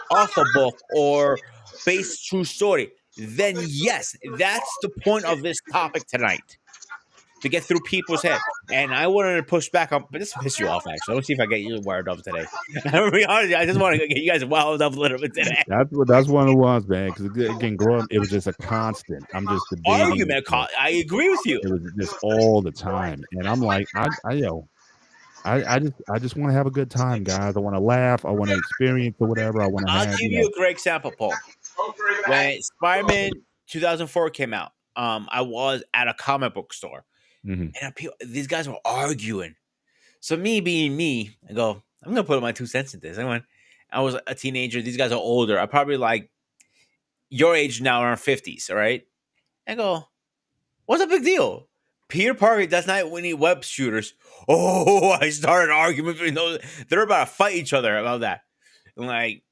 off a book or based true story. Then yes, that's the point of this topic tonight. To get through people's head. And I wanted to push back on, but this will piss you off, actually. Let's see if I get you wired up today. I'm gonna be honest, I just want to get you guys wound up a little bit today. That's one of the ones, man. Because again, growing up, it was just a constant. I'm just debating. Argument, I agree with you. It was just all the time, and I'm like, I just want to have a good time, guys. I want to laugh. I want to experience or whatever. I want to I'll have, give you a great example, Paul. When Spider-Man 2004 came out, I was at a comic book store, Mhm. and these guys were arguing. So me being me, I go, I'm gonna put my 2 cents in this. I was a teenager. These guys are older. I probably like your age now, around 50s. All right. I go, what's the big deal? Peter Parker does not win any web shooters. Oh, I started an argument. They're about to fight each other about that. Like,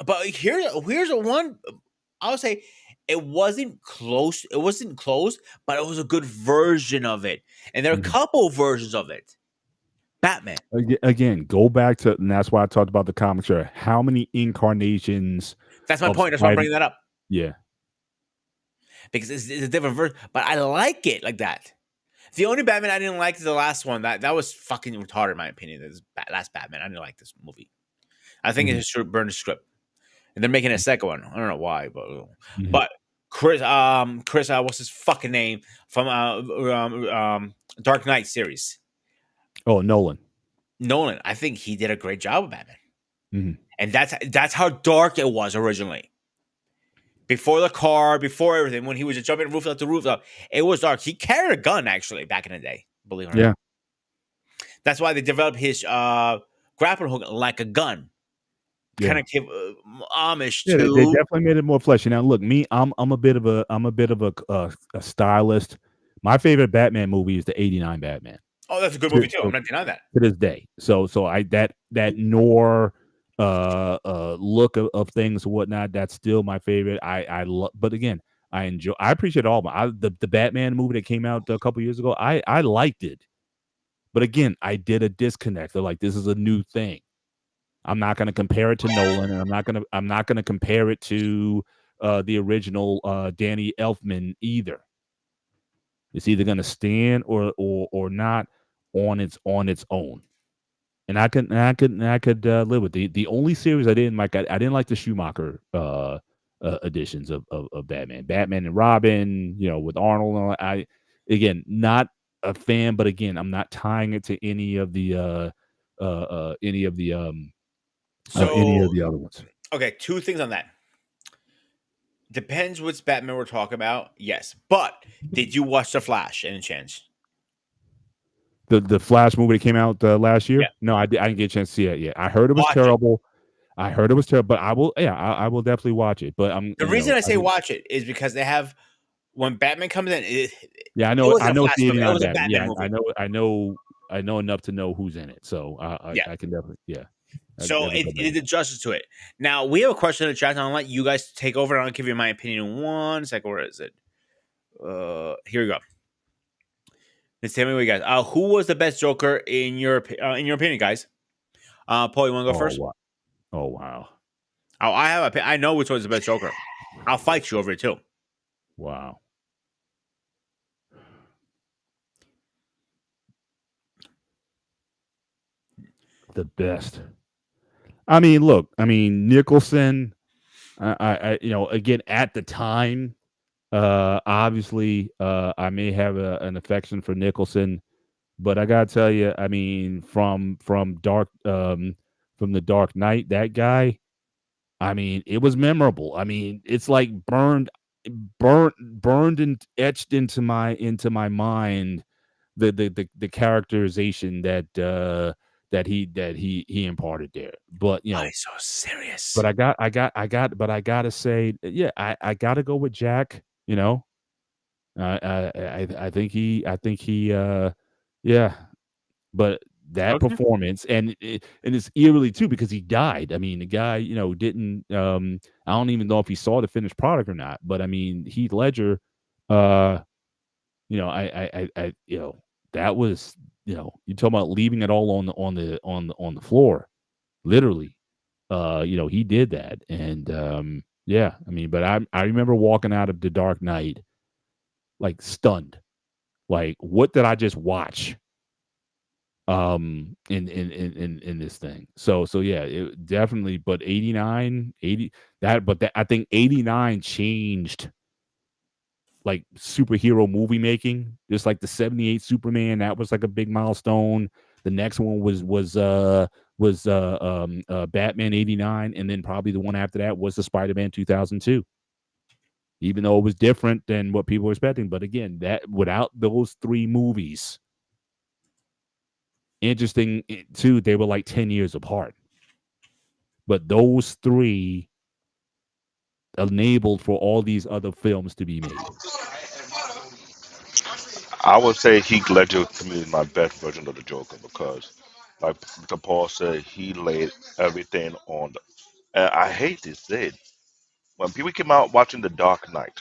but here's a one. I would say it wasn't close. It wasn't close, but it was a good version of it. And there are a Mhm. couple versions of it. Batman. Again, go back to, and that's why I talked about the comic strip. How many incarnations That's my of point. That's why I'm Spider? bringing that up Yeah, because it's a different version. But I like it like that. The only Batman I didn't like is the last one. That was fucking retarded, in my opinion. This last Batman. I didn't like this movie. I think Mhm. it should burn the script, and they're making a second one. I don't know why, Mhm. but Chris, what's his fucking name from Dark Knight series? Oh, Nolan. Nolan. I think he did a great job with Batman, Mhm. and that's how dark it was originally. Before the car, before everything, when he was just jumping rooftop to rooftop, it was dark. He carried a gun actually back in the day. Believe it or Yeah, not. That's why they developed his grappling hook like a gun, kind yeah. of give homage Yeah, they to. definitely made it more fleshy. Now, look, me, I'm a bit of a stylist. My favorite Batman movie is the '89 Batman. Oh, that's a good movie To, too. I'm so, not denying that. to this day. So I that noir look of things and whatnot. That's still my favorite. I love, but again, I appreciate all of them. The Batman movie that came out a couple years ago. I liked it, but again, I did a disconnect. They're like, this is a new thing. I'm not going to compare it to Nolan, and I'm not gonna compare it to the original Danny Elfman either. It's either going to stand or not on its own. And I could live with the only series I didn't like. I didn't like the Schumacher editions of Batman, Batman and Robin. You know, with Arnold. And all, again not a fan, but again, I'm not tying it to any of the any of the any So, of the other ones. okay, two things on that. Depends which Batman we're talking about. Yes, but did you watch The Flash? Any chance? The Flash movie that came out last Yeah, year. No, I didn't get a chance to see it yet. I heard it was watch it. terrible. But I will. Yeah, I will definitely watch it. But I'm, The reason I say watch it is because they have when Batman comes in. It yeah, wasn't I a know it's Flash the movie. It '89 was a Batman. Batman Yeah, movie. I know enough to know who's in it. So Yeah. I can definitely, yeah. So it did justice to it. Now we have a question in the chat. And I'll let you guys take over. And I'll give you my opinion in 1 second. Where is it? Here we go. Let's tell me what you guys. Who was the best Joker in your opinion, guys? Paul, you want to go Oh first? wow. Oh wow. Oh, I know which one's the best Joker. I'll fight you over it too. Wow. The best. I mean, look. I mean, Nicholson. Again, at the time, obviously, I may have an affection for Nicholson, but I gotta tell you, I mean, from the Dark Knight, that guy. I mean, it was memorable. I mean, it's like burned and etched into my mind the characterization that he imparted there. But Why so serious? but I gotta say, yeah, I gotta go with Jack. I think he, yeah. But that Okay. performance, and it's eerily too because he died. I mean, the guy, didn't. I don't even know if he saw the finished product or not. But I mean, Heath Ledger, uh, that was, you talking about leaving it all on the floor, literally. He did that, and yeah, I mean, but I remember walking out of The Dark Knight like stunned, like what did I just watch? In this thing. So yeah, it definitely, but 89, 80, I think 89 changed like superhero movie making. Just like the 78 Superman, that was like a big milestone. The next one was Batman 89, and then probably the one after that was the Spider-Man 2002. Even though it was different than what people were expecting, but again, that without those three movies, interesting too, they were like 10 years apart. But those three enabled for all these other films to be made. I would say Heath Ledger to me is my best version of the Joker because, like Mr. Paul said, he laid everything on. And I hate to say it, when people came out watching The Dark Knight,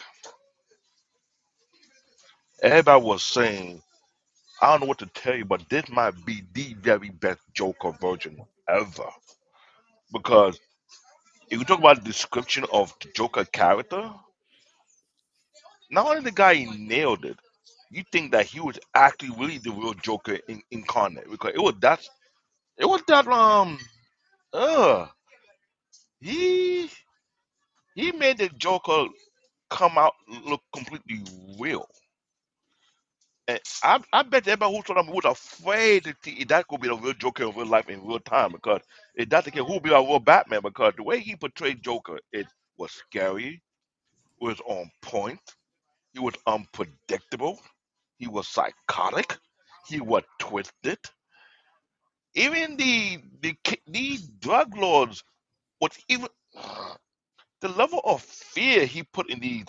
everybody was saying, I don't know what to tell you, but this might be the very best Joker version ever. Because if you talk about the description of the Joker character, not only the guy nailed it, you think that he was actually really the real Joker incarnate because it was that uh he he made the Joker come out look completely real. And I bet everybody who saw them was afraid that that could be the real Joker in real life in real time because if that's the case, who would be our real Batman? Because the way he portrayed Joker, it was scary, was on point, he was unpredictable, he was psychotic, he was twisted. Even these drug lords was even the level of fear he put in these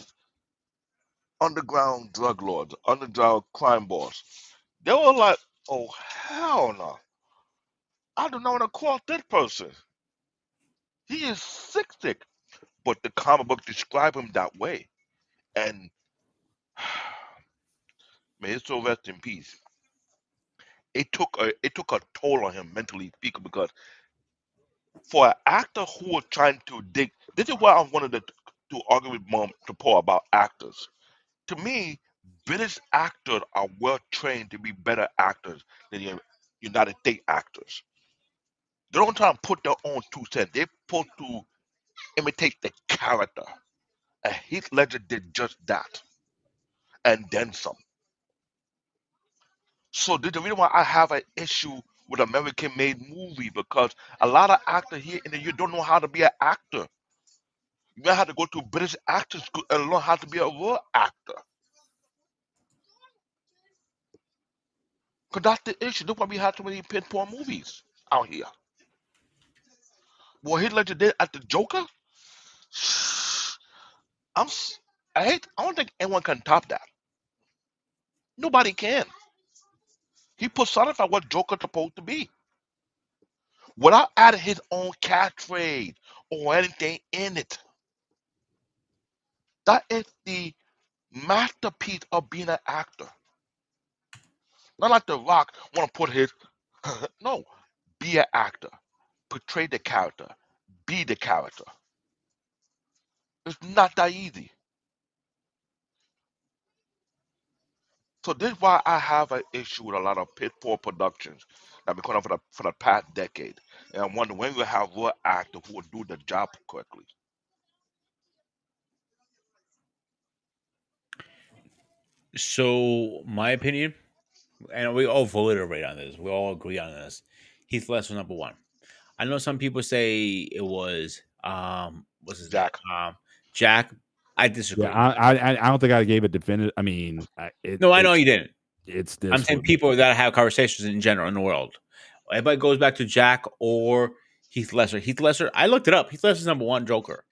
underground drug lords, underground crime boss. They were like, "Oh hell no! I do not want to cross this person. He is sick, sick." But the comic book describe him that way, and may his soul rest in peace. It took a toll on him mentally speaking because for an actor who was trying to dig, this is why I wanted to argue with Mom to Paul about actors. To me, British actors are well trained to be better actors than the United States actors. They don't try to put their own 2 cents. They're supposed to imitate the character. And Heath Ledger did just that, and then some. So this is the reason why I have an issue with American-made movie because a lot of actors here in the U don't know how to be an actor. You may have to go to British actor school and learn how to be a real actor. Because that's the issue. That's why we have too many pinpoint movies out here. What Heath Ledger did at the Joker, I'm s- I don't think anyone can top that. Nobody can. He personified what Joker's supposed to be without adding his own catchphrase or anything in it. That is the masterpiece of being an actor. Not like The Rock want to put his no, be an actor. portray the character, be the character. It's not that easy. So this is why I have an issue with a lot of poor productions that have been coming on for the past decade. And I wonder when we have real actors who will do the job correctly. So, my opinion, and we all voted right on this. We all agree on this. Heath Ledger was number one. I know some people say it was what's his name? Jack. Jack. I Yeah, disagree. I don't think I gave a definitive. I mean, No, I know you didn't. it's I'm this for saying me. people that have conversations in general in the world. Everybody goes back to Jack or Heath Ledger. Heath Ledger, I looked it up. Heath Ledger's number one Joker.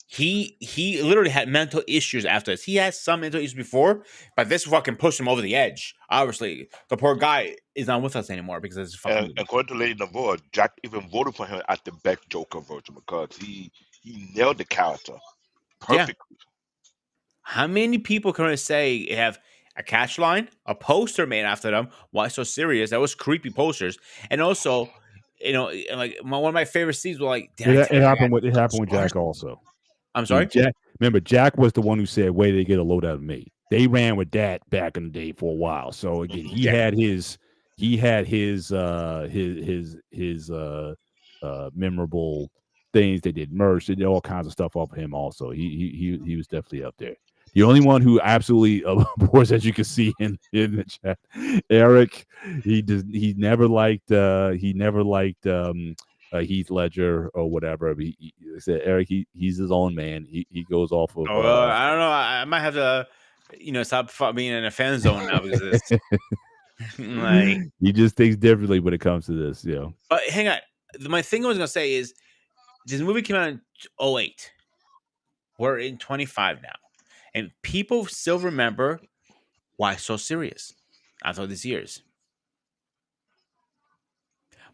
He literally had mental issues after this. He had some mental issues before, but this fucking pushed him over the edge. Obviously, the poor guy is not with us anymore because of this fucking And movie. according to Lady Navor, Jack even voted for him as the best Joker version because he nailed the character Yeah. perfectly. How many people can I say have a catch line, a poster made after them? Why so serious? That was creepy posters, and also, like one of my favorite scenes were like, "Did I tell you I got It happened with scars?" Jack also. I'm I mean, sorry. Jack. Remember, Jack was the one who said, "Wait, they get a load out of me." They ran with that back in the day for a while. So again, Hmm. Yeah. he had his memorable things. They did merch. They did all kinds of stuff off of him. Also, he was definitely up there. The only one who absolutely abhors, as you can see in the chat, Eric. He never liked Heath Ledger or whatever. He said Eric, he's his own man. He goes off of Oh, I don't know. I might have to, stop being in a fan zone now because it's like. he just thinks differently when it comes to this. But hang on. My thing I was gonna say is this movie came out in '08. We're in 25 now, and people still remember why so serious after all these years.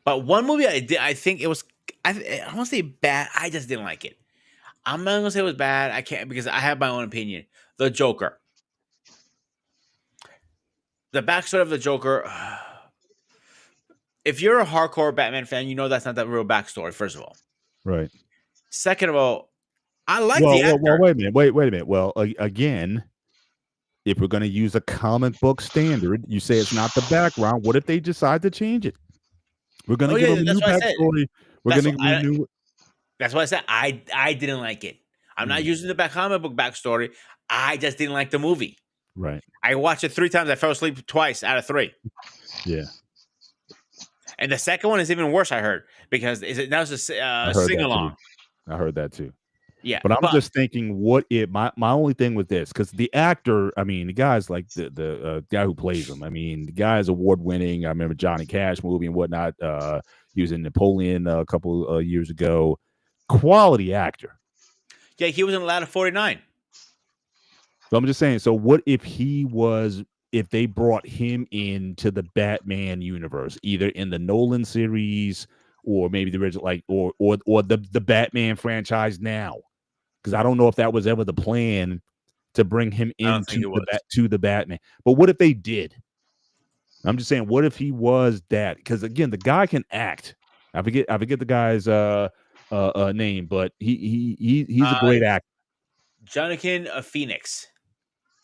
But one movie I did, I think it was, I don't want to say bad. I just didn't like it. I'm not gonna say it was bad. I can't because I have my own opinion. The Joker, the backstory of the Joker. If you're a hardcore Batman fan, you know that's not the real backstory. First of all, Right. second of all, I like the actor. Wait a minute. Wait a minute. Well, again, if we're going to use a comic book standard, you say it's not the background. What if they decide to change it? We're going Oh to give yeah, them a that's new what I said. backstory. We're That's going what to I. renew. That's why I said I didn't like it. I'm not using the back comic book backstory. I just didn't like the movie. Right. I watched it 3 times. I fell asleep twice out of 3. Yeah. And the second one is even worse. I heard because that was a I heard sing that too. along. I heard that too. Yeah, But I'm just thinking, what if my only thing with this, because the actor, I mean, the guy's like the guy who plays him. I mean, the guy's award winning. I remember Johnny Cash movie and whatnot. He was in Napoleon a couple years ago. Quality actor. yeah, he was in Ladder 49. So I'm just saying. So what if if they brought him into the Batman universe, either in the Nolan series or maybe the original, like or the Batman franchise now? Because I don't know if that was ever the plan to bring him I don't think into it was. the Batman. But what if they did? I'm just saying, what if he was that? Because again, the guy can act. I forget the guy's name, but he's a great actor. Jonathan Phoenix.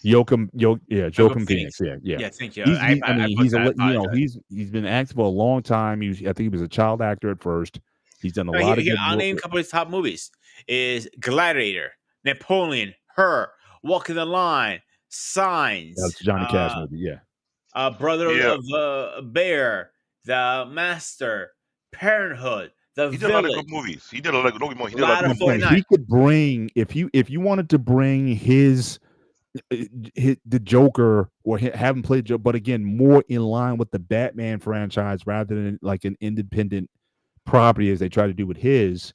Joaquin Joaquin Phoenix. Phoenix. Yeah. Yeah, thank you. I I mean, put that. I apologize. he's been acting for a long time. I think he was a child actor at first. He's done a No, lot of good I'll work. name a couple of his top movies: is Gladiator, Napoleon, Her, Walking the Line, That's Signs, Johnny Cash movie. Yeah. Brother Yeah, of the Bear, The Master, Parenthood, The he did a lot of Village, good movies. He did a lot of good movies. He did a lot of Ladder good I'm saying movies. 49. he could bring if you wanted to bring the Joker or have him play Joker, but again, more in line with the Batman franchise rather than like an independent property as they try to do with his.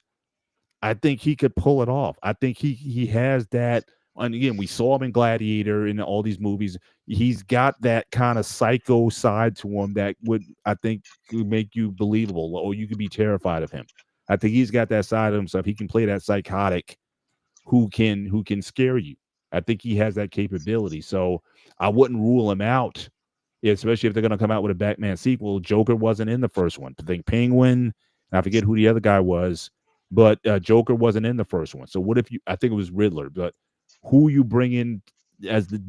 I think he could pull it off. I think he has that. And again, we saw him in Gladiator in all these movies. He's got that kind of psycho side to him that would, I think, could make you believable, or you could be terrified of him. I think he's got that side of himself. He can play that psychotic who can scare you. I think he has that capability. So I wouldn't rule him out, especially if they're going to come out with a Batman sequel. Joker wasn't in the first one. I think Penguin, And I forget who the other guy was, but Joker wasn't in the first one. So what if you? I think it was Riddler, but who you bring in as the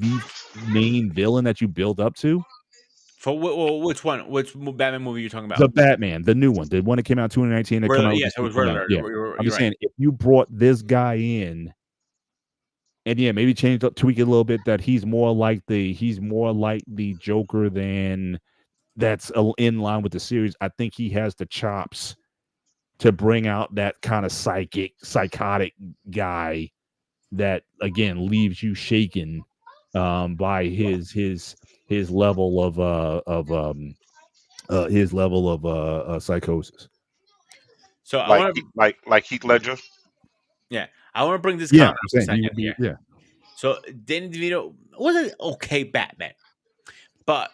main villain that you build up to? For which one? Which Batman movie are you talking about? The Batman, the new one, the one that came out in 2019 that come Riddler, out with yes, the it was sequel now. Riddler. Yeah. I'm You're just right. saying, if you brought this guy in and yeah, maybe change up, tweak it a little bit that he's more like the Joker than that's in line with the series. I think he has the chops to bring out that kind of psychotic guy that again leaves you shaken by his level of psychosis. So I want to, like Heath Ledger. yeah, I want to bring this Yeah, comment I'm up a saying he second would be. here. Yeah, So Danny DeVito was an okay Batman, but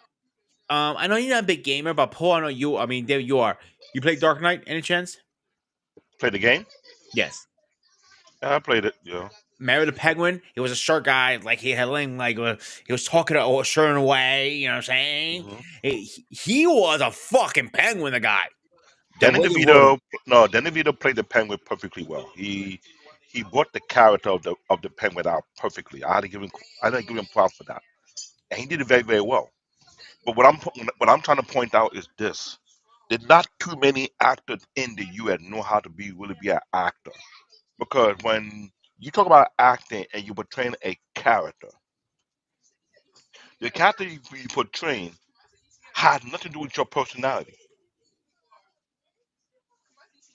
I know you're not a big gamer, but Paul, I know you. I mean, David, you are. You play Dark Knight? Any chance? Play the game. Yes. Yeah, I played it. Yeah. Marry the Penguin. He was a short guy. Like he had he was talking a certain way. You know what I'm saying? hmm He was a fucking penguin. The guy. The Danny way he wrote him. DeVito, no, Danny DeVito played the Penguin perfectly well. He brought the character of the Penguin out perfectly. I had to give him props for that, and he did it very very well. But what I'm trying to point out is this: there's not too many actors in the U.S. know how to be an actor. Because when you talk about acting and you're portraying a character, the character you portraying has nothing to do with your personality.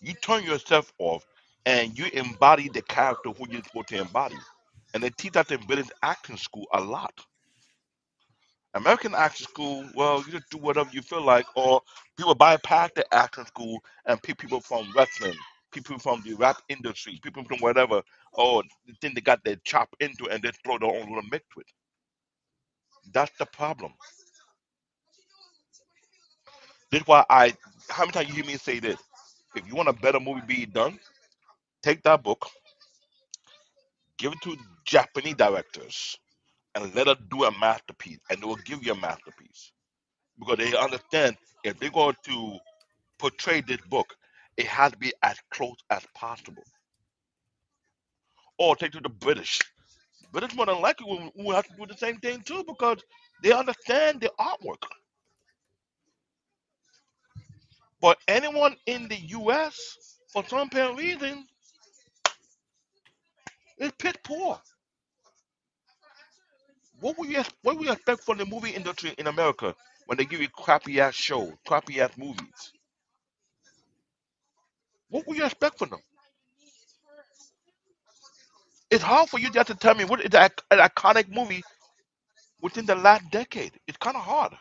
You turn yourself off and you embody the character who you're supposed to embody. And they teach that in British acting school a lot. American acting school, well, you just do whatever you feel like, or people bypass the acting school and pick people from wrestling, people from the rap industry, people from whatever, or the thing they got their chop into and they throw their own little mix with. That's the problem. This is why how many times you hear me say this? If you want a better movie be done, take that book, give it to Japanese directors, and let us do a masterpiece, and they will give you a masterpiece because they understand if they're going to portray this book, it has to be as close as possible. Or take to the British. British more than likely will have to do the same thing too because they understand the artwork. But anyone in the U.S. for some apparent reason is piss poor. What would you expect from the movie industry in America when they give you crappy ass shows, crappy ass movies? What would you expect from them? It's hard for you just to tell me what is an iconic movie within the last decade. It's kind of hard.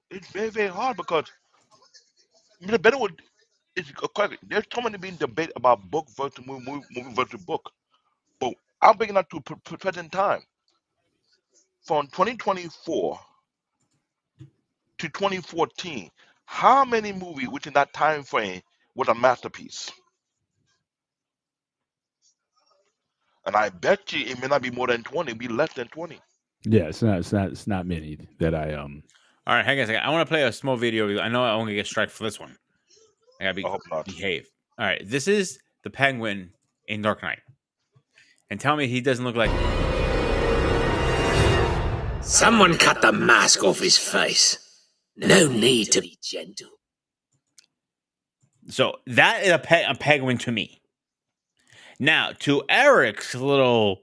It's very very hard because the better would is correct. There's so many being debate about book versus movie versus book. But I'm bringing that to present time from 2024 to 2014. How many movies within that time frame was a masterpiece? And I bet you it may not be more than 20, it'll be less than 20. yeah. It's not many that I All right, hang on a second. I want to play a small video. I know I won't get strike for this one. I gotta I hope not. behave. All right, this is the Penguin in Dark Knight, and tell me he doesn't look like. Someone cut the mask off his face. No need to be gentle. So that is a Penguin to me. Now to Eric's little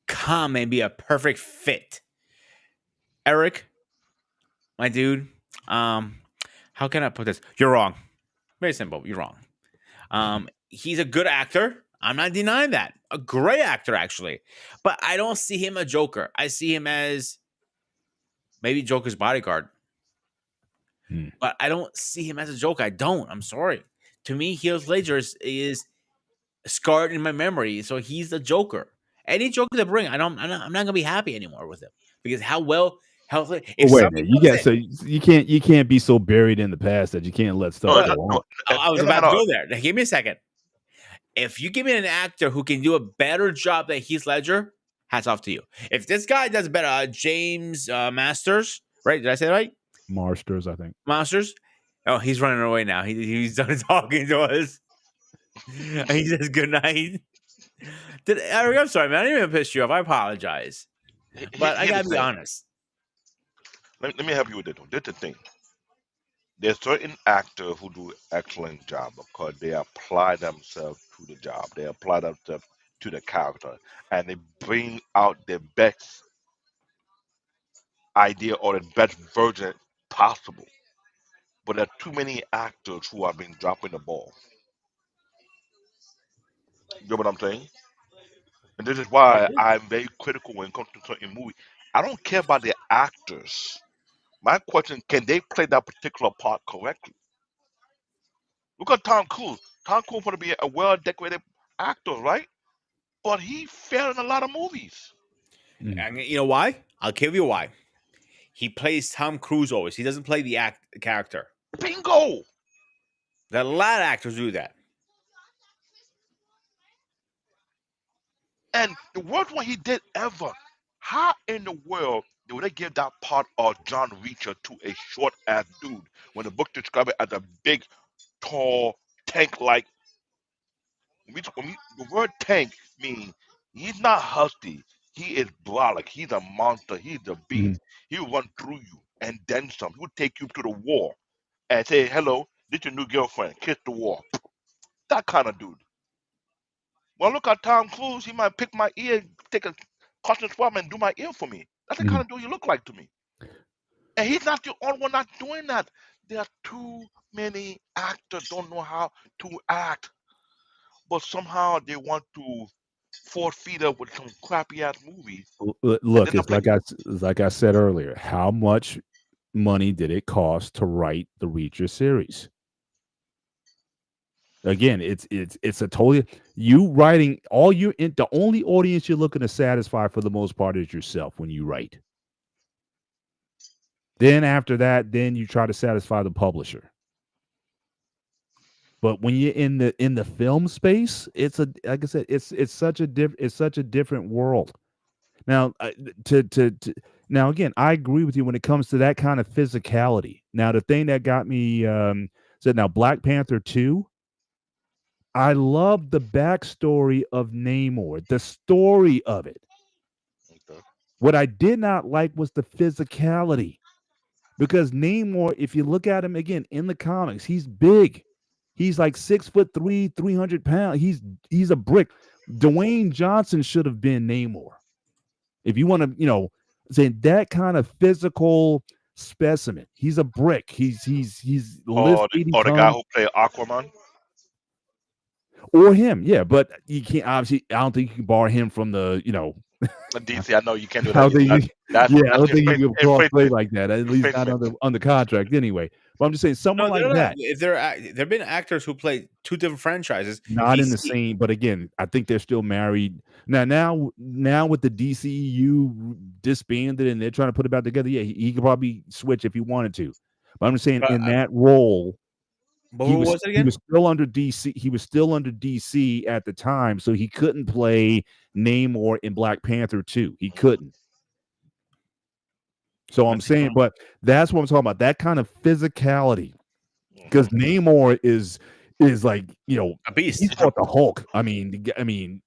comment, be a perfect fit. Eric, my dude, how can I put this? You're wrong. Very simple. You're wrong. He's a good actor. I'm not denying that. A great actor, actually. But I don't see him a Joker. I see him as maybe Joker's bodyguard. Hmm. But I don't see him as a Joker. I don't. I'm sorry. To me, Heath Ledger is scarred in my memory. So he's the Joker. Any Joker they bring, I'm not gonna be happy anymore with him because how Oh, if wait a somebody minute. You comes got in, so you can't be so buried in the past that you can't let stuff No, go no, on. I was no, about to no. go there. Now, give me a second. If you give me an actor who can do a better job than Heath Ledger, hats off to you. If this guy does better, James Masters, right? Did I say it right? Marsters, I think. Monsters. Oh, he's running away now. He's done talking to us. He says good night. Eric, I'm sorry, man. I didn't even piss you off. I apologize. But I Here's the gotta be thing. honest. Let me help you with this one. This the thing. There's certain actors who do excellent job because they apply themselves to the job. They apply themselves to the character, and they bring out the best idea or the best version possible. But there are too many actors who have been dropping the ball. You know what I'm saying? And this is I why do. I'm very critical when it comes to certain movies. I don't care about the actors. My question: can they play that particular part correctly? Look at Tom Cruise. Tom Cruise going to be a well-decorated actor, right? But he failed in a lot of movies. Mhm. And you know why? I'll give you why. He plays Tom Cruise always. He doesn't play the character. Bingo! There are a lot of actors do that. And the worst one he did ever. How in the world would they give that part of John Reacher to a short ass dude when the book described it as a big, tall, tank like? The word tank means he's not husky. He is brolic. He's a monster. He's a Mhm. beast. He will run through you and then some. He will take you to the war and say, "Hello, this your new girlfriend. Kiss the war." That kind of dude. Well, look at Tom Cruise. He might pick my ear, take a cotton swab and do my ear for me. That's the kind Mhm. of dude you look like to me. And he's not the only one not doing that. There are too many actors don't know how to act, but somehow they want to forfeit up with some crappy ass movies, and Look, then they it's play. like I said earlier. How much money did it cost to write the Reacher series? Again, it's a totally you writing all you in the only audience you're looking to satisfy for the most part is yourself when you write. Then after that, then you try to satisfy the publisher. But when you're in the film space, it's a like I said, it's such a different world. Now, to now again, I agree with you when it comes to that kind of physicality. Now, the thing that got me said now Black Panther 2, I love the backstory of Namor, the story of it. Okay. What I did not like was the physicality because Namor, if you look at him again in the comics, he's big. He's like 6'3", 300 pounds. He's a brick. Dwayne Johnson should have been Namor. If you want to, say that kind of physical specimen, he's a brick. He's lift Or 80 the guy tons who played Aquaman, or him, yeah. But you can't obviously. I don't think you can bar him from the, DC. I know you can't do I that. don't think you, yeah, I That's don't think you can cross play infringement. like that. At least not Infringement. under contract anyway. But I'm just saying, someone No, like they're not. that. If there've been actors who play two different franchises. Not in the DC. same, but again, I think they're still married. Now with the DCEU disbanded and they're trying to put it back together, yeah, he could probably switch if he wanted to. But I'm just saying But, in that role, who was it he again? was still under DC. He was still under DC at the time, so he couldn't play Namor in Black Panther 2. He couldn't. So I'm Let's see. saying, but that's what I'm talking about. That kind of physicality. Because Mhm. Namor is like, A beast. he's fought the Hulk.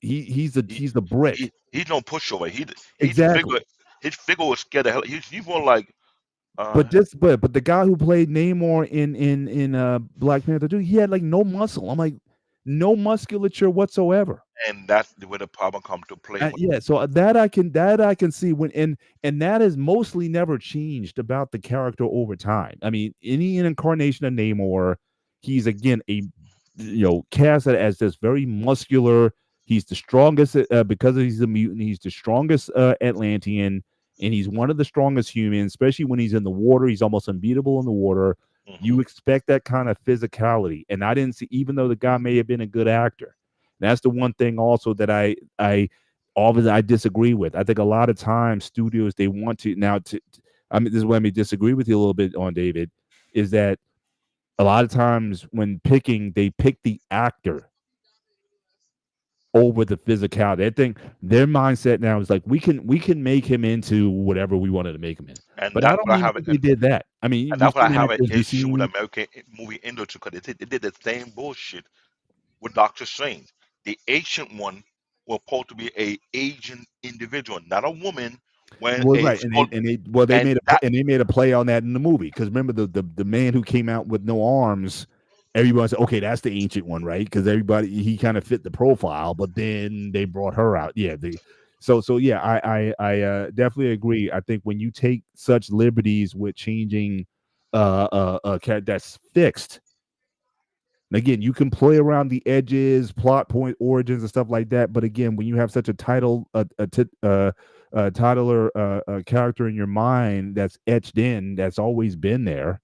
He's the brick. He's no pushover. He's figure. Exactly. His figure was scared the hell. He's more like uh, But the guy who played Namor in Black Panther 2, he had like no muscle. I'm like, no musculature whatsoever. and that's where the problem come to play with. Yeah, so that I can see and that has mostly never changed about the character over time. I mean, any incarnation of Namor, he's again cast as this very muscular. He's the strongest because he's a mutant. He's the strongest Atlantean, and he's one of the strongest humans, especially when he's in the water. He's almost unbeatable in the water. Hmm. You expect that kind of physicality, and I didn't see, even though the guy may have been a good actor. That's the one thing also that I disagree with. I think a lot of times studios they want to now I mean, this is where I may disagree with you a little bit on David, is that a lot of times when picking, they pick the actor over the physicality. I think their mindset now is like we can make him into whatever we wanted to make him in. And But I that's don't what I even have, think they did that. I mean, and we've that's what I seen have an actors, we've issue with seen American movie industry because they did the same bullshit with Doctor Strange. The ancient one was supposed to be a Asian individual, not a woman when well, a right, skull, they and made that a play on that in the movie because remember the man who came out with no arms. Everybody said, okay, that's the ancient one, right? Because everybody he kind of fit the profile, but then they brought her out. Yeah, so yeah, I definitely agree. I think when you take such liberties with changing that's fixed. Again, you can play around the edges, plot point origins, and stuff like that. But again, when you have such a title or a character in your mind that's etched in, that's always been there.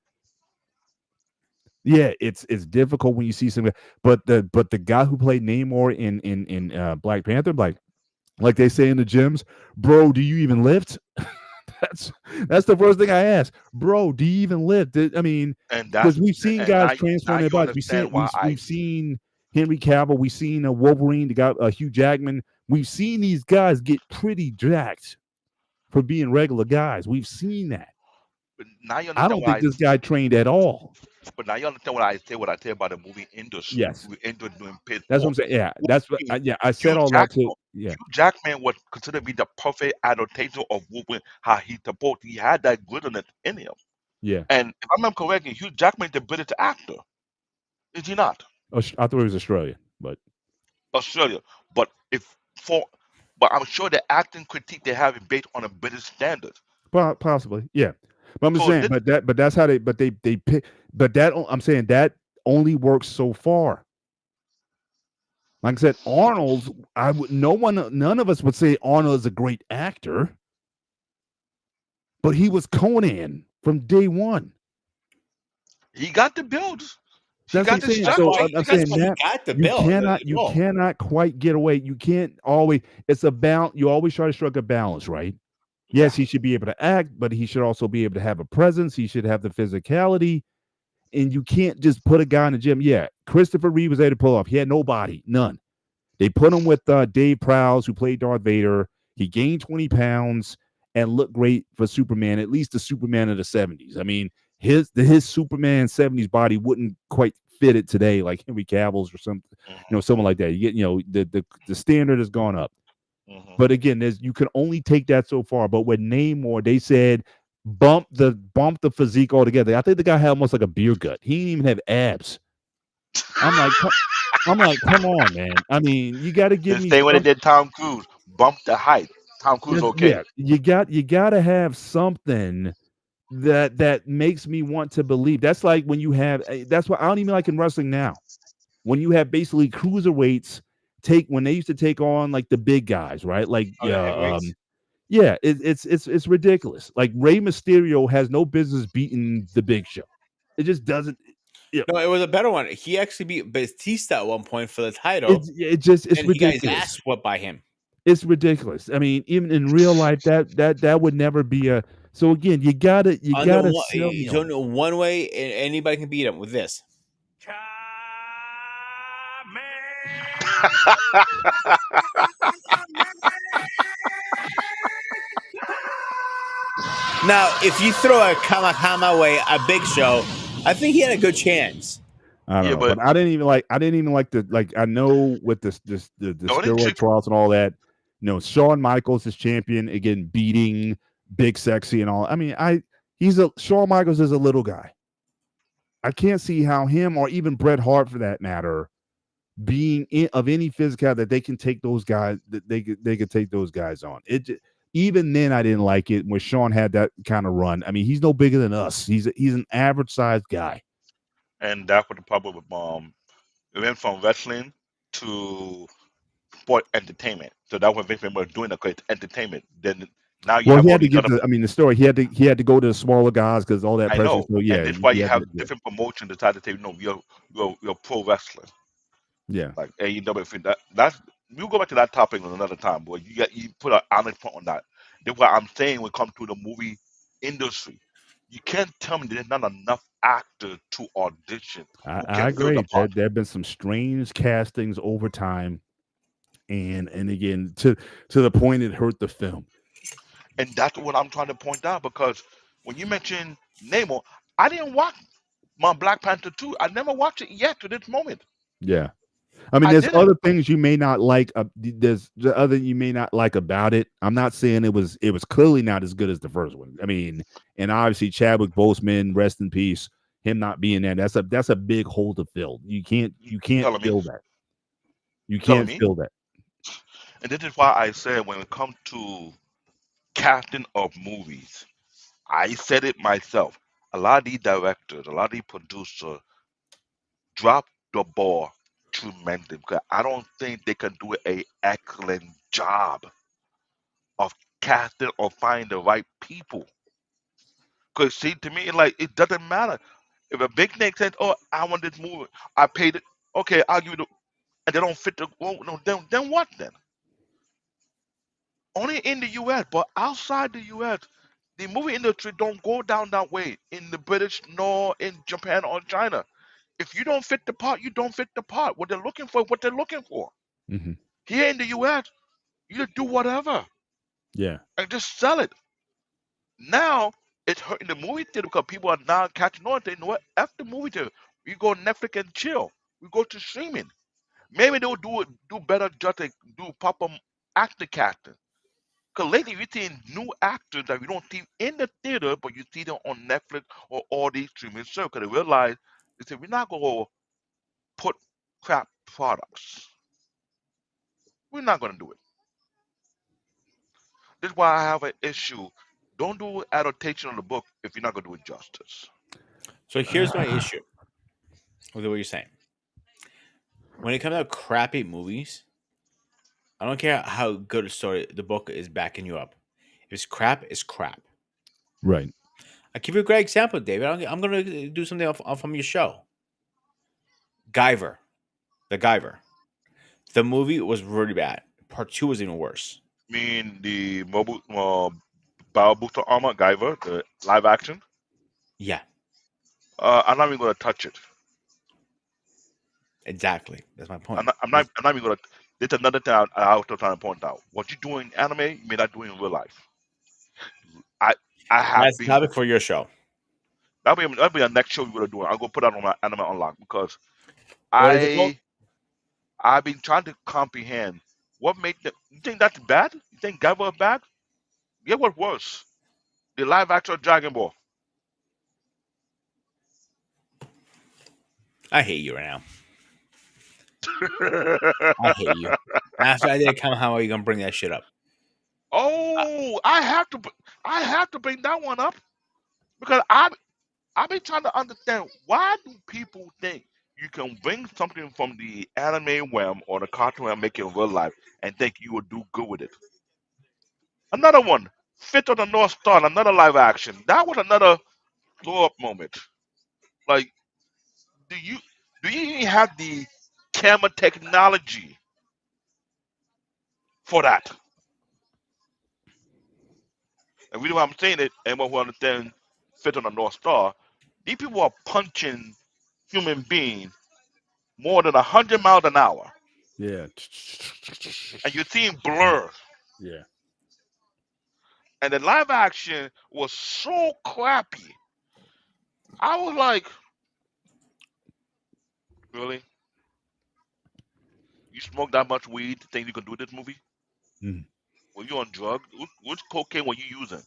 Yeah, it's difficult when you see something. But the guy who played Namor in Black Panther, like they say in the gyms, bro, do you even lift? That's that's the first thing I asked, bro. Do you even lift? I mean, and because that's we've seen and guys now transform their you bodies. We've seen understand why I we've seen Henry Cavill. We've seen Wolverine. The guy Hugh Jackman. We've seen these guys get pretty jacked for being regular guys. We've seen that. now you I understand don't why think this guy trained at all. but now you understand what I say about the movie industry. Yes, We ended doing paid that's what for. I'm saying. Yeah, that's what. Wolverine, Yeah, I said Hugh all that too. Jackman. Yeah, Hugh Jackman was considered to be the perfect adaptation of Wolverine. How he had that goodness in him. yeah. And if I remember correctly, Hugh Jackman is the British actor, is he not? I thought he was Australian, but Australia. But if for but I'm sure the acting critique they have is based on a British standard. possibly, yeah. But I'm just So saying, this but that's how they pick. But I'm saying that only works so far. Like I said, Arnold, I would none of us would say Arnold is a great actor, but he was Conan from day one. he got the builds. He That's what I'm got the saying. That's So why structure. I'm He got that's saying why he that got the bill. The you role. cannot quite get away. You can't always. It's about you always try to strike a balance, right? yeah. Yes, he should be able to act, but he should also be able to have a presence. He should have the physicality, and you can't just put a guy in the gym. Yeah, Christopher Reeve was able to pull off. He had nobody, none. They put him with Dave Prowse, who played Darth Vader. He gained 20 pounds and looked great for Superman, at least the Superman of the 70s. I mean, his Superman 70s body wouldn't quite fit it today, like Henry Cavill's or something, Hmm. someone like that. You get, the standard has gone up. Hmm. But again, you can only take that so far. But with Namor, they said bump the physique altogether. I think the guy had almost like a beer gut. He didn't even have abs. I'm like, come on, man. I mean, you got to give The me same way they some. did Tom Cruise, bump the height. Tom Cruise okay. Yeah, you got to have something that makes me want to believe. That's like when you have. That's what I don't even like in wrestling now. When you have basically cruiserweights when they used to take on like the big guys, right? Like Oh, the heavyweights. yeah, it's ridiculous. Like Rey Mysterio has no business beating the Big Show. It just doesn't. Yeah, No, it was a better one. He actually beat Batista at one point for the title, it's and he got his ridiculous. ass whooped by him. It's ridiculous. I mean, even in real life, that would never be a. So again, you gotta sell me There's on it. only one way anybody can beat him with this. Now, if you throw a Kamakama way, a Big Show, I think he had a good chance. I don't Yeah, know, but but I didn't even like the like. I know with the the only steroid trick, trials and all that. Shawn Michaels is champion again, beating Big Sexy and all. I mean, Shawn Michaels is a little guy. I can't see how him or even Bret Hart, for that matter, being of any physical that they can take those guys that they could take those guys on. Even then I didn't like it when Sean had that kind of run. I mean, he's no bigger than us. He's an average sized guy. and that's what the problem with it went from wrestling to sport entertainment. So that was Vince was doing the entertainment. Then now you Well, have he all had to these give other. the story. He had to go to the smaller guys because all that I pressure. know, So and yeah, that's why he you had to. have Yeah, different promotions decide to say, no, you're pro wrestler. yeah. Like AEW, if that's we'll go back to that topic on another time, boy. You put an honest point on that. That's what I'm saying when it comes to the movie industry. You can't tell me there's not enough actors to audition I, who can I fill the agree. There part. have been some strange castings over time. and again to the point it hurt the film. And that's what I'm trying to point out because when you mention Namor, I didn't watch my Black Panther 2. I never watched it yet to this moment. Yeah. I mean, I there's didn't. other things you may not like. There's the other you may not like about it. I'm not saying it was clearly not as good as the first one. I mean, and obviously Chadwick Boseman, rest in peace. Him not being there, that's a big hole to fill. You You can't telling me? fill that. You You telling can't me? fill that. And this is why I said when it comes to casting of movies, I said it myself. A lot of these directors, a lot of these producers drop the ball tremendously because I don't think they can do a excellent job of casting or finding the right people. Because see, to me, like it doesn't matter if a big name says, "Oh, I want this movie. I paid it. Okay, I'll give you the," and they don't fit the. Well, no, then what then? Only in the U.S., but outside the U.S., the movie industry don't go down that way in the British nor in Japan or China. If you don't fit the part, you don't fit the part. What they're looking for, what they're looking for. Hmm. Here in the U.S., you just do whatever Yeah. and just sell it. Now it's hurting the movie theater because people are now catching on. They know what? F the movie theater. We go Netflix and chill. We go to streaming. Maybe they'll do better just to do proper actor casting. Because lately you're seeing new actors that you don't see in the theater, but you see them on Netflix or all these streaming services. Because they realize they say we're not gonna put crap products. We're not gonna do it. This is why I have an issue. Don't do adaptation of the book if you're not gonna do it justice. So here's my issue with what you're saying. When it comes to crappy movies, I don't care how good a story the book is backing you up. If it's crap, it's crap. Right. I'll give you a great example, David. I'm going to do something off from your show. Guyver. The Guyver. The movie was really bad. Part two was even worse. Mean the mobile Battle Booster Armor Guyver, the live action. Yeah, I'm not even gonna touch it. exactly. That's my I'm point. not. I'm not. I'm not even gonna. It's another thing I was trying to point out. What you do in anime, you may not do in real life. I I have That's a been. topic for your show. That'll be a next show we're gonna do. I'll go put that on my anime unlock because What is it called? I I've been trying to comprehend what made the. You think that's bad? You think Guyver is bad? Yeah, what worse? The live action Dragon Ball. I hate you right now. I hate you. After I did come, how are you going to bring that shit up? Oh, I have to bring that one up because I've been trying to understand why do people think you can bring something from the anime realm or the cartoon and make it real life and think you will do good with it. Another one, Fit on the North Star, another live action. That was another blow up moment. Like, do you do you even have the camera technology for that? And the reason why I'm saying it, anyone who understands Fit on the North Star, these people are punching human beings more than 100 miles an hour, Yeah. and you're seeing blur. Yeah. And the live action was so crappy. I was like, really? You smoke that much weed to think you can do this movie? Mhm. Were you on drugs? Which cocaine were you using?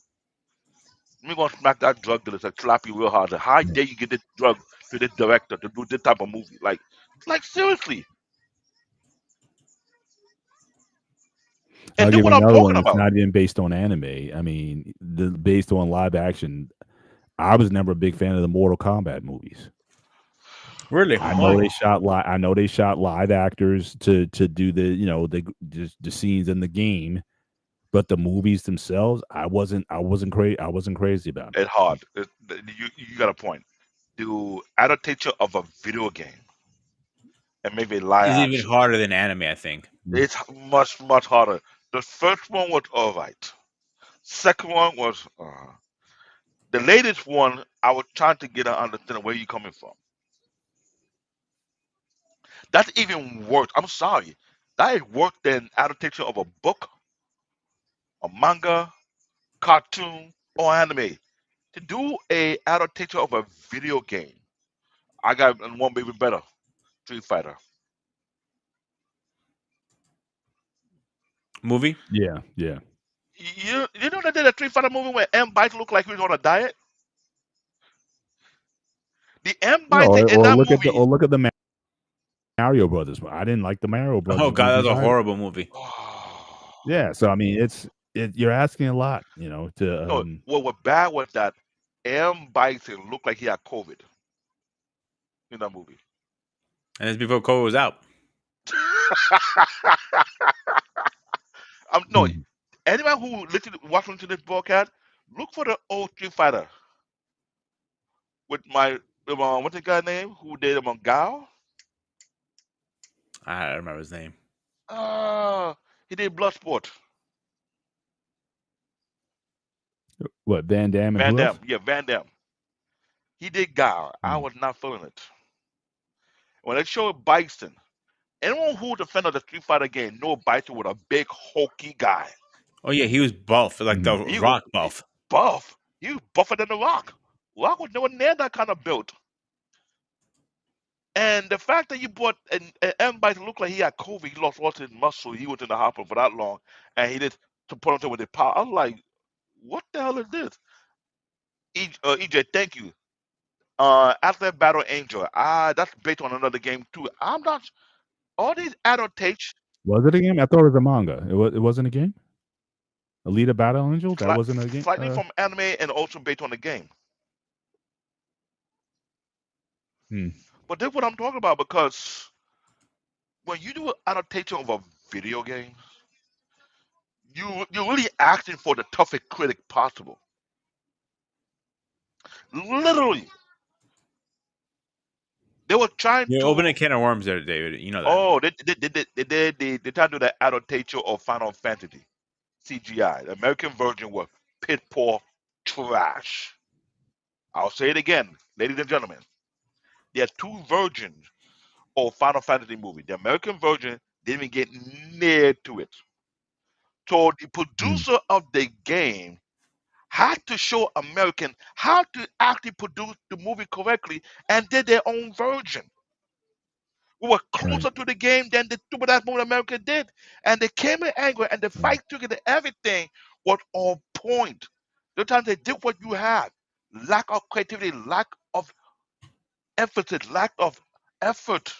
Me gonna smack that drug dealer and slap you real hard. How dare you get this drug to this director to do this type of movie? Like seriously. And I'll this give what you I'm another talking one. It's about. not even based on anime. I mean, based on live action. I was never a big fan of the Mortal Kombat movies. Really? I know Why? they shot live. I know they shot live actors to do the the scenes in the game, but the movies themselves, I wasn't crazy about It's hard. You got a point. Do adaptation of a video game and maybe live It's even action. harder than anime, I think. it. It's much harder. The first one was alright. Second one was the latest one. I was trying to get an understanding where you coming from. That's even worse. I'm sorry. That is worse than adaptation of a book, a manga, cartoon, or anime. To do a adaptation of a video game, I got one maybe better. Street Fighter. Movie? Yeah, yeah. You know they did a Street Fighter movie where M Bite looked like he was on a diet. The M No, Bite in that movie. look at the Mario Brothers. I didn't like the Mario Oh Brothers god, movies that's a either. horrible movie. Yeah, so I mean, you're asking a lot, to No, what was bad was that M Bison looked like he had COVID in that movie. And it's before Cole was out. No, hmm. anyone who watching to this broadcast, look for the old Street Fighter with my what's the guy name who did him on Gao? I don't remember his name. He did Bloodsport. What, Van Damme and Van who else? Damme, yeah, Van Damme. He did Gao. I Hmm. was not feeling it. When they showed Bison, anyone who defended the Street Fighter game know Bison was a big hulky guy. Oh yeah, he was buff, like the Mhm. He was Rock buff. buff. He was buffer than the Rock. Rock was nowhere near that kind of build. And the fact that you brought and everybody looked like he had COVID, he lost all his muscle, he was in the hospital for that long, and he did to put him with the power. I was like, what the hell is this? EJ, thank you. After Battle Angel, that's based on another game too. I'm not all these adaptations Was it a game? I thought it was a manga. It wasn't a game. Alita Battle Angel. That wasn't a game. slightly from anime and also based on the game. Hmm. But that's what I'm talking about because when you do an adaptation of a video game, you're really asking for the toughest critic possible. Literally, they were trying You open a to. can of worms there, David. You know that. Oh, they tried to do the adaptation of Final Fantasy CGI. The American version was pit poor trash. I'll say it again, ladies and gentlemen. There are two versions of Final Fantasy movie. The American version didn't even get near to it. So the Hmm. producer of the game had to show American how to actually produce the movie correctly and did their own version. We were Right. closer to the game than the stupid ass movie America did. And they came in angry and the Right. fight together, everything was on point. Sometimes they did what you had. Lack of creativity, lack of emphasis, lack of effort.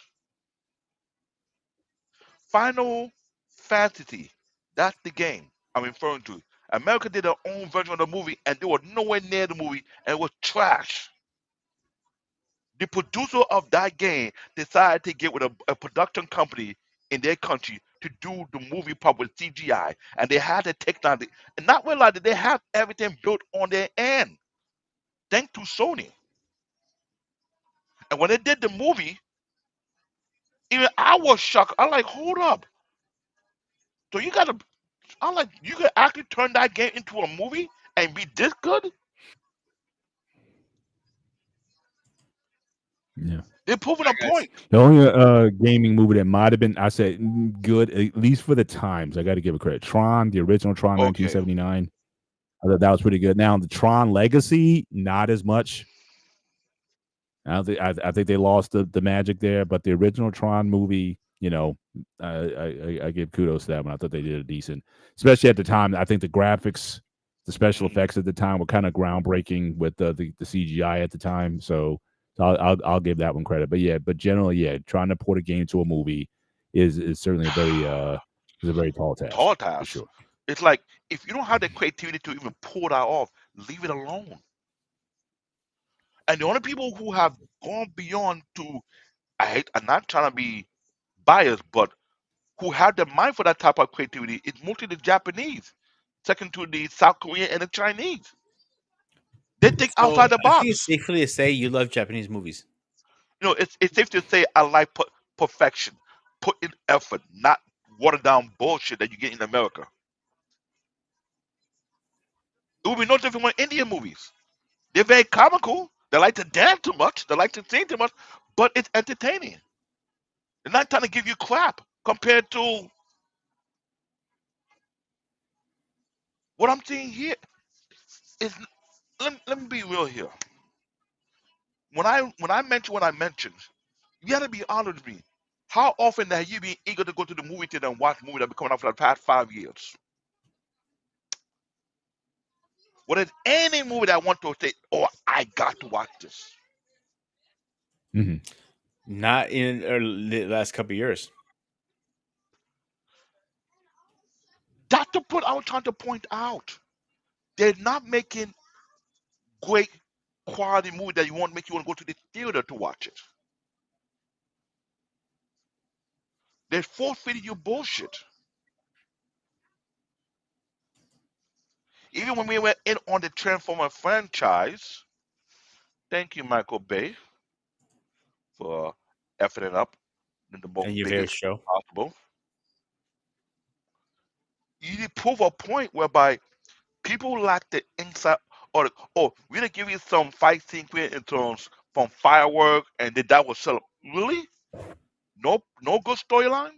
Final Fantasy, that's the game I'm referring to. America did their own version of the movie and they were nowhere near the movie and it was trash. The producer of that game decided to get with a production company in their country to do the movie part with CGI, and they had the technology, and not realize that they have everything built on their end, thanks to Sony. And when they did the movie, even I was shocked. I'm like, hold up. So you gotta, I'm like, you could actually turn that game into a movie and be this good? Yeah. They're proving a Alright, guys. point. The only gaming movie that might have been, I said, good, at least for the times. I got to give it credit. Tron, the original Tron, Okay. 1979. I thought that was pretty good. Now the Tron Legacy, not as much. I think they lost the magic there, but the original Tron movie, I give kudos to that one. I thought they did a decent, especially at the time. I think the graphics, the special Mhm. effects at the time were kind of groundbreaking with the CGI at the time. So I'll give that one credit. But yeah, but generally, yeah, trying to port a game to a movie is certainly is a very tall task Tall for task. sure. It's like if you don't have the creativity to even pull that off, leave it alone. And the only people who have gone beyond to, I'm not trying to be biased, but who have the mind for that type of creativity is mostly the Japanese, second to the South Korean and the Chinese. They think So outside the I think it's box. safely to say you love Japanese movies. It's safe to say I like perfection, put in effort, not watered down bullshit that you get in America. It would be no different with Indian movies. They're very comical. They like to dance too much. They like to sing too much, but it's entertaining. They're not trying to give you crap compared to What I'm saying here is, let me be real here. When I mention what I mentioned, you gotta be honest with me. How often have you been eager to go to the movie theater and watch movies that have been coming out for the past 5 years? What is any movie that I want to say, oh, I got to watch this? Hmm. Not in the last couple of years. That's the point I was trying to point out. They're not making great quality movie that you want to go to the theater to watch it. They're force feeding you bullshit. Even when we went in on the Transformer franchise, thank you, Michael Bay, for effing it up in the most And your favorite biggest way show. possible. You did prove a point whereby people lack the insight, or we gonna give you some fight sequence in terms from firework and then that was sell. Really? No good storyline?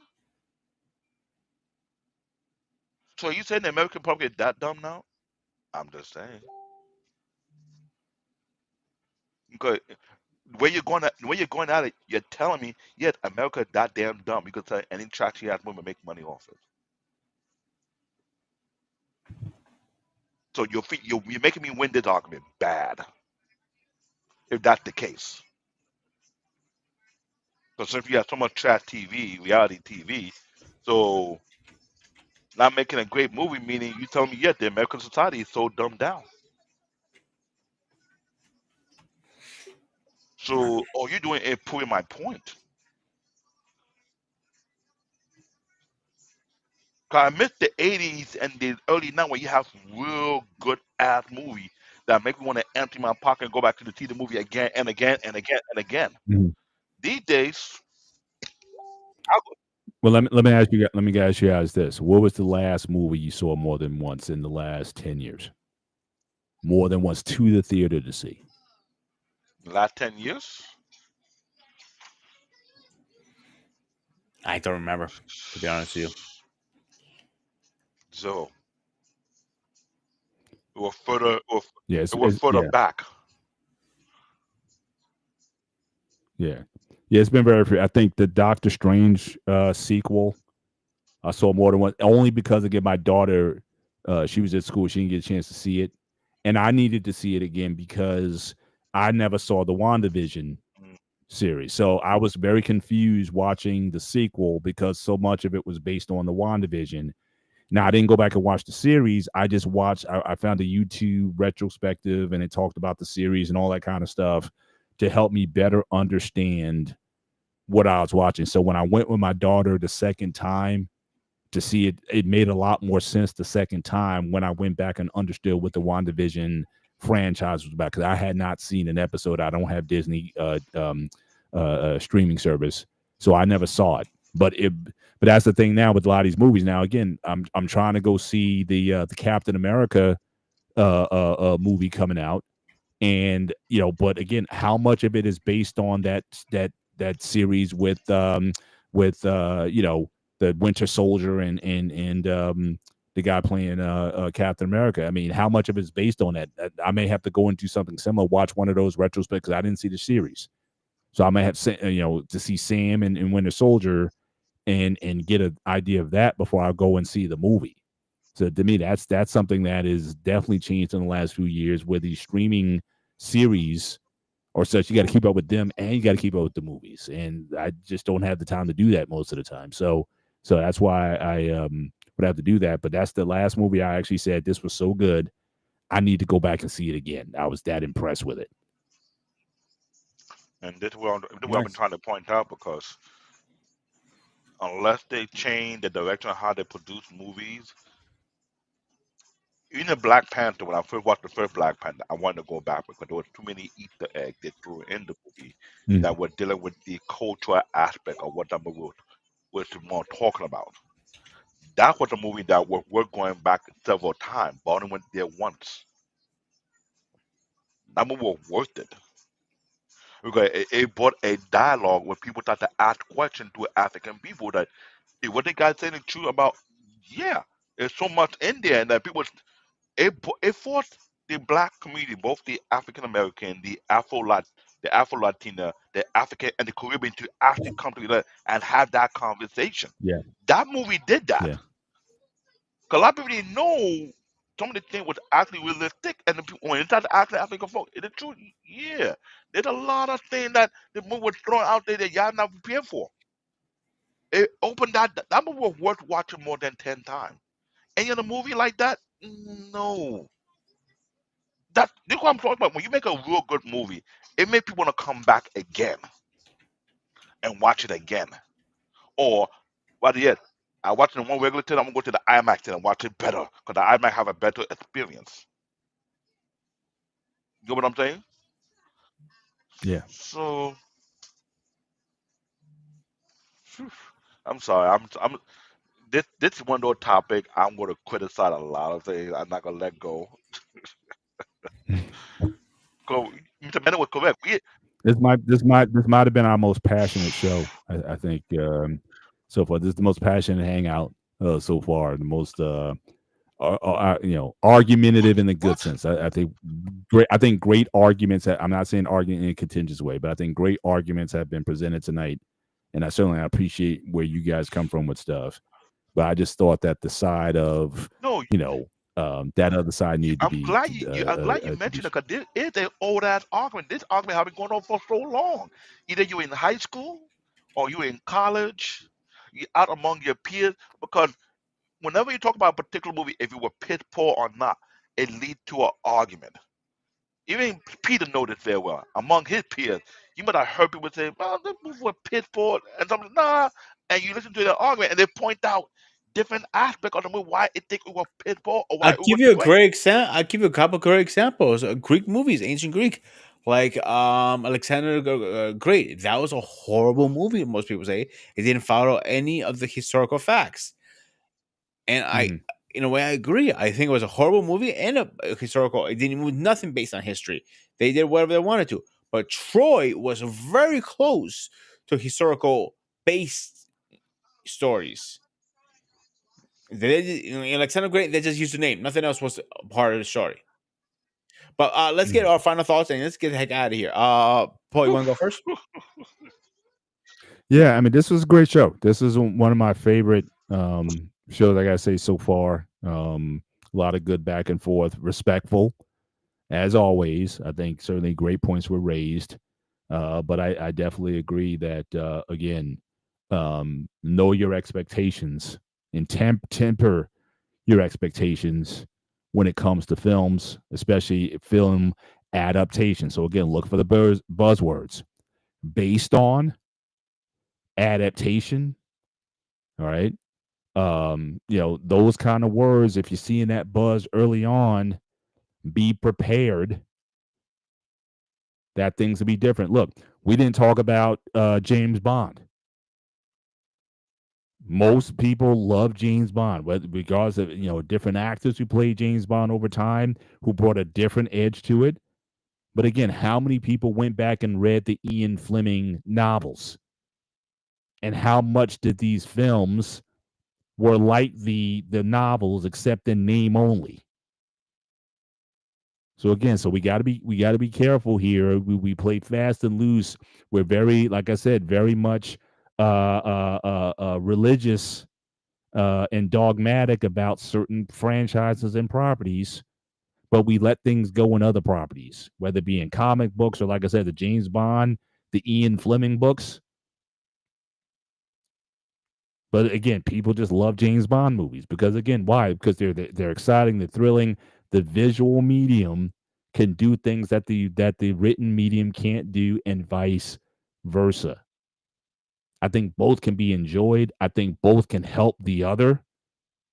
So you saying the American public is that dumb now? I'm just saying. Because the way you're going at it, you're telling me, yes, America is that damn dumb. You could say any trashy ass woman make money off it. So you're making me win this argument bad if that's the case. Because since we have so much trash TV, reality TV, so not making a great movie, meaning you telling me, yeah, the American society is so dumbed down. So all you're doing is proving my point. 'Cause I miss the '80s and the early '90s where you have real good ass movie that make me want to empty my pocket and go back to the theater movie again and again and again and again. Hmm. These days, I go, Well, let me ask you guys this: what was the last movie you saw more than once in the last 10 years? More than once to the theater to see? the last 10 years, I don't remember, to be honest with you. so it was further, Yeah, it was further yeah, back. yeah, yeah. It's been very. I think the Doctor Strange sequel I saw more than one, only because again my daughter, she was at school, she didn't get a chance to see it, and I needed to see it again because I never saw the WandaVision Mm, series. So I was very confused watching the sequel because so much of it was based on the WandaVision. Now I didn't go back and watch the series. I just watched. I found a YouTube retrospective, and it talked about the series and all that kind of stuff to help me better understand what I was watching. So when I went with my daughter the second time to see it, it made a lot more sense the second time when I went back and understood what the WandaVision franchise was about because I had not seen an episode. I don't have Disney streaming service, so I never saw it. But that's the thing now with a lot of these movies. Now again, I'm trying to go see the Captain America movie coming out, and but again, how much of it is based on that series with the Winter Soldier and the guy playing Captain America. I mean, how much of it is based on that? I may have to go and do something similar, watch one of those retrospects because I didn't see the series, so I may have to see Sam and Winter Soldier and get an idea of that before I go and see the movie. So to me, that's something that is definitely changed in the last few years with these streaming series or such. You got to keep up with them and you got to keep up with the movies, and I just don't have the time to do that most of the time. So that's why I would have to do that. But that's the last movie I actually said this was so good. I need to go back and see it again. I was that impressed with it. and this is what I've been Nice. trying to point out because unless they change the direction of how they produce movies, even in Black Panther, when I first watched the first Black Panther, I wanted to go back because there was too many Easter eggs they threw in the movie Mm. that were dealing with the cultural aspect of what the movie was more talking about. That was a movie that we're going back several times. Barney went there once. That movie was worth it because it brought a dialogue where people start to ask questions to African people that, "Hey, what they guys saying is true about?" Yeah, there's so much in there, and that people. It forced the black community, both the African American, the Afro Latina, the African and the Caribbean, to actually come together and have that conversation. Yeah, That movie did that. yeah, 'Cause a lot of people didn't know some of the things was actually realistic, and the people when you start to ask the African folk, it's the truth. Yeah, there's a lot of things that the movie was throwing out there that y'all not prepared for. It opened that movie was worth watching more than 10 times. Any other movie like that? No. This what I'm talking about. When you make a real good movie, it makes people want to come back again and watch it again. Or what yet? I watch it in one regular theater, I'm gonna go to the IMAX theater and watch it better. Because the IMAX have a better experience. You know what I'm saying? yeah. So phew, I'm sorry. I'm this is one of those topic I'm gonna criticize a lot of things. I'm not gonna let go. Go Mr. Bennett was correct. This might have been our most passionate show. I think so far. This is the most passionate hangout so far. The most argumentative in the good What? sense. I think great. I think great arguments. I'm not saying arguing in a contentious way, but I think great arguments have been presented tonight, and I certainly appreciate where you guys come from with stuff. But I just thought that the side of No, that other side needed to I'm be glad I'm glad you to be. mentioned it because this is an old ass argument. This argument has been going on for so long. Either you're in high school or you're in college, you're out among your peers. Because whenever you talk about a particular movie, if it were piss poor or not, it leads to an argument. Even Peter noticed very well. Among his peers, you might have heard people say, "Well, this movie was piss poor," and some nah. And you listen to the argument, and they point out different aspects of the movie why it think it was piss poor or why I'll it give was you a great. great example. I'll give you a couple great examples. Greek movies, ancient Greek, like Alexander Great. That was a horrible movie. Most people say it didn't follow any of the historical facts, and Mhm. in a way, I agree. I think it was a horrible movie and a historical. It didn't move nothing based on history. They did whatever they wanted to. But Troy was very close to historical based stories. In Alexander Great, they just used the name. Nothing else was a part of the story. But let's get Mhm. our final thoughts and let's get the heck out of here. Paul, you want to go first? Yeah, I mean, this was a great show. This is one of my favorite shows. I gotta say so far. A lot of good back and forth, respectful as always. I think certainly great points were raised, but I definitely agree that again, know your expectations and temper your expectations when it comes to films, especially film adaptation. So again, look for the buzzwords based on adaptation. All right. Those kind of words, if you're seeing that buzz early on, be prepared that things will be different. Look, we didn't talk about James Bond. Most people love James Bond, whether regardless of different actors who played James Bond over time, who brought a different edge to it. But again, how many people went back and read the Ian Fleming novels? And how much did these films were like the novels except in name only? So again, we got to be careful here. We play fast and loose. We're very, like I said, very much religious and dogmatic about certain franchises and properties, but we let things go in other properties, whether it be in comic books or, like I said, the James Bond, the Ian Fleming books. But again, people just love James Bond movies because, again, why? Because they're exciting, they're thrilling. The visual medium can do things that the written medium can't do, and vice versa. I think both can be enjoyed. I think both can help the other.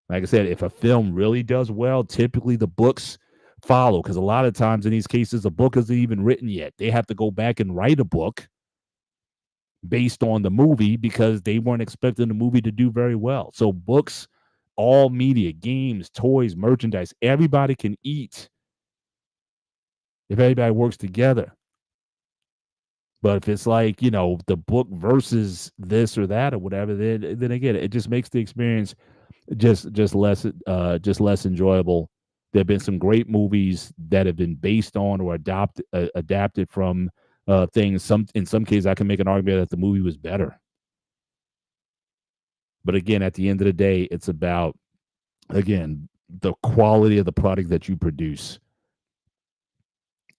Like I said, if a film really does well, typically the books follow because a lot of times in these cases, the book isn't even written yet. They have to go back and write a book based on the movie because they weren't expecting the movie to do very well. So books, all media, games, toys, merchandise, everybody can eat if everybody works together. But if it's like, the book versus this or that or whatever, then again, it just makes the experience just less enjoyable There have been some great movies that have been based on or adapted from things. In some cases, I can make an argument that the movie was better. But again, at the end of the day, it's about, again, the quality of the product that you produce.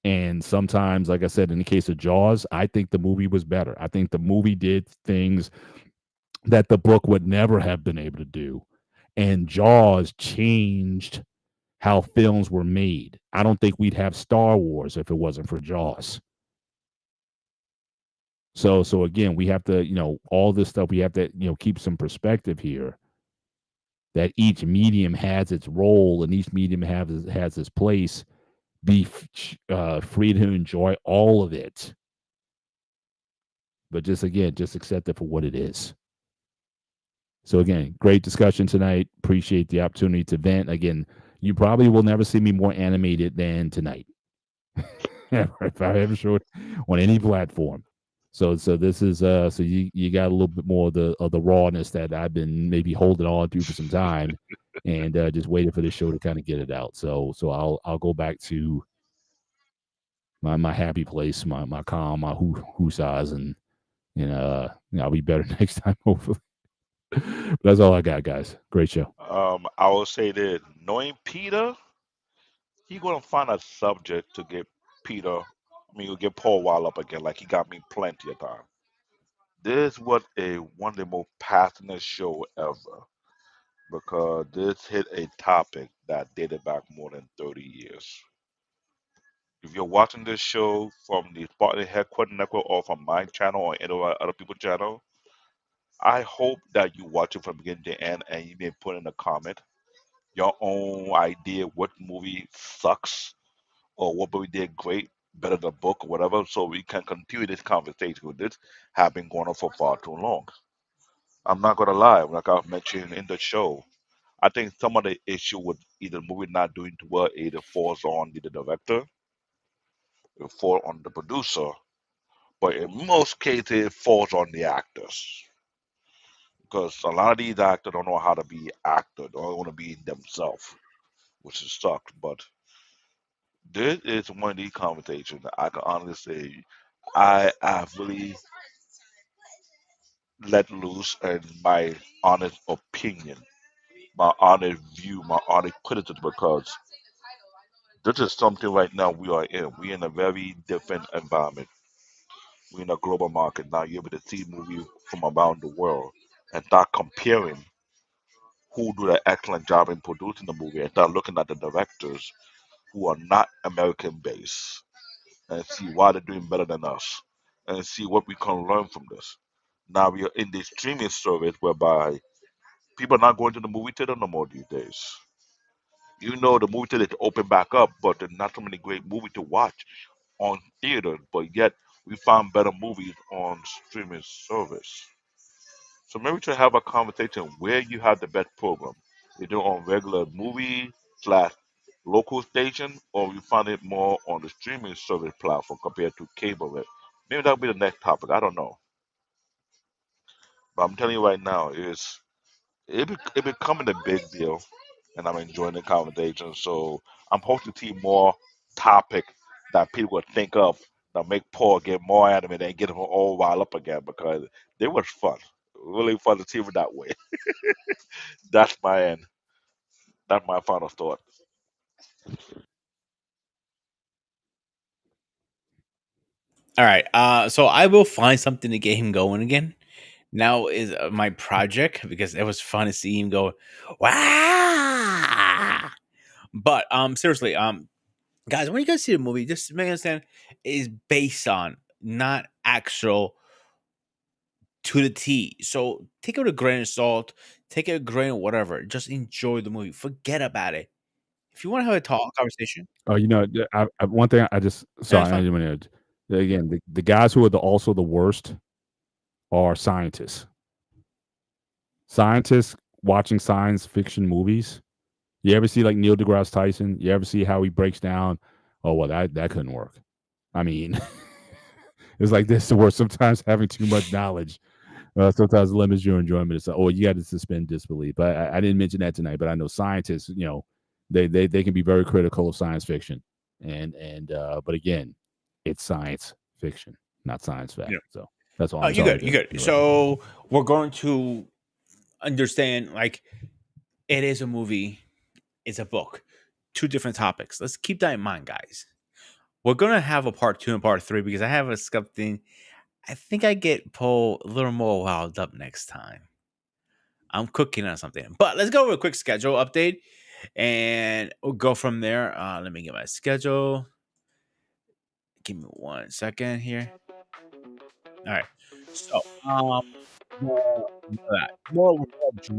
And sometimes, like I said, in the case of Jaws, I think the movie was better. I think the movie did things that the book would never have been able to do. And Jaws changed how films were made. I don't think we'd have Star Wars if it wasn't for Jaws. So again, we have to, all this stuff, we have to, keep some perspective here, that each medium has its role and each medium has its place. Be free to enjoy all of it. But just accept it for what it is. So again, great discussion tonight. Appreciate the opportunity to vent. Again, you probably will never see me more animated than tonight. If I ever showed on any platform. So this is so you got a little bit more of the rawness that I've been maybe holding on to for some time, and just waiting for the show to kind of get it out. So I'll go back to my happy place, my calm, my who size, and I'll be better next time, hopefully. But that's all I got, guys. Great show. I will say that knowing Peter, he gonna find a subject to get Peter. I mean, he'll get Paul Wall up again, like he got me plenty of time. This was one of the most passionate show ever because this hit a topic that dated back more than 30 years. If you're watching this show from the Spartan Headquarters Network or from my channel or any other people's channel, I hope that you watch it from beginning to end and you may put in a comment your own idea what movie sucks or what movie did great, better than the book or whatever, so we can continue this conversation with this have been going on for far too long. I'm not gonna lie, like I mentioned in the show, I think some of the issue with either the movie not doing too well either falls on the director, it falls on the producer, but in most cases it falls on the actors. Because a lot of these actors don't know how to be actors, don't want to be themselves, which is sucks. But this is one of these conversations that I can honestly say I have really let loose in my honest opinion, my honest view, my honest criticism because this is something right now we are in. We're in a very different environment. We're in a global market now. You're able to see movies from around the world and start comparing who do an excellent job in producing the movie and start looking at the directors who are not American based and see why they're doing better than us and see what we can learn from this. Now we are in this streaming service whereby people are not going to the movie theater no more these days. You know the movie theater is open back up, but there's not so many great movies to watch on theaters. But yet we found better movies on streaming service. So maybe to have a conversation where you have the best program, either on regular movie slash local station, or you find it more on the streaming service platform compared to cable. Maybe that'll be the next topic. I don't know, but I'm telling you right now, it becoming a big deal, and I'm enjoying the conversation. So I'm hoping to see more topic that people would think of that make Paul get more animated and get him all riled up again because it was fun, really fun to see it that way. That's my end. That's my final thought. All right. So I will find something to get him going again. Now is my project because it was fun to see him go, wow. But seriously, guys, when you guys see the movie, just make understand is based on not actual to the T. So take it with a grain of salt, take it with a grain of whatever. Just enjoy the movie. Forget about it. If you want to have a talk conversation, Oh, one thing I just yeah, it's sorry, I fine. didn't want to again the guys who are also the worst are scientists. Scientists watching science fiction movies. You ever see like Neil deGrasse Tyson? You ever see how he breaks down? Oh well, that couldn't work. I mean, it's like this where sometimes having too much knowledge sometimes limits your enjoyment. It's like, oh, you got to suspend disbelief. But I didn't mention that tonight. But I know scientists, They can be very critical of science fiction, but again, it's science fiction, not science fact. Yeah. So that's all Oh, I'm you trying good. to You good. do. So we're going to understand like it is a movie, it's a book, two different topics. Let's keep that in mind, guys. We're gonna have a part 2 and part 3 because I have a something. I think I get Paul a little more wound up next time. I'm cooking on something, but let's go with a quick schedule update, and we'll go from there. Let me get my schedule. Give me 1 second here. All right. So, more we have drugs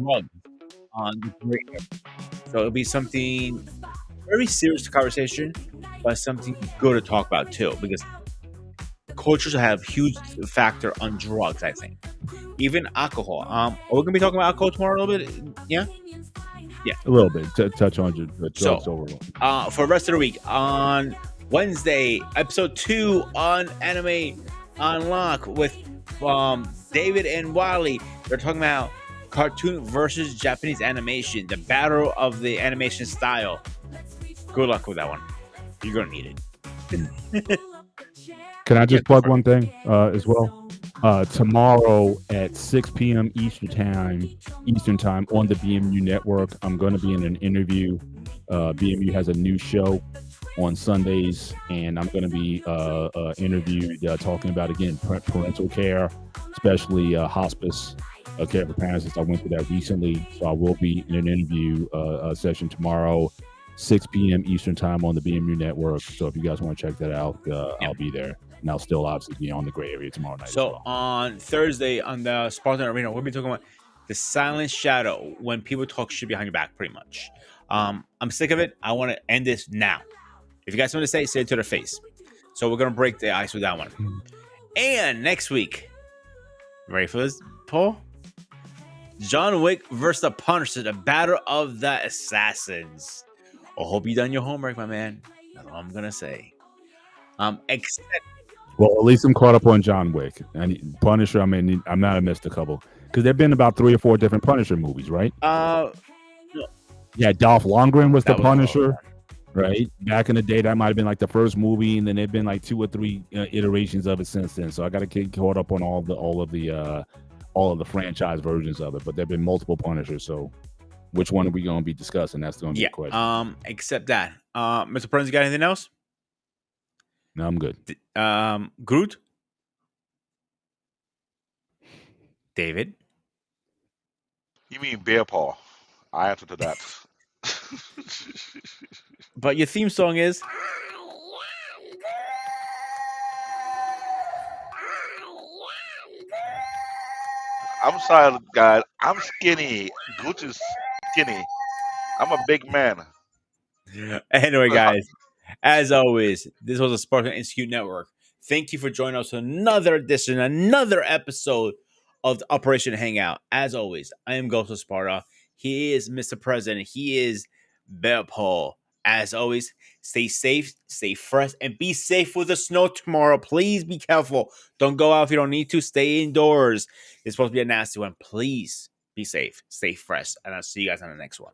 on the gray area. So it'll be something very serious conversation, but something good to talk about too, because cultures have huge factor on drugs. I think even alcohol. Are we gonna be talking about alcohol tomorrow a little bit? Yeah, yeah. A little bit touch on the So, drugs overall. for the rest of the week on Wednesday, episode 2 on Anime Unlock with David and Wally. They're talking about cartoon versus Japanese animation, the battle of the animation style. Good luck with that one. You're gonna need it. Can I just Yeah, plug one thing as well? Tomorrow at 6 p.m. Eastern time on the BMU network, I'm going to be in an interview. BMU has a new show on Sundays, and I'm going to be interviewed talking about, again, parental care, especially hospice care for parents, since I went through that recently. So I will be in an interview session tomorrow, 6 p.m. Eastern time on the BMU network. So if you guys want to check that out, I'll be there. And I'll still obviously be on the gray area tomorrow night. So as well. on Thursday on the Spartan Arena, we'll be talking about the silent shadow when people talk shit behind your back, pretty much. I'm sick of it. I want to end this now. If you guys want to say it to their face. So we're gonna break the ice with that one. And next week, ready for this, Paul? John Wick versus the Punisher, the battle of the assassins. I hope you done your homework, my man. That's all I'm gonna say. Except Well, at least I'm caught up on John Wick and Punisher. I mean, I might have missed a couple because there've been about 3 or 4 different Punisher movies, right? Yeah, Dolph Lundgren was the Punisher, right? Back in the day, that might have been like the first movie, and then there've been like 2 or 3 iterations of it since then. So I got to get caught up on all of the franchise versions of it. But there've been multiple Punishers. So which one are we going to be discussing? That's going to be the question. Except that, Mr. Prince, you got anything else? No, I'm good. Groot, David. You mean bear paw? I answer to that. But your theme song is I'm sorry, guys. I'm skinny. Gooch is skinny. I'm a big man. anyway, guys. As always, this was a Spartan Institute Network. Thank you for joining us for another edition, another episode of the Operation Hangout. As always, I am Ghost of Sparta. He is Mr. President. He is Bear Paul. As always, stay safe, stay fresh, and be safe with the snow tomorrow. Please be careful. Don't go out if you don't need to. Stay indoors. It's supposed to be a nasty one. Please be safe, stay fresh, and I'll see you guys on the next one.